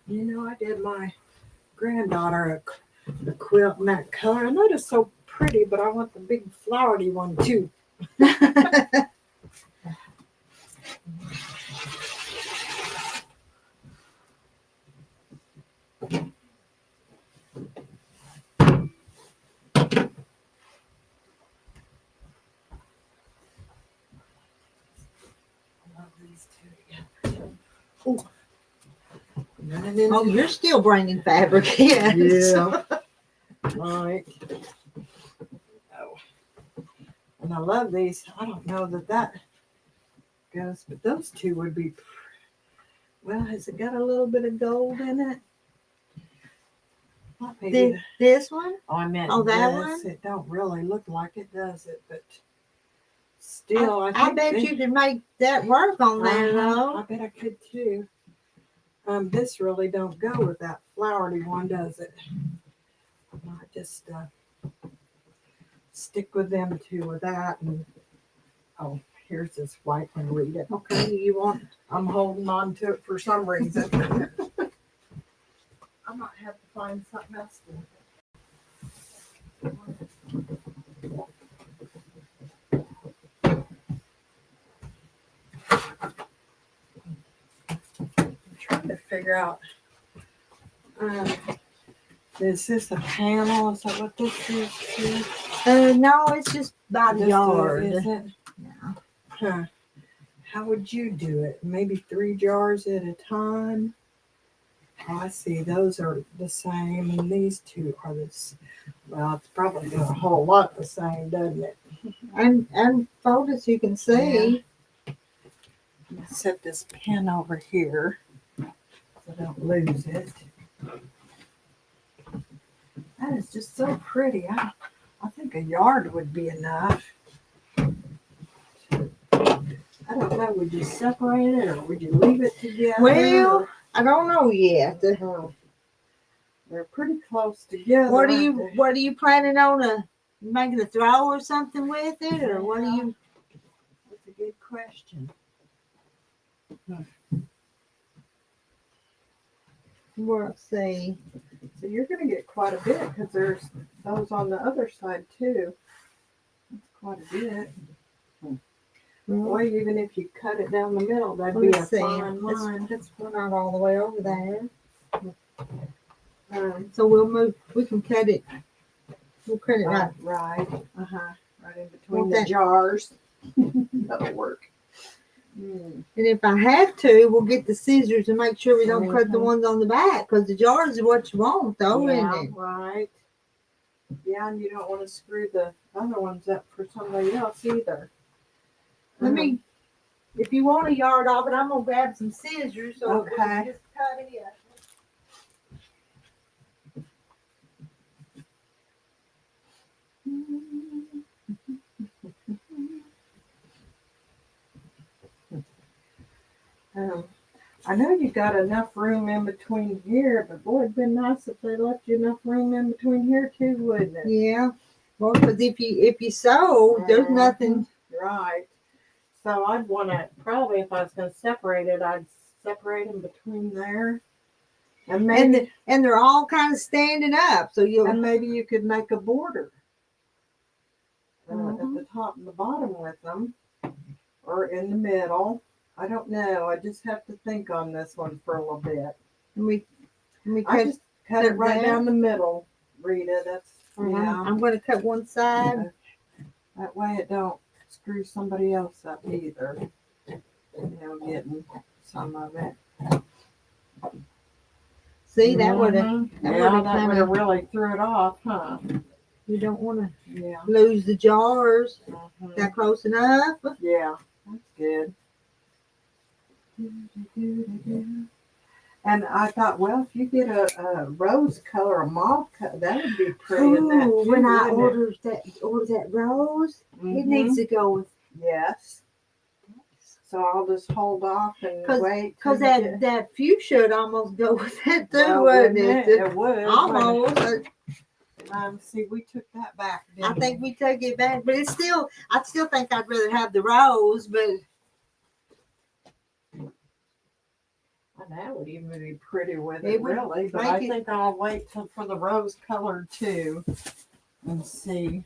You know, I did my granddaughter a quilt in that color. I know it's so pretty, but I want the big flowery one too. I love these two together. Ooh. Oh, you're still bringing fabric in. Yeah. Right. Oh. And I love these. I don't know that goes, but those 2 would be. Well, has it got a little bit of gold in it? Not maybe This one? oh, I meant Oh, that this. one? It don't really look like it, does it? But still, I I bet you can make that work on there I though. bet I could too. This really don't go with that flowery one, does it? I might just stick with them 2 with that. And oh, here's this white one. Read it. Okay, you want I'm holding on to it for some reason. I might have to find something else for it. I'm trying to figure out. Is this a panel? Is that what this is? Here? no, it's just by the Just yard. Is it? Yeah. Huh. How would you do it? Maybe 3 jars at a time? Oh, I see. Those are the same, and these two are this. Well, it's probably a whole lot the same, doesn't it? And fold as you can see. Let's set this pen over here so I don't lose it. That is just so pretty. I think a yard would be enough. I don't know. Would you separate it or would you leave it together? Well, I don't know yet. They're pretty close together. What are you planning on making a throw or something with it, or what are you? That's a good question. Let's see. So you're going to get quite a bit because there's those on the other side too. That's quite a bit. Boy, even if you cut it down the middle, that'd be a Let's see. fine line. Let's put it all the way over there. So we'll move. We can cut it. We'll cut it right. Right. Right in between Want the that- jars. That'll work. And if I have to, we'll get the scissors and make sure we don't cut the ones on the back, because the jars are what you want, though, Yeah, isn't it? right. Yeah, and you don't want to screw the other ones up for somebody else either. Let me, if you want a yard of it, I'm gonna grab some scissors so we can Okay. just cut it in. I know you got enough room in between here, but boy, it'd been nice if they left you enough room in between here too, wouldn't it? Yeah. Well, because if you sew, there's nothing. Right. So I'd want to probably, if I was going to separate it, I'd separate them between there, and maybe And they're all kind of standing up, so you'll. and maybe you could make a border at the top and the bottom with them, or in the middle. I don't know. I just have to think on this one for a little bit. We I cut. just cut it right there. down the middle, Rita. That's yeah. I'm going to cut one side. That way it don't screw somebody else up either. You know, getting some of it. See, that would have. Mhm. that Yeah, would've that would kinda- have really threw it off, huh? You don't want to Yeah. lose the jars. Mhm. That close enough? Yeah, that's good. And I thought, well, if you get a rose color, a mauve color, that would be pretty. in that Ooh, too, when I wouldn't order that rose, it? it needs to go with Yes. So I'll just hold off and wait. because till you that fuchsia would almost go with that too, well, wouldn't wouldn't it? It would. Almost. See, we took that back. I Didn't think we take it back, but it's still. I still think I'd rather have the rose, but that would even be pretty with It it, would really. But make I it- think I'll wait for the rose color too, and see.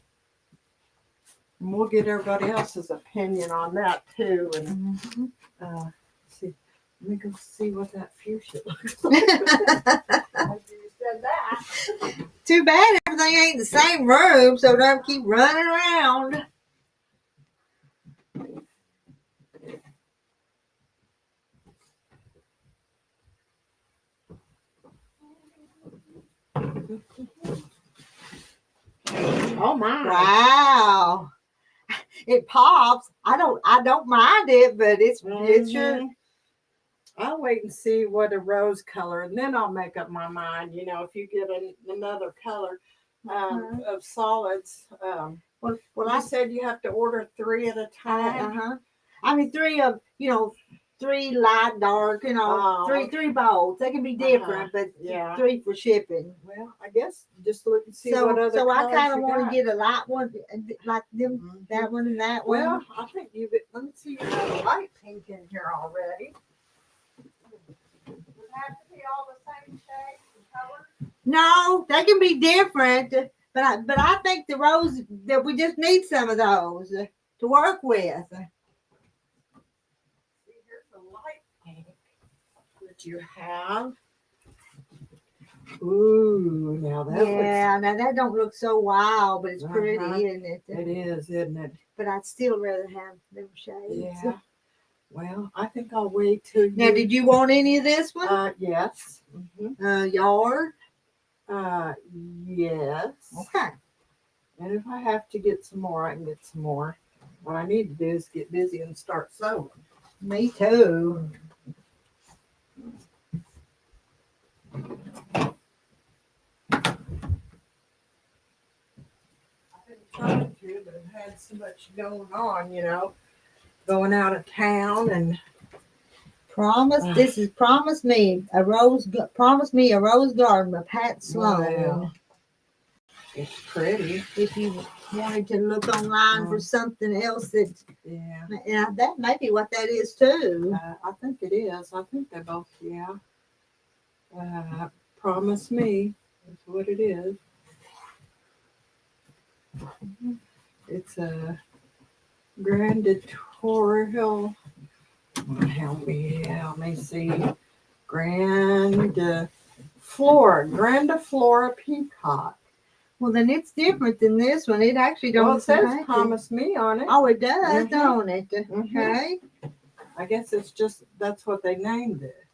And we'll get everybody else's opinion on that too, and see. Let me go see what that fuchsia looks like. After you said that. too bad everything ain't in the same room, so don't keep running around. Oh my! Wow, it pops. I don't mind it, but it's sure. Mhm. I'll wait and see what a rose color, and then I'll make up my mind. You know, if you get another color of solids. Well, I said you have to order 3 at a time. I mean, three light, dark. Oh. Three bowls. They can be different, but Yeah. 3 for shipping. Well, I guess just look and see what other So I colors kind of you want to got. get a light one, like them, that one and that one. Well, I think let me see, you have a light pink in here already. Does it have to be all the same shades and colors? No, they can be different, but I think the rose that we just need some of those to work with. See, here's a light pink that you have. Ooh, now that Yeah, now that don't look so wild, but it's pretty, Uh-huh. isn't it? looks, it is, isn't it? But I'd still rather have them shades. Yeah. Well, I think I'll wait till Now, did you want any of this one? Yes. Yard. Yes. Okay. And if I have to get some more, I can get some more. What I need to do is get busy and start sewing. Me too. Trying to, but I've had so much going on, going out of town and This is Promise Me a Rose Garden by Pat Sloan. Wow. It's pretty. If you wanted to look online for something else Yeah. that may be what that is too. I think it is. I think they both, Promise Me is what it is. It's a grand editorial. Help me see. Grandiflora peacock. Well, then it's different than this one. It actually don't. Well, it says say Promise Me on it. Oh, it does, Mhm. don't it? Mhm. Okay. I guess it's just that's what they named it.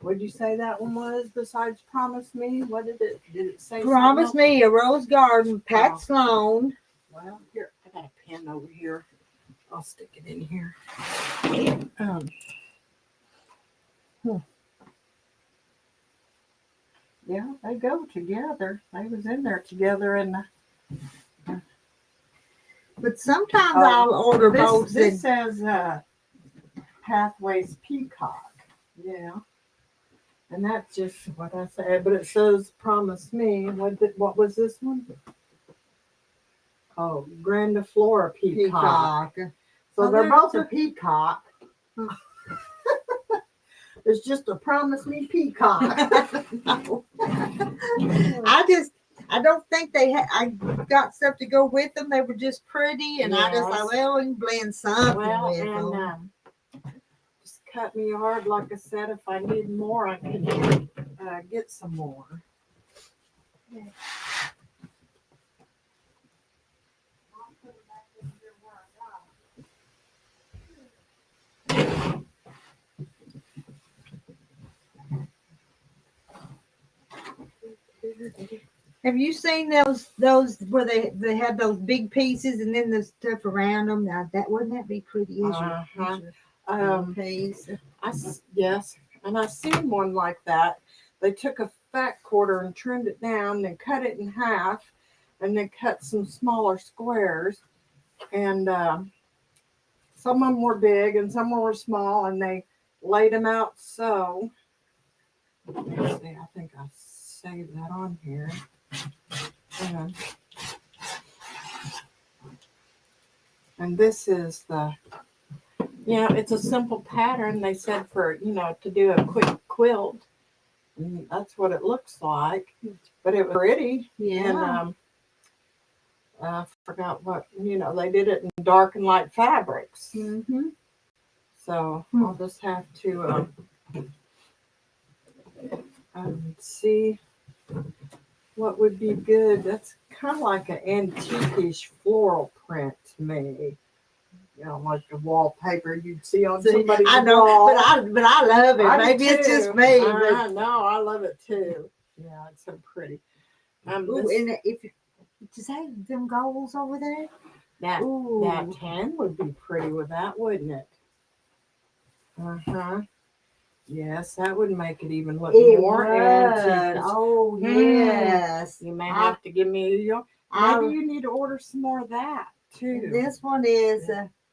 What did you say that one was besides Promise Me? What did it say? Promise Me a Rose Garden, Pat Oh. Sloan. Well, here, I got a pen over here. I'll stick it in here. Yeah, they go together. They was in there together, and But sometimes I'll order both. This says Pathways Peacock. Yeah, and that's just what I said. But it says Promise Me. What was this one? Oh, Grandiflora Peacock. So they're both a peacock. It's just a Promise Me peacock. I don't think I got stuff to go with them. They were just pretty, and I just thought, well, we can blend something with them. Just cut me hard. Like I said, if I need more, I can get some more. Have you seen those where they had those big pieces and then the stuff around them? Now wouldn't that be pretty? Piece? Yes, and I've seen one like that. They took a fat quarter and trimmed it down, then cut it in half, and then cut some smaller squares. And some of them were big and some were small, and they laid them out so. Let's see, I think I saved that on here. And this is it's a simple pattern. They said for, to do a quick quilt. And that's what it looks like. But it was pretty. Yeah. And I forgot what, they did it in dark and light fabrics. Mm-hmm. So I'll just have to see what would be good. That's kind of like an antique-ish floral print to me. Like the wallpaper you'd see on somebody's I know, wall. but I love it. Maybe it's just me. I know, I love it too. Yeah, it's so pretty. And if does that have them goals over there? That tan would be pretty with that, wouldn't it? Yes, that would make it even look more antique. Oh yes. You may have to give me maybe you need to order some more of that too. This one is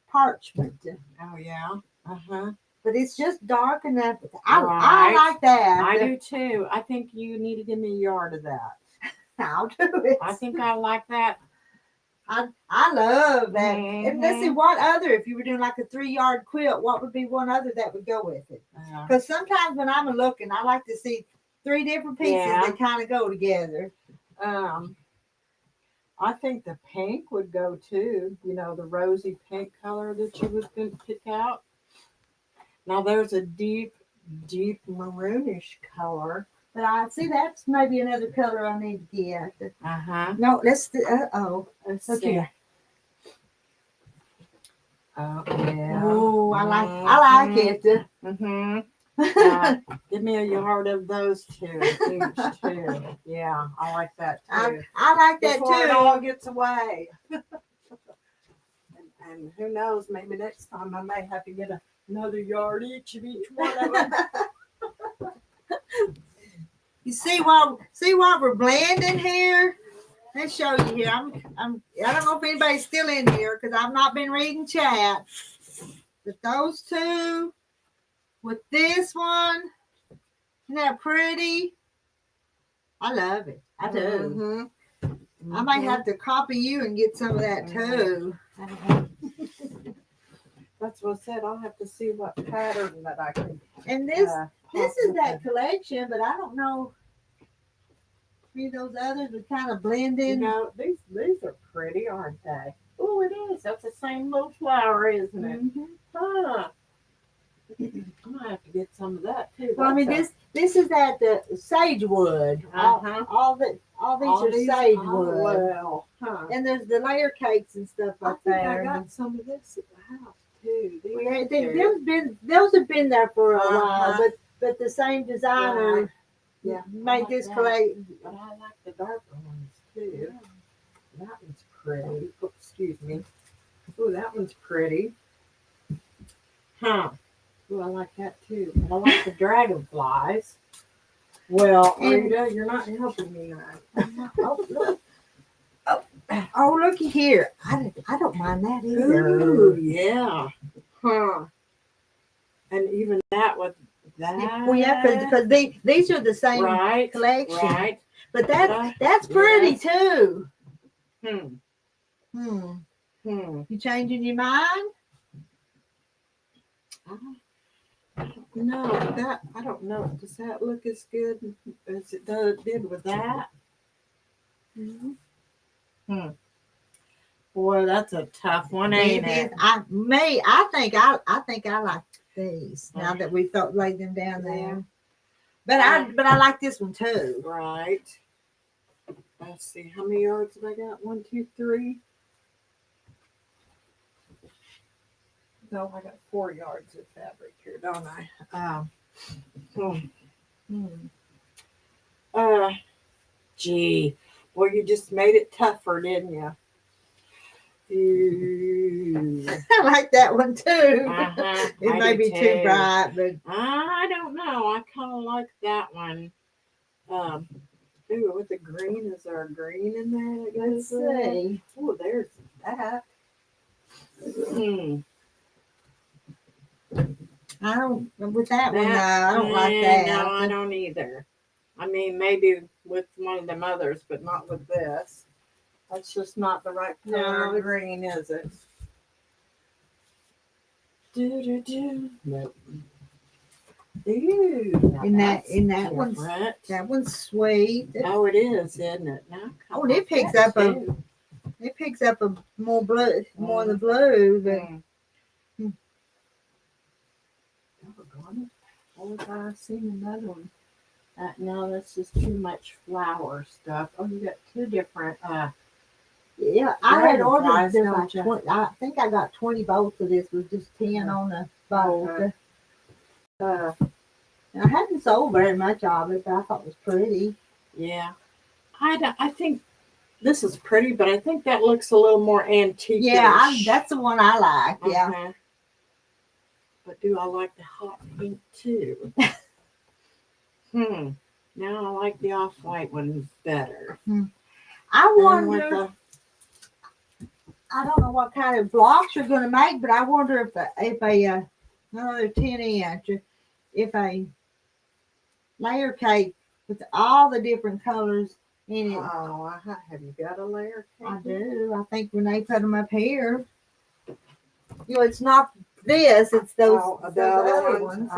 parchment. Oh yeah. But it's just dark enough. I like that. I do too. I think you need to give me a yard of that. I'll do it. I think I like that. I love that. And let's see what other, if you were doing like a 3-yard quilt, what would be one other that would go with it? Because sometimes when I'm looking, I like to see 3 different pieces that kind of go together. I think the pink would go too. The rosy pink color that you was going to pick out. Now there's a deep maroonish color. But I see that's maybe another color I need to get. Uh-huh. No, let's Let's see. Oh, yeah. Oh, I like it. Mm-hmm. Give me a yard of those two each too. Yeah, I like that too. I like that Before it all too. gets away. and who knows, maybe next time I may have to get another yard each of each one of them. You see what we're blending here? Let's show you here. I don't know if anybody's still in here because I've not been reading chat. But those two with this one, isn't that pretty? I love it. I do. I might have to copy you and get some of that too. That's what I said. I'll have to see what pattern that I can. And this is that collection, but I don't know. See those others would kind of blend You in. know, these are pretty, aren't they? Oh, it is. That's the same little flower, isn't it? Huh. I might have to get some of that too. Well, I mean, this is that sagewood. All these are sagewood. Well, huh. And there's the layer cakes and stuff I like think that. I got some of this at the house too. Those have been there for a Uh-huh. while, but the same designer Yeah, made this collection. But I like the darker ones too. That one's pretty. Oh, excuse me. Oh, that one's pretty. Huh. Oh, I like that too. I like the dragonflies. Well, Rita, you're not helping me now. Oh, looky here. I don't mind that either. Ooh, yeah. Huh. And even that with that. Well, yeah, because these are the same right, collection. right. But that's pretty too. Hmm. You changing your mind? No, that I don't know. Does that look as good as it did with that? Boy, that's a tough one, ain't it? I think I like these now that we've laid them down there. But I like this one too. Right. Let's see, how many yards have I got? 1, 2, 3. No, I got 4 yards of fabric here, don't I? Gee, well, you just made it tougher, didn't you? I like that one too. It may be too bright, but I don't know. I kind of like that one. Ooh, with the green, is there a green in there? That let's see. Oh, there's that. I don't with that one. No, I don't like that. No, I don't either. I mean, maybe with one of them others, but not with this. That's just not the right color of green, is it? Nope. Ooh, in that one, that one's sweet. Oh, it is, isn't it? Now, oh, it picks up more blue, more of the blue. But Oh, I've seen another one. No, that's just too much flower stuff. Oh, you got 2 different. Yeah, I had ordered Dragonflies, them don't like you? 20, I think I got 20 bolts of this with just 10 on the bolt. I hadn't sold very much of it, but I thought it was pretty. Yeah, I think this is pretty, but I think that looks a little more antique. Yeah, that's the one I like. Yeah. But do I like the hot pink too? Now I like the off-white ones better. I wonder. I don't know what kind of blocks you're going to make, but I wonder if another 10-inch, if a layer cake with all the different colors in it. Oh, have you got a layer cake? I do. I think when they put them up here, it's not this; it's those other ones.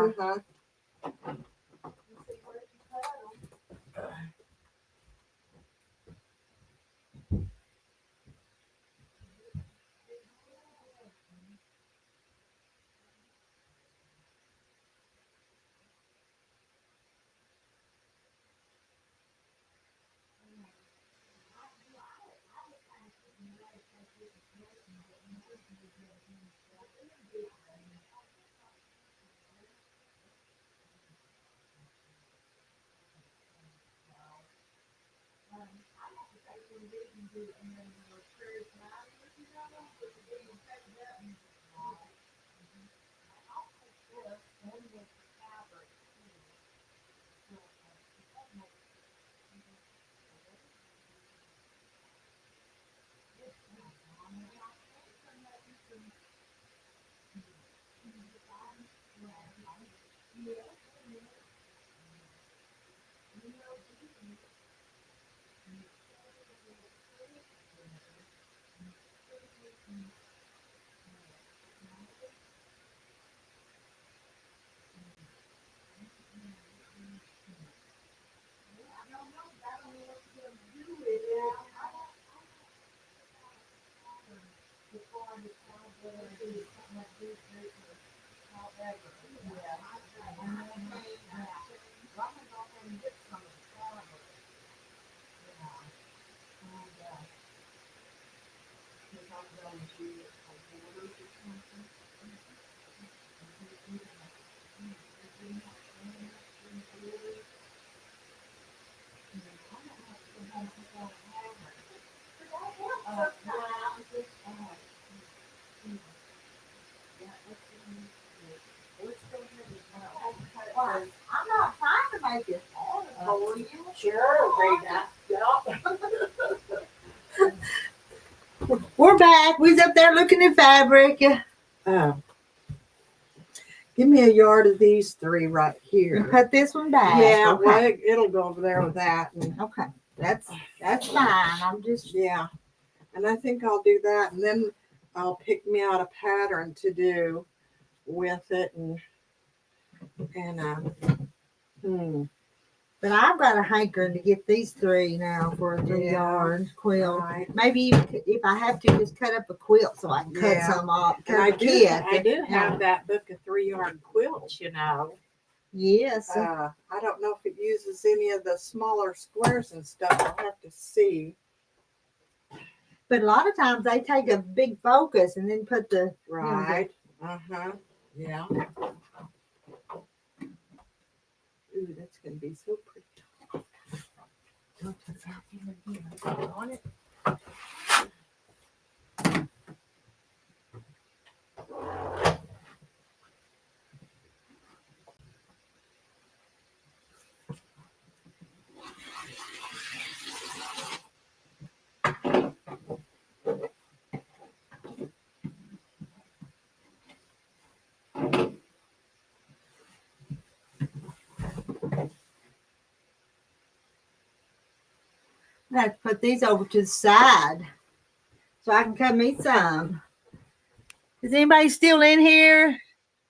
I'm not trying to make it hard for you. Sure, Rita. We're back. We's up there looking at fabric. Give me a yard of these three right You here. cut this one back. Yeah, okay. well, it'll go over there with that. And Okay, that's fine. I'm just yeah, and I think I'll do that, and then I'll pick me out a pattern to do with it, and But I've got a hankering to get these three now for a 3-yard quilt. right. Maybe if I have to, just cut up a quilt so I can cut Yeah. some off. And I do have that book of 3-yard quilts, you know. Yes. I don't know if it uses any of the smaller squares and stuff. I'll have to see. But a lot of times they take a big focus and then put the Right. Yeah. Ooh, that's gonna be so pretty. On it. I have to put these over to the side so I can cut me some. Is anybody still in here?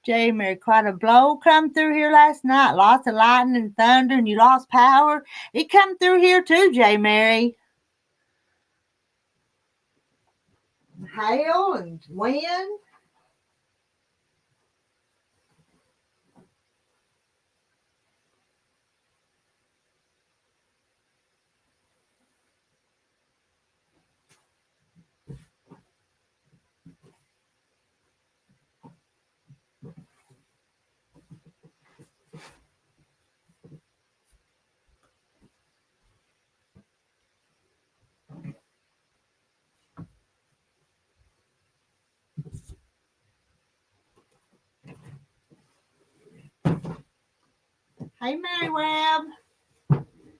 Jay Mary, quite a blow come through here last night. Lots of lightning and thunder, and you lost power. It come through here too, Jay Mary. Hail and wind. Hey, Mary Webb.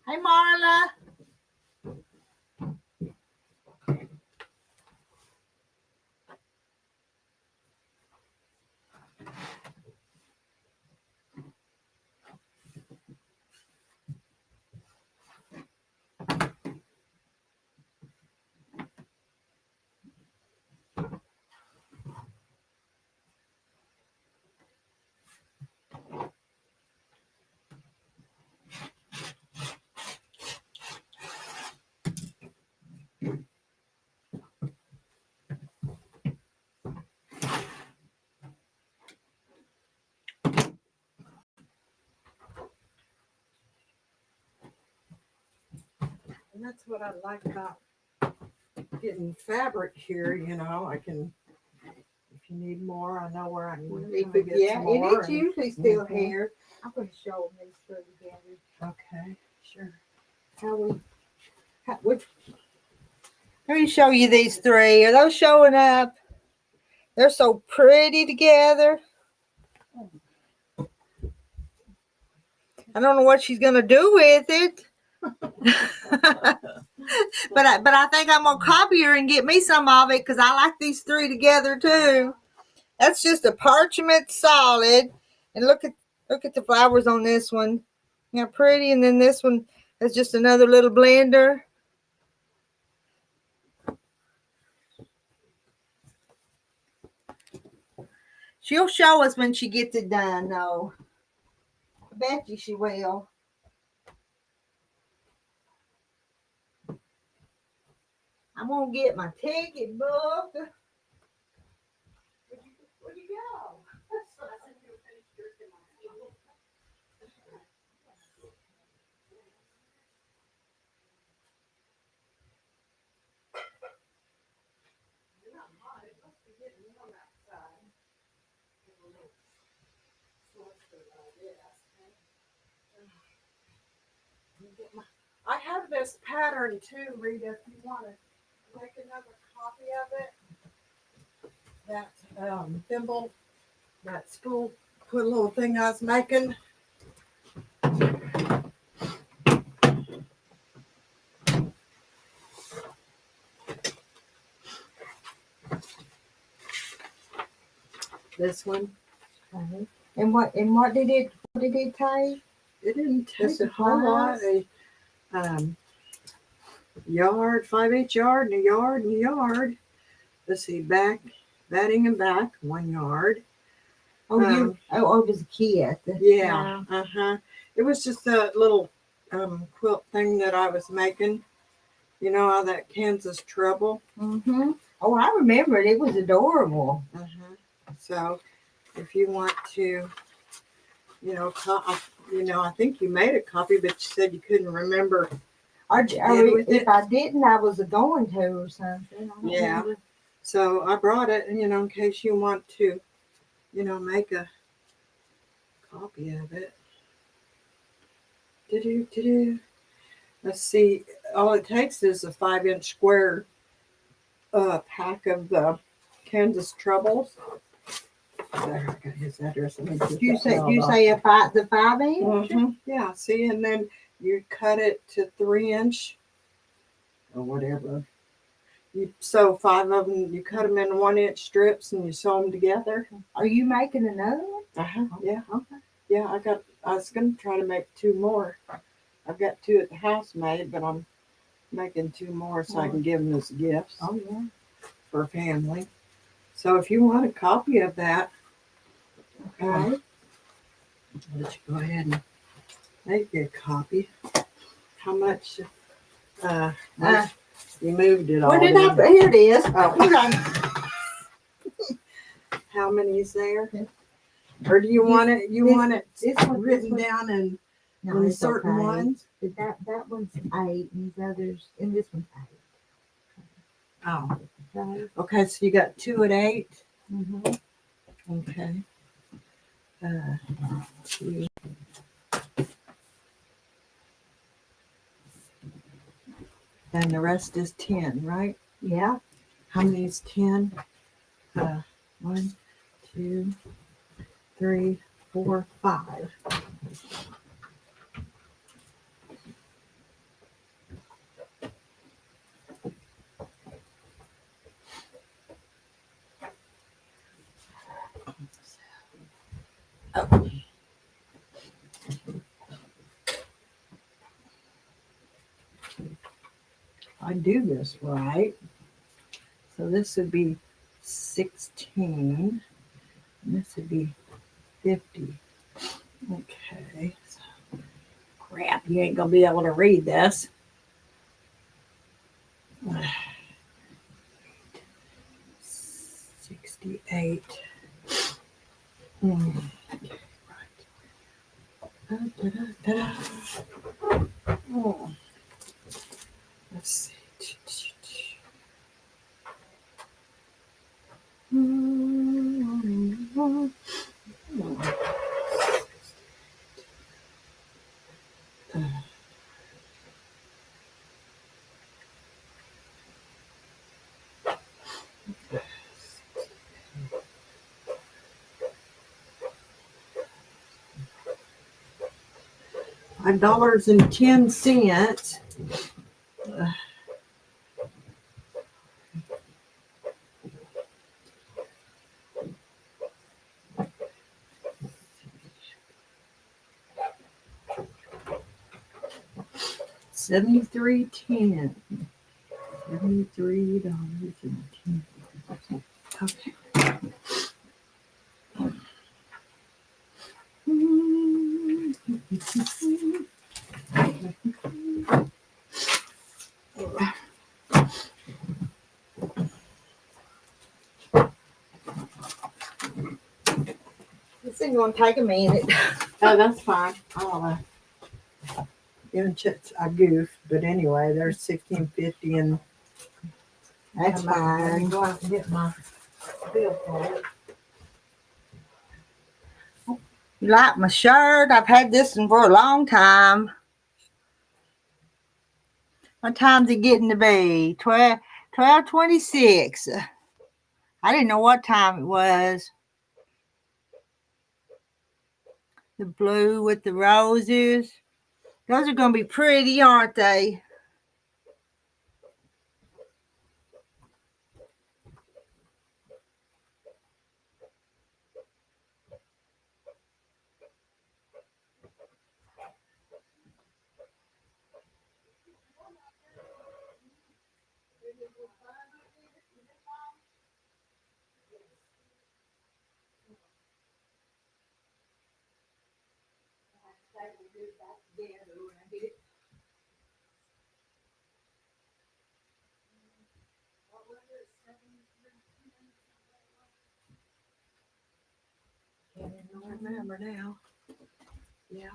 Hey, Marla. And that's what I like about getting fabric here, you know. I can, if you need more, I know where I can get Yeah, some and more. it's usually still Mhm. here. I'm going to show them these three together. Okay, sure. Which Let me show you these three. Are those showing up? They're so pretty together. I don't know what she's gonna do with it. but I think I'm gonna copy her and get me some of it because I like these three together too. That's just a parchment solid. And look at the flowers on this one. Yeah, pretty. And then this one is just another little blender. She'll show us when she gets it done, though. I bet you she will. I'm gonna get my ticket book. Where'd you go? I have this pattern too, Rita, if you want to make another copy of it. That thimble, that spool, put a little thing I was making. This one. Okay. And what did it take? It didn't take The a whole lot. supplies? A yard, 5/8 yard, and a yard, and a yard. Let's see, batting and back, 1 yard. Oh, it was a kit. Yeah. It was just a little quilt thing that I was making. You know, all that Kansas treble. Mm-hmm. Oh, I remember it. It was adorable. So, if you want to, I think you made a copy, but you said you couldn't remember. If I didn't, I was going to or something. I don't Yeah. remember. So I brought it, in case you want to, make a copy of it. Let's see. All it takes is a 5-inch square pack of the Kansas trebles. There, I got his address. Did you say the 5-inch? Yeah. See, and then you cut it to 3-inch or whatever. You sew 5 of them. You cut them in 1-inch strips and you sew them together. Are you making another one? Yeah. Okay. Yeah. I was gonna try to make 2 more. I've got 2 at the house made, but I'm making 2 more so I can give them as gifts. Oh yeah. For family. So if you want a copy of that, Okay. I'll let you go ahead and make a copy. How much? You moved it all. Where did I? Here it is. Oh. How many is there? Or do you want it? This one written down in it's certain okay. ones? But that one's 8, and these others, and this one's 8. Oh. Okay. Okay, so you got 2 at 8. Mm-hmm. Okay. 2. And the rest is 10, right? Yeah. How many is 10? 1, 2, 3, 4, 5. Oh. I do this right. So this would be 16. And this would be 50. Okay. So, crap, you ain't gonna be able to read this. 68. Okay, right. Oh. Let's see. $5.10. $73.10. $73.10. Okay. This is gonna take a minute. Oh, that's fine. I goofed, but anyway, there's $16.50 and That's let me fine. go out and get my bill card. You like my shirt? I've had this one for a long time. What time's it getting to be? 12:26. I didn't know what time it was. The blue with the roses. Those are going to be pretty, aren't they? Can't even remember now. Yeah.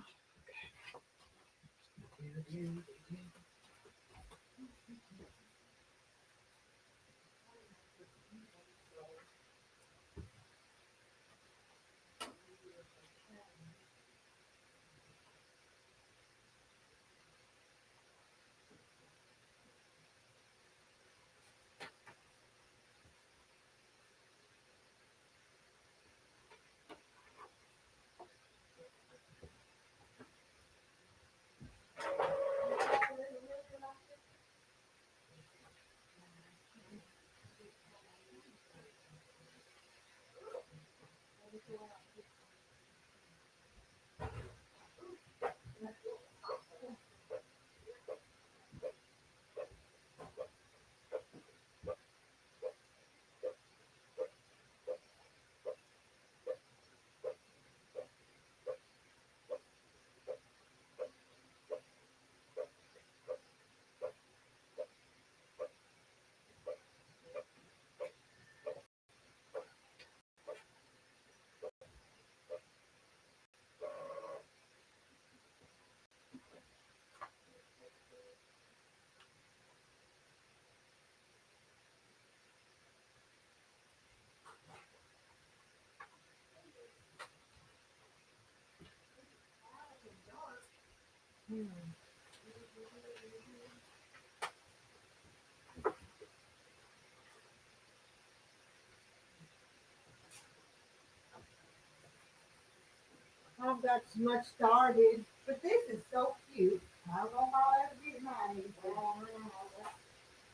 I've got so much started, but this is so cute. I don't know how I'll ever get mine.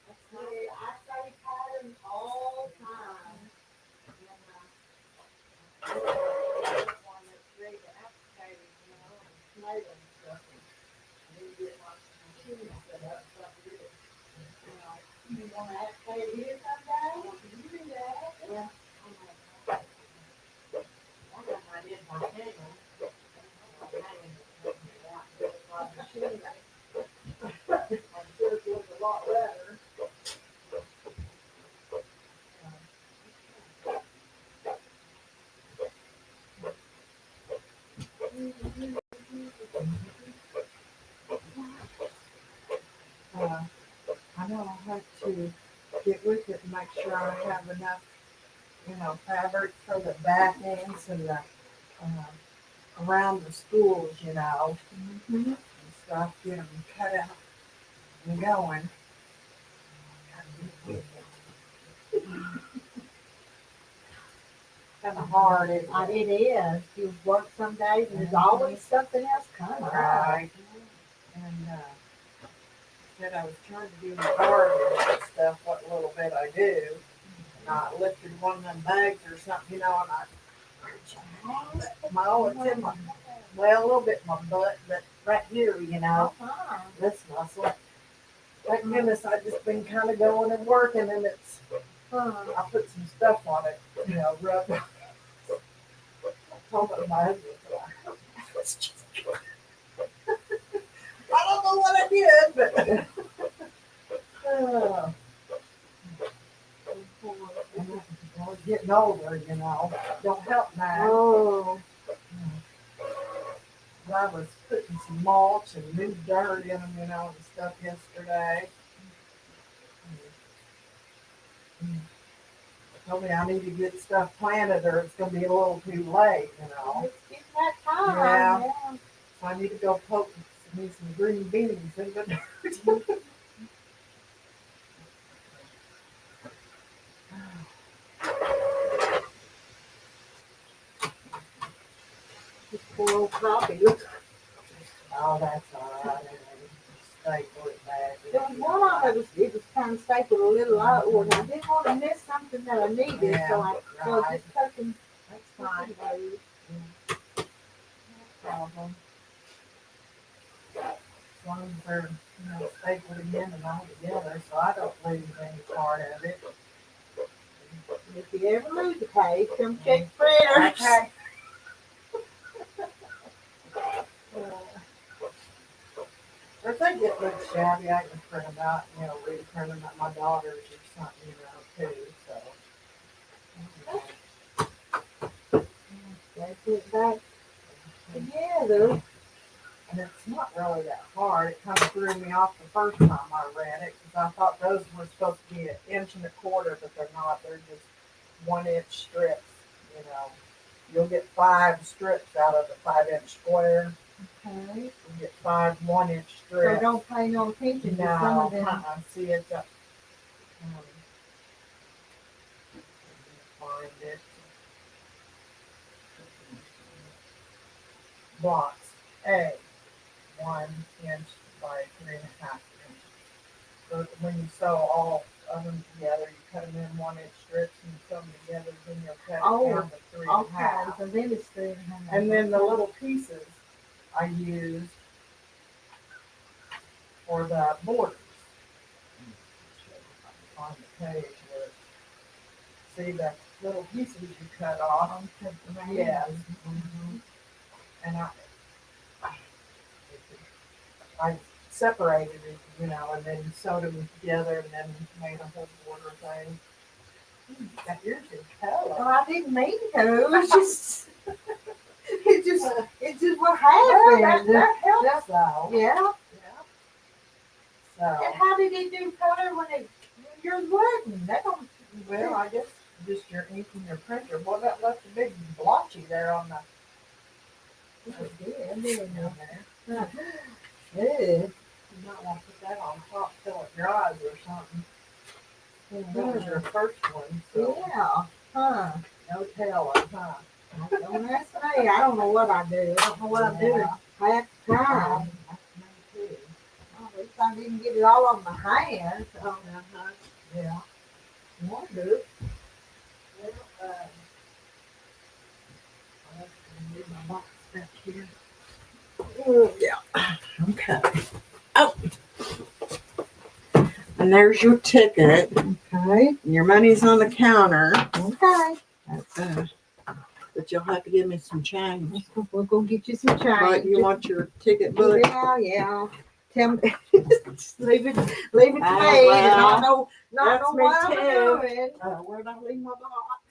I study patterns all the time. You want to activate here someday? You can do that. Yeah. I know I have to get with it and make sure I have enough, fabric for the back ends and the around the schools, and stuff. Get them cut out and going. Kind of hard, isn't it? It is. You work some days and there's always something else coming. Right. and said I was trying to do my garden and stuff, what little bit I do. And I lifted one of them bags or something, and I, it's in my, well, a little bit in my butt, but right here, this muscle. Thank goodness I've just been kind of going and working, and it's, I put some stuff on it, rub. I told my husband, I don't know what I did, but I was getting older, don't help that. Oh, I was putting some mulch and new dirt in them, and stuff yesterday. Told me I need to get stuff planted or it's going to be a little too late, it's getting that time. Yeah. So I need to go poke me some green beans in the dirt. This poor old copy. Look, Oh, that's all right. Staple it back. there was one of them, it was kind of stapled a little outward, and I didn't want to miss something that I needed, so I right. just cut them. That's fine. No problem. As long as they're, stapled again and all together, so I don't lose any part of it. If you ever lose a page, come check printers. Okay. Or if they get looks shabby, I can print them out, reprint them at my daughter's or something, too, so. Let's get back together. And it's not really that hard. It kind of threw me off the first time I read it because I thought those were supposed to be 1 1/4 inches, but they're not. They're just 1-inch strips. You'll get 5 strips out of a 5-inch square. Okay. You get 5 1-inch So strips. don't pay no attention to some No, of them. see it's up. Find it. Blocks. A. 1 inch by 3.5 inches. So when you sew all of them together, you cut them in 1-inch strips and you sew them together, then you'll cut it down to 3.5. Okay, so then it's 3.5. And then the little pieces I use for the borders. On the page where, see the little pieces you cut off? Yes. And I separated it, and then sewed them together and then made a whole border thing. Got yours in Well, color. I didn't mean to. It's just, it just what Well, happened. that helps though. Yeah. So, And how did it do color when yours wouldn't? That don't. well, I guess just your ink and your printer. Boy, that left a big blotchy there on the. It did, Down there. Yeah. You might want to put that on top till it dries or something. That was your first one, so Yeah. Huh. no telling, huh? Don't ask me. I don't know what I do. I don't know what I'm doing half the time. That's me too. Well, at least I didn't get it all on my hands. So, Yeah. you want to do it. Well, I'll have to move my box back here. Yeah. Okay. Oh. And there's your ticket. Okay, and your money's on the counter. Okay. That's, but you'll have to give me some change. We'll go get you some change. Right, you want your ticket book? Yeah. Tell me. Just leave it to me. And I know, not That's know me what I'm too. doing. Where'd I leave my box?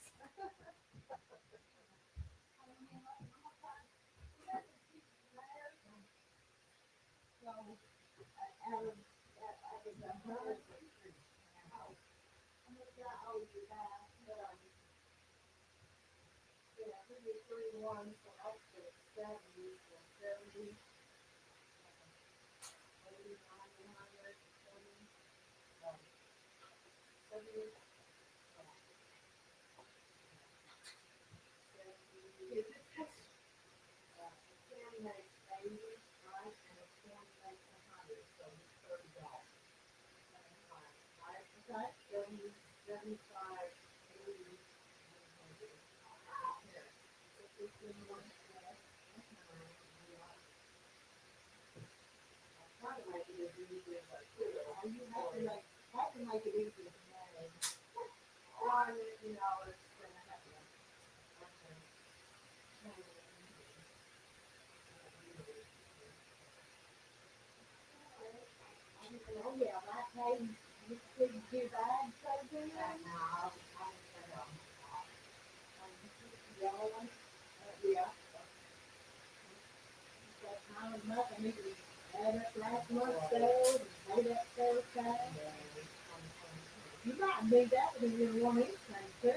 You might need that because you want anything too.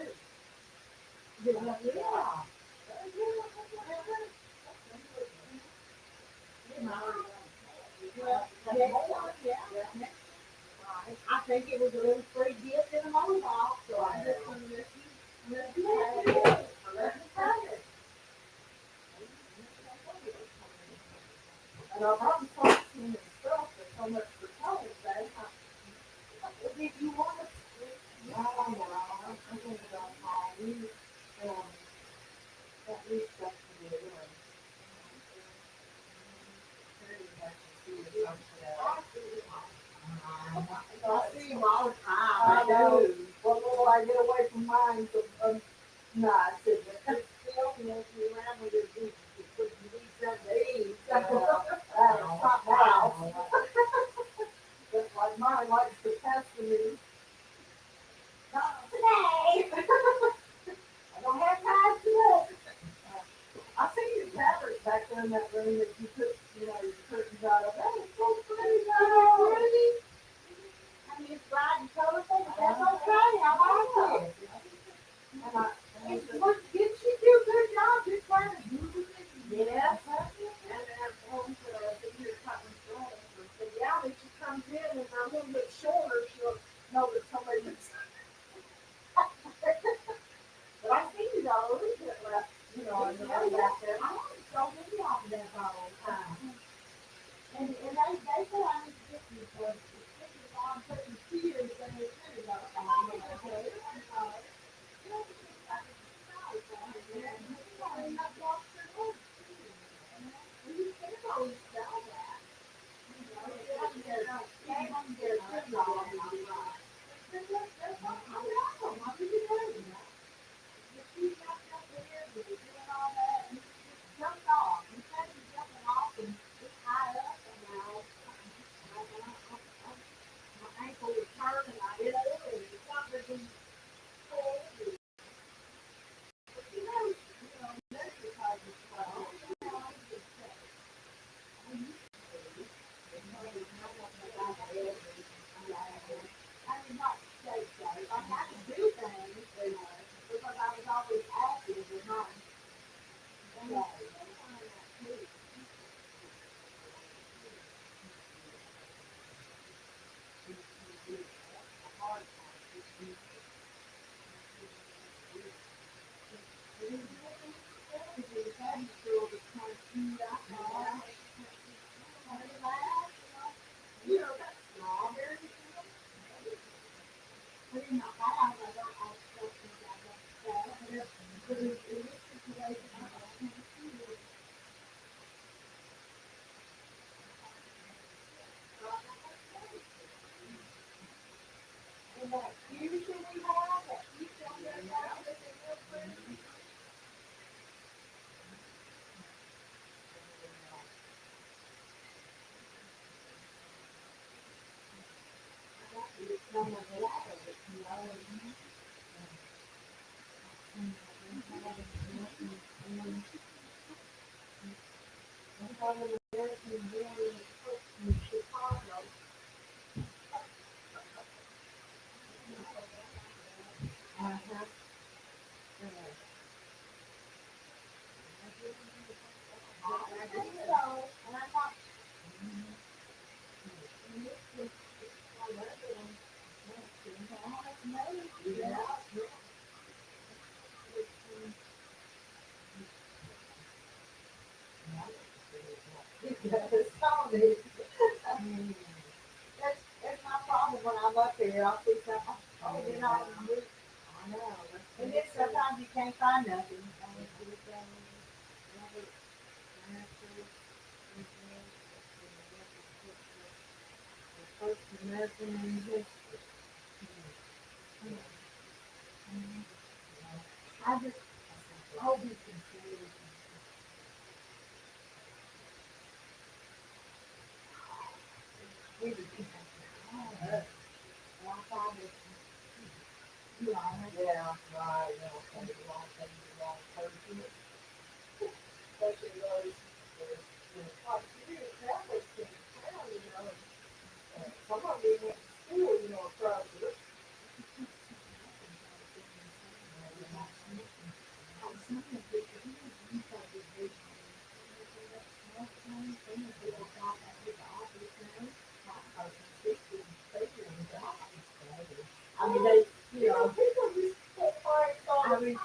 I think it was a little free gift in a whole box, so I just want to let you have it. Let me try it. And I've already talked to him and stuff, but so much for told that. If you want to, I don't know. I'm thinking about how you, at least that's the way it is. I see him all the time. I do. Well, will I get away from mine? No, I said, but still, you know, if you around with your you need something to eat. Not now. Just like mine likes to pester me. Not today. I don't have time today. I see your fabric back there in that room that you put, you know, your curtains out of. That is so pretty. Pretty. I mean, it's bright and colorful, but that's okay. I like it. And did she do a good job just trying to do the thing? Yes. And at home for a senior cotton store, so yeah, when she comes in and I'm a little bit shorter, she'll know that somebody was. But I see you all over there left, you know, in the room back there. I want to show me off of that all the time. And they say I need to get you for I'm putting tears in the city about it. That's my problem when I'm up here. I'll see something. you know, I know. And then sometimes you can't find nothing. First American in history. I just hope you can see it. Yeah, right. Some of you went to school, you know, across the I mean, they, you know, I mean,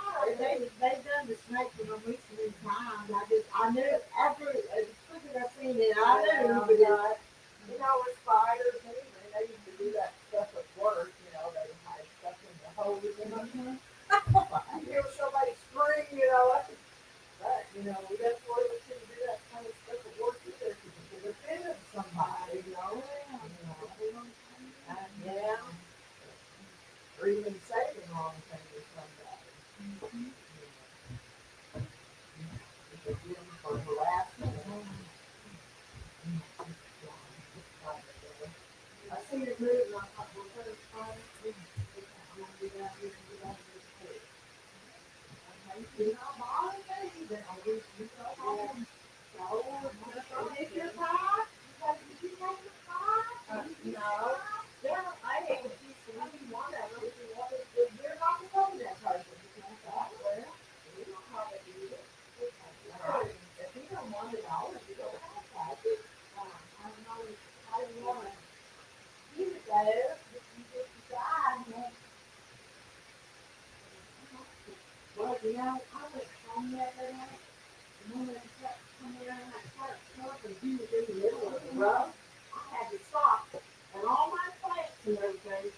they've done the snake for no reason in time. I knew after as quick as I seen it, I knew. But you know, with spiders, and they used to do that stuff at work. You know, they had stuff in the hole in them. You hear somebody scream, you know, that, you know, that's why we shouldn't do that kind of stuff at work either, because it could offend somebody, you know. Yeah. Or even say the wrong thing to somebody. Because you know, for harassment. I seen it move, and I thought, well, what is fun? I'm gonna do that, and do that, you know, bother me, then I'll do something. So, if you're hot, you take the hot. No. Yeah, I hate to see somebody want that. You're not the one that person. Well, we don't have to do it. If you don't want it all, if you don't have to, I don't know how you want to keep it there. If you just decide, you know. Well, you know, I went home the other night, and when they kept coming around that park truck, and he was in the middle of the road, I had to stop, and all my plants and everything,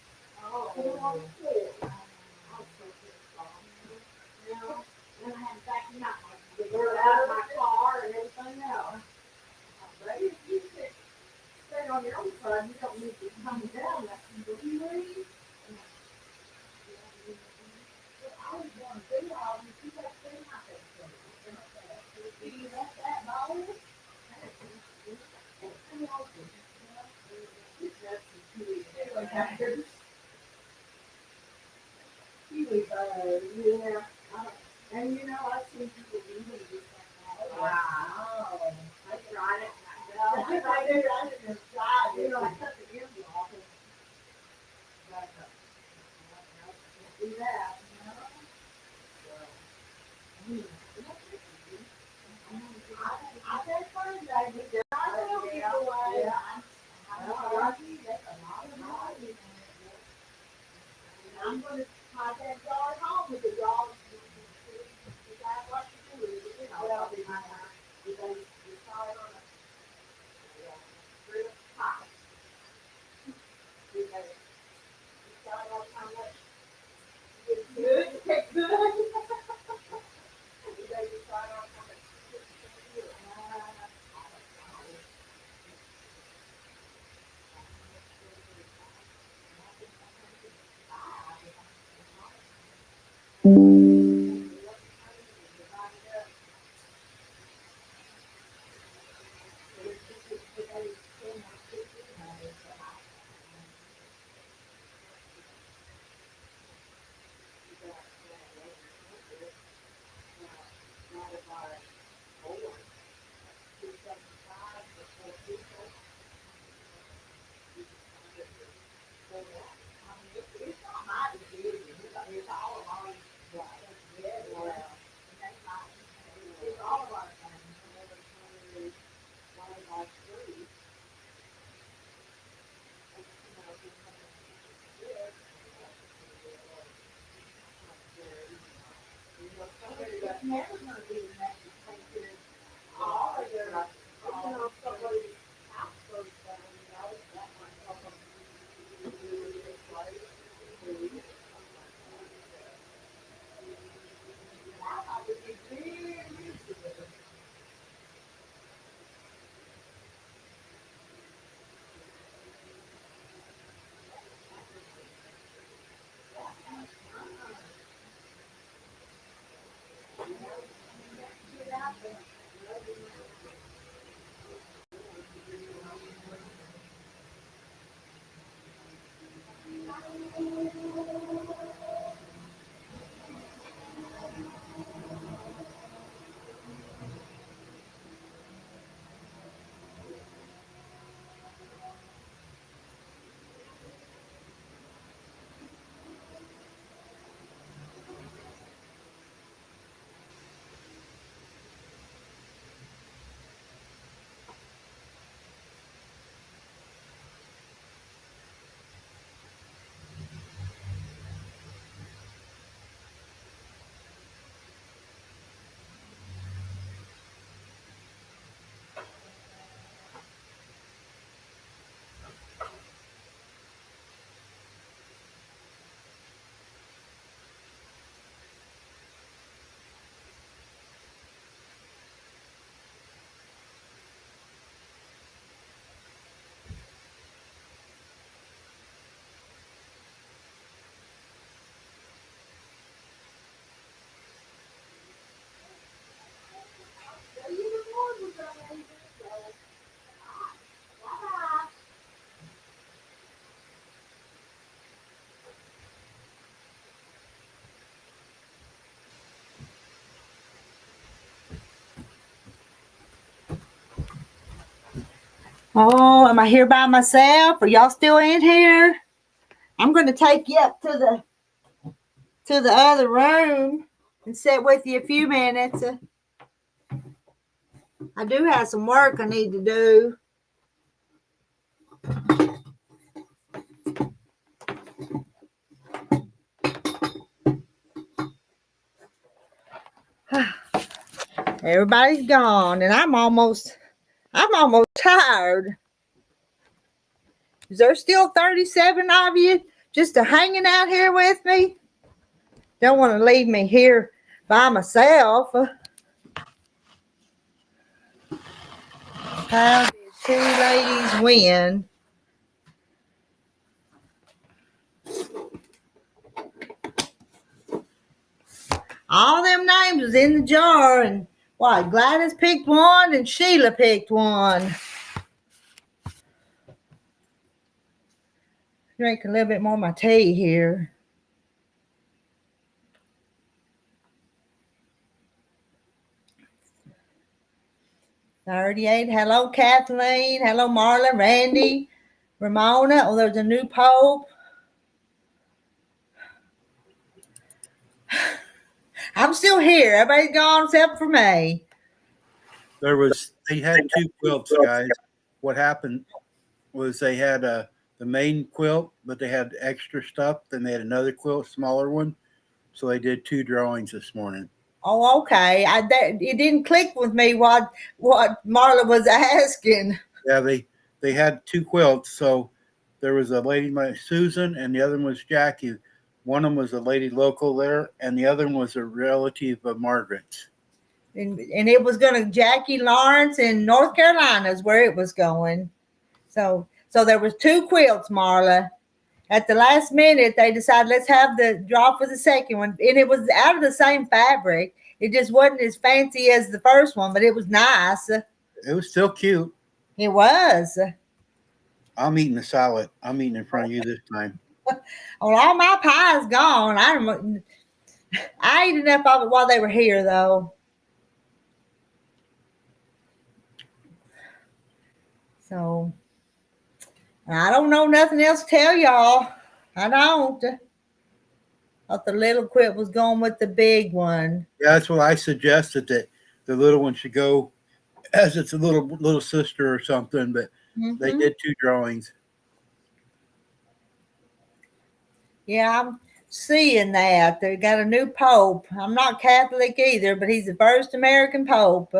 put them on the floor. I was so pissed off, you know, and I had to back him out, like, the dirt out of my car and everything else. But if you stay on your own side, you don't need to come down that easily. I was going to do all these people that say my face. Do you want that ball? Yeah. And you know, I've seen people do it just like that. Wow. I tried it. I didn't try it. You know, I cut the ends off. Do that, you know? I take fun, I did. I tell people why. I'm gonna contact y'all at home because y'all decide what to do, you know, because you decide on a Oh, am I here by myself? Are y'all still in here? I'm going to take you up to the other room and sit with you a few minutes. I do have some work I need to do. Everybody's gone, and I'm almost tired. Is there still 37 of you just hanging out here with me? Don't want to leave me here by myself. How did two ladies win? All them names was in the jar, and what? Gladys picked one, and Sheila picked one. Drink a little bit more of my tea here. $38. Hello, Kathleen. Hello, Marla, Randy, Ramona. Oh, there's a new pope. I'm still here. Everybody's gone except for me. They had two quilts, guys. What happened was they had the main quilt, but they had extra stuff. Then they had another quilt, smaller one. So they did two drawings this morning. Oh, okay. It didn't click with me what Marla was asking. Yeah, they had two quilts. So there was a lady named Susan, and the other one was Jackie. One of them was a lady local there, and the other one was a relative of Margaret's. And it was going to Jackie Lawrence in North Carolina is where it was going. So there was two quilts, Marla. At the last minute, they decided, let's have the draw for the second one. And it was out of the same fabric. It just wasn't as fancy as the first one, but it was nice. It was still cute. It was. I'm eating the salad. I'm eating in front of you this time. Well, all my pie's gone. I ate enough of it while they were here, though. So, I don't know nothing else to tell y'all. I don't. Thought the little quilt was going with the big one. Yeah, that's what I suggested, that the little one should go as it's a little sister or something, but they did two drawings. Yeah, I'm seeing that. They got a new pope. I'm not Catholic either, but he's the first American pope.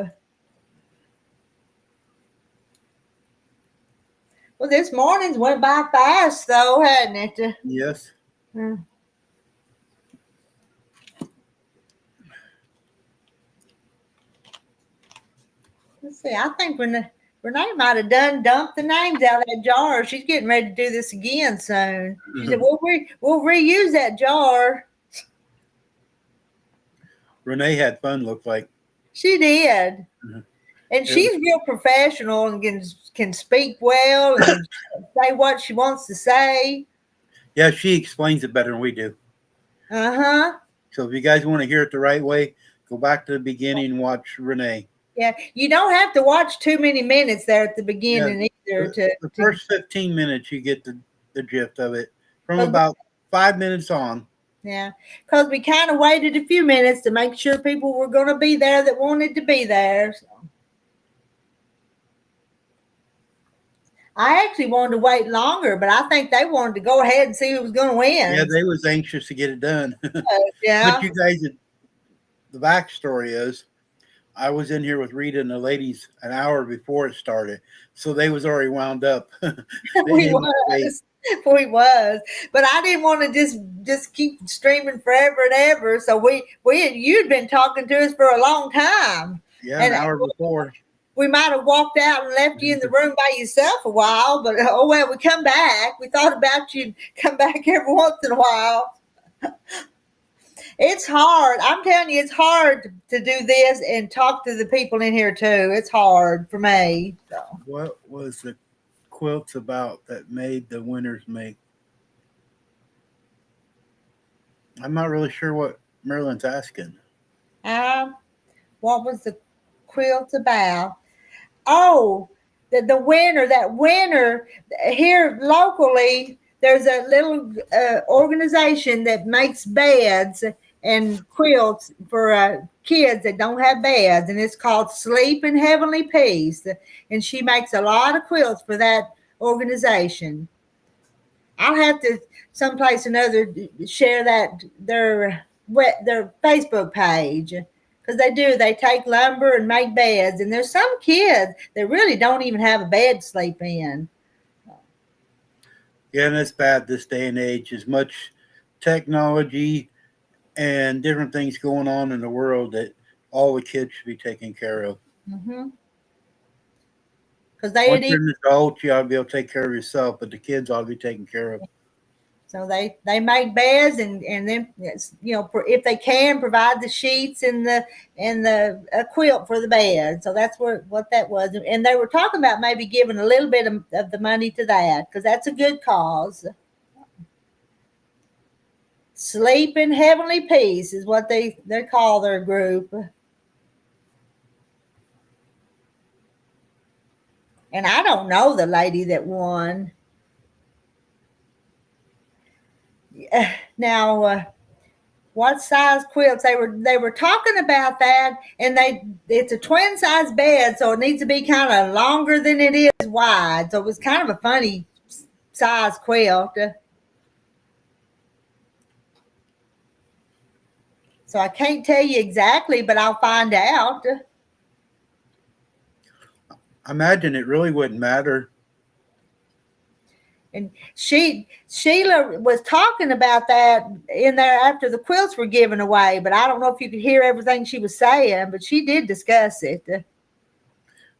Well, this morning's went by fast, though, hadn't it? Yes. Let's see. I think Renee might have dumped the names out of that jar. She's getting ready to do this again soon. She said, we'll reuse that jar. Renee had fun, looked like. She did. And she's real professional and can speak well and say what she wants to say. Yeah, she explains it better than we do. Uh-huh. So if you guys want to hear it the right way, go back to the beginning and watch Renee. Yeah, you don't have to watch too many minutes there at the beginning either. The first 15 minutes, you get the gist of it. From about 5 minutes on. Yeah, because we kind of waited a few minutes to make sure people were going to be there that wanted to be there. So. I actually wanted to wait longer, but I think they wanted to go ahead and see who was going to win. Yeah, they was anxious to get it done. Yeah. But you guys, the backstory is, I was in here with Rita and the ladies an hour before it started, so they was already wound up. We was, but I didn't want to just keep streaming forever and ever. So you'd been talking to us for a long time. Yeah, an hour before. We might have walked out and left you in the room by yourself a while, but oh well, we come back. We thought about you and come back every once in a while. It's hard. I'm telling you, it's hard to do this and talk to the people in here too. It's hard for me. So. What was the quilts about that made the winners make? I'm not really sure what Merlin's asking. What was the quilt about? Oh, that winter here locally, there's a little organization that makes beds and quilts for kids that don't have beds, and it's called Sleep in Heavenly Peace. And she makes a lot of quilts for that organization. I'll have to someplace or another share that their Facebook page, because they take lumber and make beds, and there's some kids that really don't even have a bed to sleep in. Yeah, and that's bad this day and age. As much technology and different things going on in the world that all the kids should be taken care of. Because Once you're an adult, you ought to be able to take care of yourself, but the kids ought to be taken care of. So they make beds, and then if they can provide the sheets and the quilt for the bed. So that's what that was, and they were talking about maybe giving a little bit of the money to that, because that's a good cause. Sleep in Heavenly Peace is what they call their group. And I don't know the lady that won. Now, what size quilts they were talking about that, and it's a twin size bed, so it needs to be kind of longer than it is wide. So it was kind of a funny size quilt. So I can't tell you exactly, but I'll find out. I imagine it really wouldn't matter. And Sheila was talking about that in there after the quilts were given away, but I don't know if you could hear everything she was saying, but she did discuss it.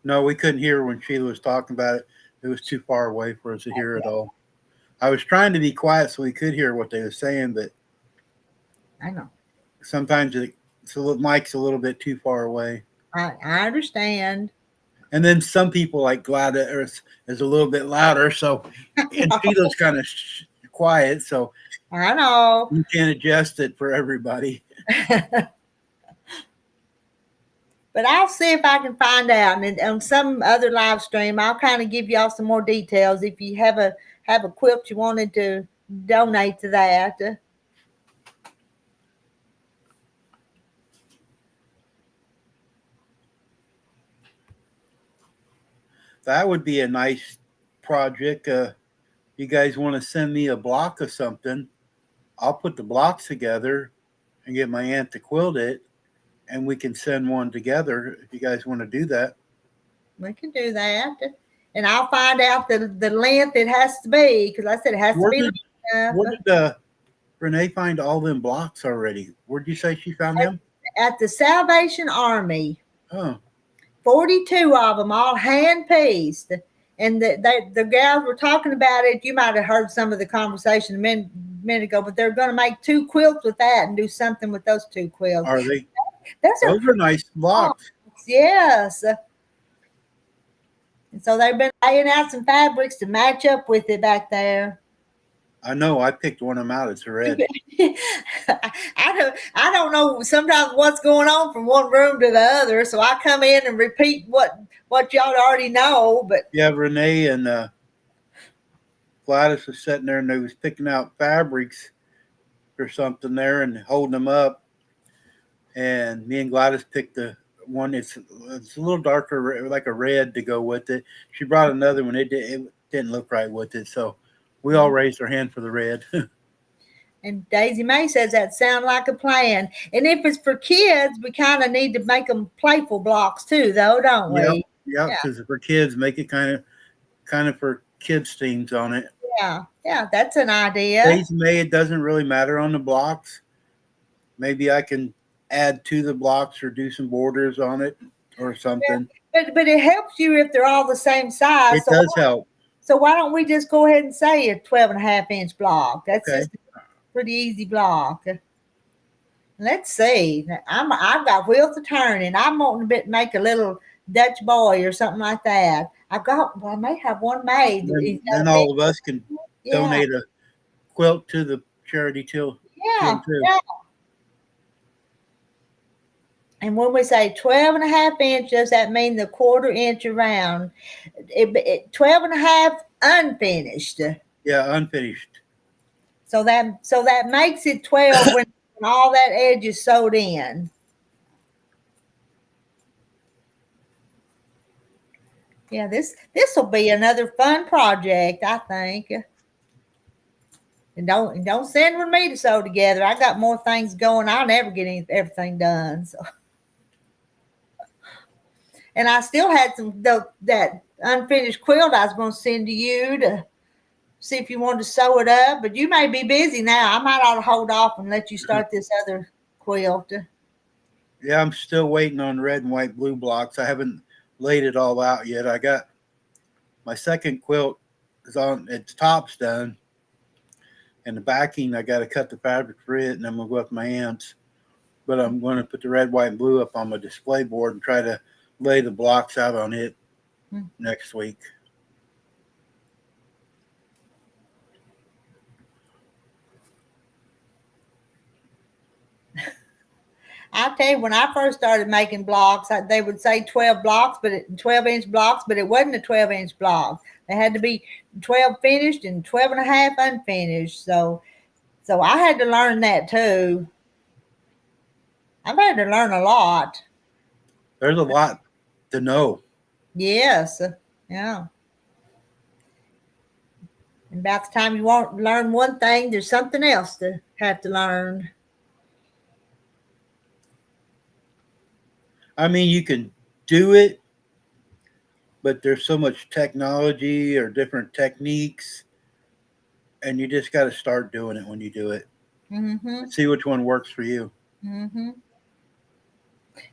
No, we couldn't hear when Sheila was talking about it. It was too far away for us to hear it all. I was trying to be quiet so we could hear what they were saying, but I know. Sometimes the mic's a little bit too far away. I understand. And then some people like Gladys is a little bit louder, so and Sheila's kind of quiet, so I know you can't adjust it for everybody. But I'll see if I can find out, and on some other live stream, I'll kind of give y'all some more details if you have a quilt you wanted to donate to that. That would be a nice project. You guys want to send me a block of something? I'll put the blocks together and get my aunt to quilt it, and we can send one together if you guys want to do that. We can do that. And I'll find out the length it has to be, because I said it has to be. Where did Renee find all them blocks already? Where'd you say she found them? At the Salvation Army. Oh. 42 of them, all hand-pieced. And the gals were talking about it. You might have heard some of the conversation a minute ago, but they're going to make 2 quilts with that and do something with those 2 quilts. Are they? Those are nice blocks. Yes. And so they've been laying out some fabrics to match up with it back there. I know. I picked one of them out. It's a red. I don't know sometimes what's going on from one room to the other, so I come in and repeat what y'all already know. But yeah, Renee and Gladys was sitting there, and they was picking out fabrics or something there and holding them up. And me and Gladys picked the one. It's a little darker, like a red, to go with it. She brought another one. It didn't look right with it, so we all raised our hand for the red. And Daisy May says that sounds like a plan. And if it's for kids, we kind of need to make them playful blocks too, though, don't we? Yeah, because for kids, make it kind of for kids themes on it. Yeah, that's an idea. Daisy May, it doesn't really matter on the blocks. Maybe I can add to the blocks or do some borders on it or something. Yeah, but it helps you if they're all the same size. It does help. So why don't we just go ahead and say a 12.5-inch block? That's just a pretty easy block. Let's see. I've got wheels to turn, and I'm wanting to make a little Dutch boy or something like that. I may have one made. Then all of us can donate a quilt to the charity till. Yeah. And when we say 12 and a half inches, that means the 1/4 inch around. 12 and a half unfinished. Yeah, unfinished. So that makes it 12 when all that edge is sewed in. Yeah, this will be another fun project, I think. And don't send with me to sew together. I got more things going. I'll never get everything done. So. And I still had that unfinished quilt I was going to send to you to see if you wanted to sew it up. But you may be busy now. I might ought to hold off and let you start this other quilt. Yeah, I'm still waiting on red and white blue blocks. I haven't laid it all out yet. I got my second quilt is on its top's done. And the backing, I got to cut the fabric for it, and I'm going to go with my ants. But I'm going to put the red, white, and blue up on my display board and try to lay the blocks out on it next week. I tell you, when I first started making blocks, they would say 12 blocks, 12-inch blocks, but it wasn't a 12-inch block. They had to be 12 finished and 12 and a half unfinished. So I had to learn that too. I've had to learn a lot. There's a lot to know. Yes. Yeah. And about the time you want to learn one thing, there's something else to have to learn. I mean, you can do it, but there's so much technology or different techniques, and you just got to start doing it when you do it. Mm-hmm. See which one works for you. Mm-hmm.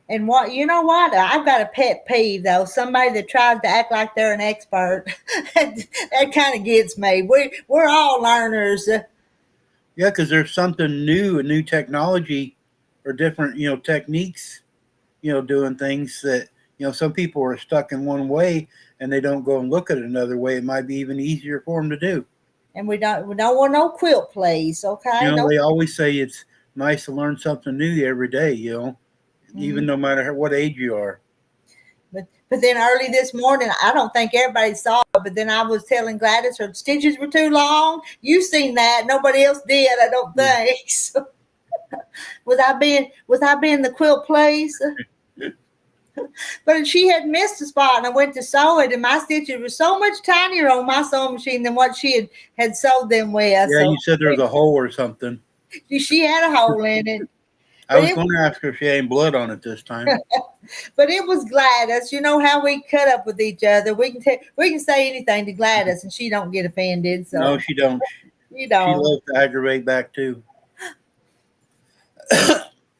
And you know what? I've got a pet peeve though. Somebody that tries to act like they're an expert. that kind of gets me. We're all learners. Yeah, because there's something new, a new technology or different, techniques, doing things that, some people are stuck in one way and they don't go and look at it another way. It might be even easier for them to do. And we don't want no quilt, please. Okay. They always say it's nice to learn something new every day, even no matter what age you are. But then early this morning, I don't think everybody saw it, but then I was telling Gladys her stitches were too long. You seen that. Nobody else did, I don't think. So, was I being the quilt place? But she had missed a spot, and I went to sew it, and my stitches were so much tinier on my sewing machine than what she had sewed them with. Yeah, so you said there was a hole or something. She had a hole in it. I was going to ask her if she had any blood on it this time. But it was Gladys. You know how we cut up with each other. We can say anything to Gladys, and she don't get offended. So no, she don't. You don't. She loves to aggravate back too.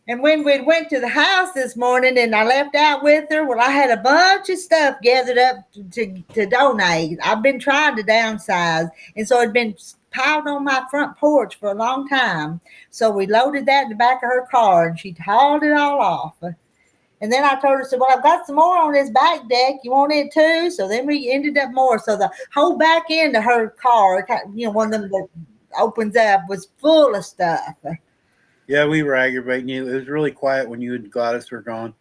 And when we went to the house this morning and I left out with her, well, I had a bunch of stuff gathered up to donate. I've been trying to downsize, and so it'd been piled on my front porch for a long time. So we loaded that in the back of her car, and she hauled it all off. And then I told her, well, I've got some more on this back deck. You want it too? So then we ended up more. So the whole back end of her car, one of them that opens up, was full of stuff. Yeah, we were aggravating you. It was really quiet when you and Gladys were gone.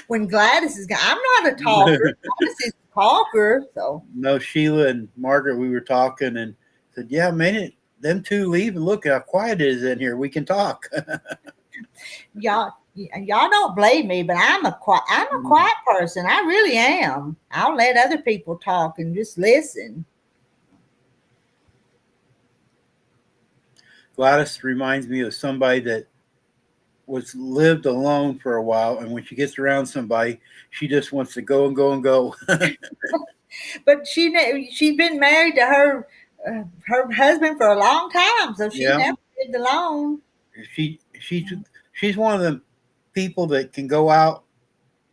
When Gladys is gone, I'm not a talker. Gladys is a talker. So no, Sheila and Margaret, we were talking and said, "Yeah, man, them two leave and look how quiet it is in here. We can talk." Y'all don't blame me, but I'm a quiet person. I really am. I'll let other people talk and just listen. Gladys reminds me of somebody that lived alone for a while, and when she gets around somebody, she just wants to go and go and go. But she's been married to her husband for a long time, so she never lived alone. She's one of the people that can go out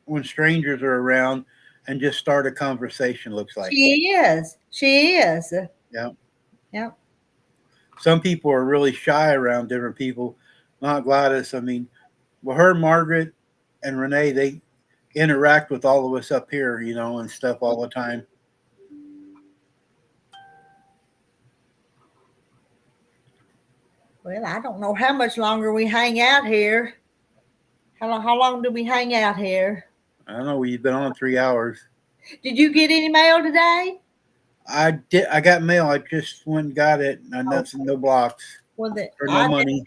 when strangers are around and just start a conversation. Looks like she is. Yeah. Yep. Some people are really shy around different people. Not Gladys. I mean, well, her, Margaret, and Renee, they interact with all of us up here, and stuff all the time. Well, I don't know how much longer we hang out here. How long did we hang out here? I don't know. We've been on 3 hours. Did you get any mail today? I did. I got mail. I just went and got it. Nothing, no blocks Well, or no money.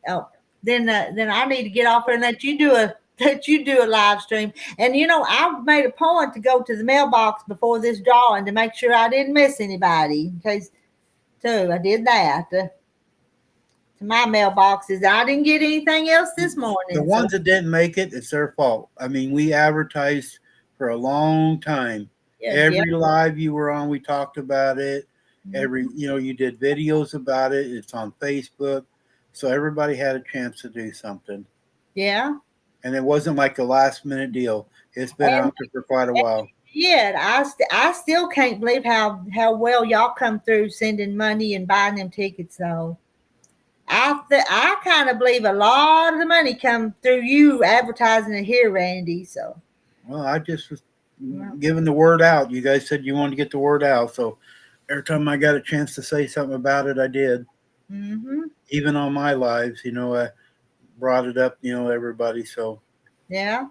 Oh, then I need to get off there and let you do a live stream. And I made a point to go to the mailbox before this drawing to make sure I didn't miss anybody. In case, too, I did that to my mailboxes. I didn't get anything else this morning. The ones that didn't make it, it's their fault. I mean, we advertised for a long time. Every live you were on, we talked about it. You did videos about it. It's on Facebook. So everybody had a chance to do something. Yeah. And it wasn't like a last minute deal. It's been out there for quite a while. Yeah, I still can't believe how well y'all come through sending money and buying them tickets though. I kind of believe a lot of the money come through you advertising it here, Randy. So. Well, I just was giving the word out. You guys said you wanted to get the word out, so every time I got a chance to say something about it, I did. Mm-hmm. Even on my lives, I brought it up, everybody. So yeah.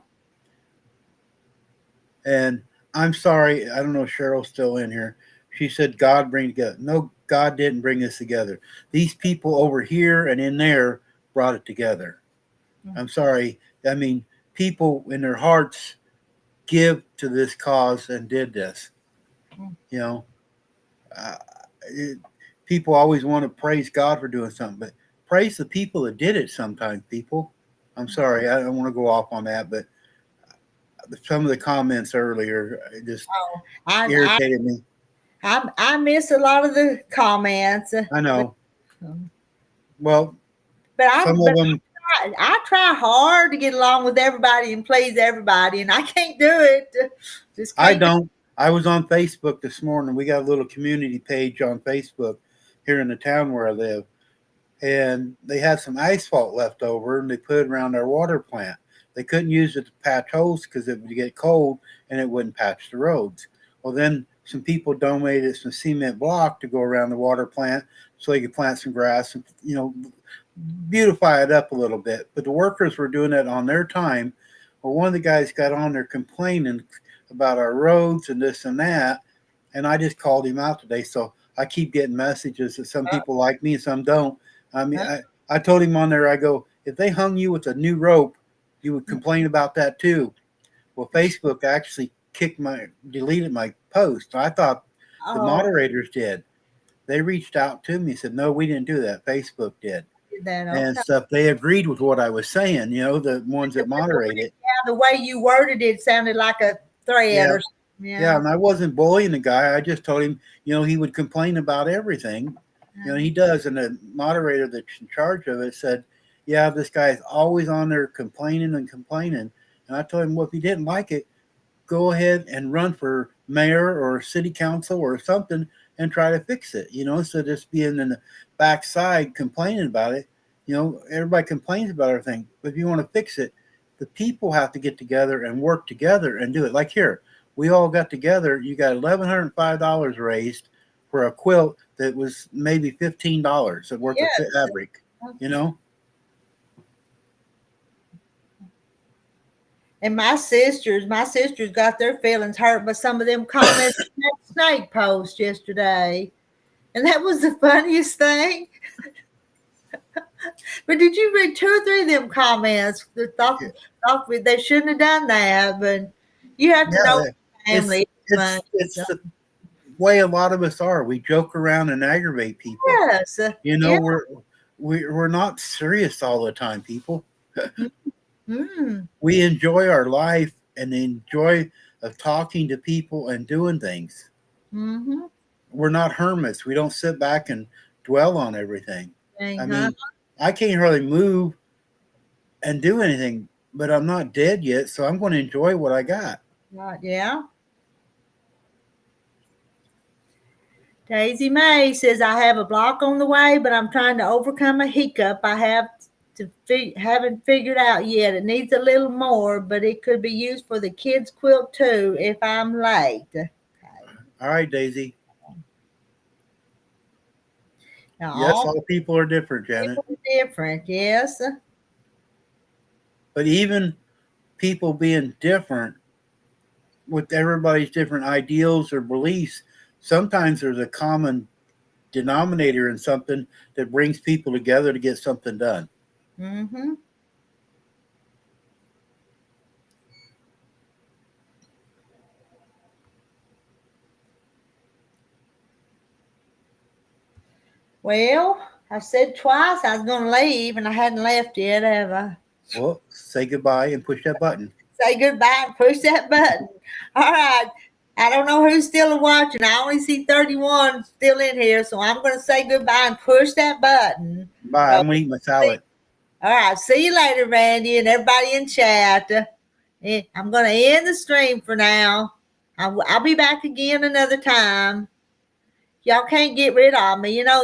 And I'm sorry, I don't know if Cheryl's still in here. She said God bring together. No, God didn't bring us together. These people over here and in there brought it together. I'm sorry. I mean, people in their hearts give to this cause and did this. People always want to praise God for doing something, but praise the people that did it sometimes, people. I'm sorry. I don't want to go off on that, but some of the comments earlier just irritated me. I miss a lot of the comments. I know. Well, but some of them. I try hard to get along with everybody and please everybody, and I can't do it. I don't. I was on Facebook this morning. We got a little community page on Facebook here in the town where I live, and they had some asphalt left over, and they put it around our water plant. They couldn't use it to patch holes because it would get cold and it wouldn't patch the roads. Well, then some people donated some cement block to go around the water plant so they could plant some grass and, beautify it up a little bit. But the workers were doing it on their time. Well, one of the guys got on there complaining about our roads and this and that. And I just called him out today. So I keep getting messages that some people like me and some don't. I mean, I told him on there, I go, if they hung you with a new rope, you would complain about that too. Well, Facebook actually deleted my post. I thought the moderators did. They reached out to me and said, no, we didn't do that. Facebook did. And stuff. They agreed with what I was saying, the ones that moderate it. Yeah, the way you worded it sounded like a threat or something. Yeah, and I wasn't bullying the guy. I just told him, he would complain about everything. He does. And the moderator that's in charge of it said, yeah, this guy is always on there complaining and complaining. And I told him, well, if you didn't like it, go ahead and run for mayor or city council or something and try to fix it, so just being in the backside complaining about it, everybody complains about everything. But if you want to fix it, the people have to get together and work together and do it. Like here, we all got together. You got $1,105 raised for a quilt that was maybe $15 worth of fabric, And my sisters got their feelings hurt by some of them comments in that snake post yesterday. And that was the funniest thing. But did you read 2 or 3 of them comments that thought they shouldn't have done that? But you have to know family. It's the way a lot of us are. We joke around and aggravate people. Yes. We're not serious all the time, people. We enjoy our life and the joy of talking to people and doing things. Mm-hmm. We're not hermits. We don't sit back and dwell on everything. I mean, I can't really move and do anything, but I'm not dead yet, so I'm going to enjoy what I got. Yeah. Daisy May says, I have a block on the way, but I'm trying to overcome a hiccup haven't figured out yet. It needs a little more, but it could be used for the kids' quilt too if I'm late. Okay. All right, Daisy. Now, yes, all people are different, Janet. People are different, yes. But even people being different with everybody's different ideals or beliefs, sometimes there's a common denominator in something that brings people together to get something done. Mm-hmm. Well, I said twice I was going to leave, and I hadn't left yet, have I? Well, say goodbye and push that button. Say goodbye and push that button. All right. I don't know who's still watching. I only see 31 still in here, so I'm going to say goodbye and push that button. Bye. I'm gonna eat my salad. All right. See you later, Randy, and everybody in chat. I'm going to end the stream for now. I'll be back again another time. Y'all can't get rid of me. You know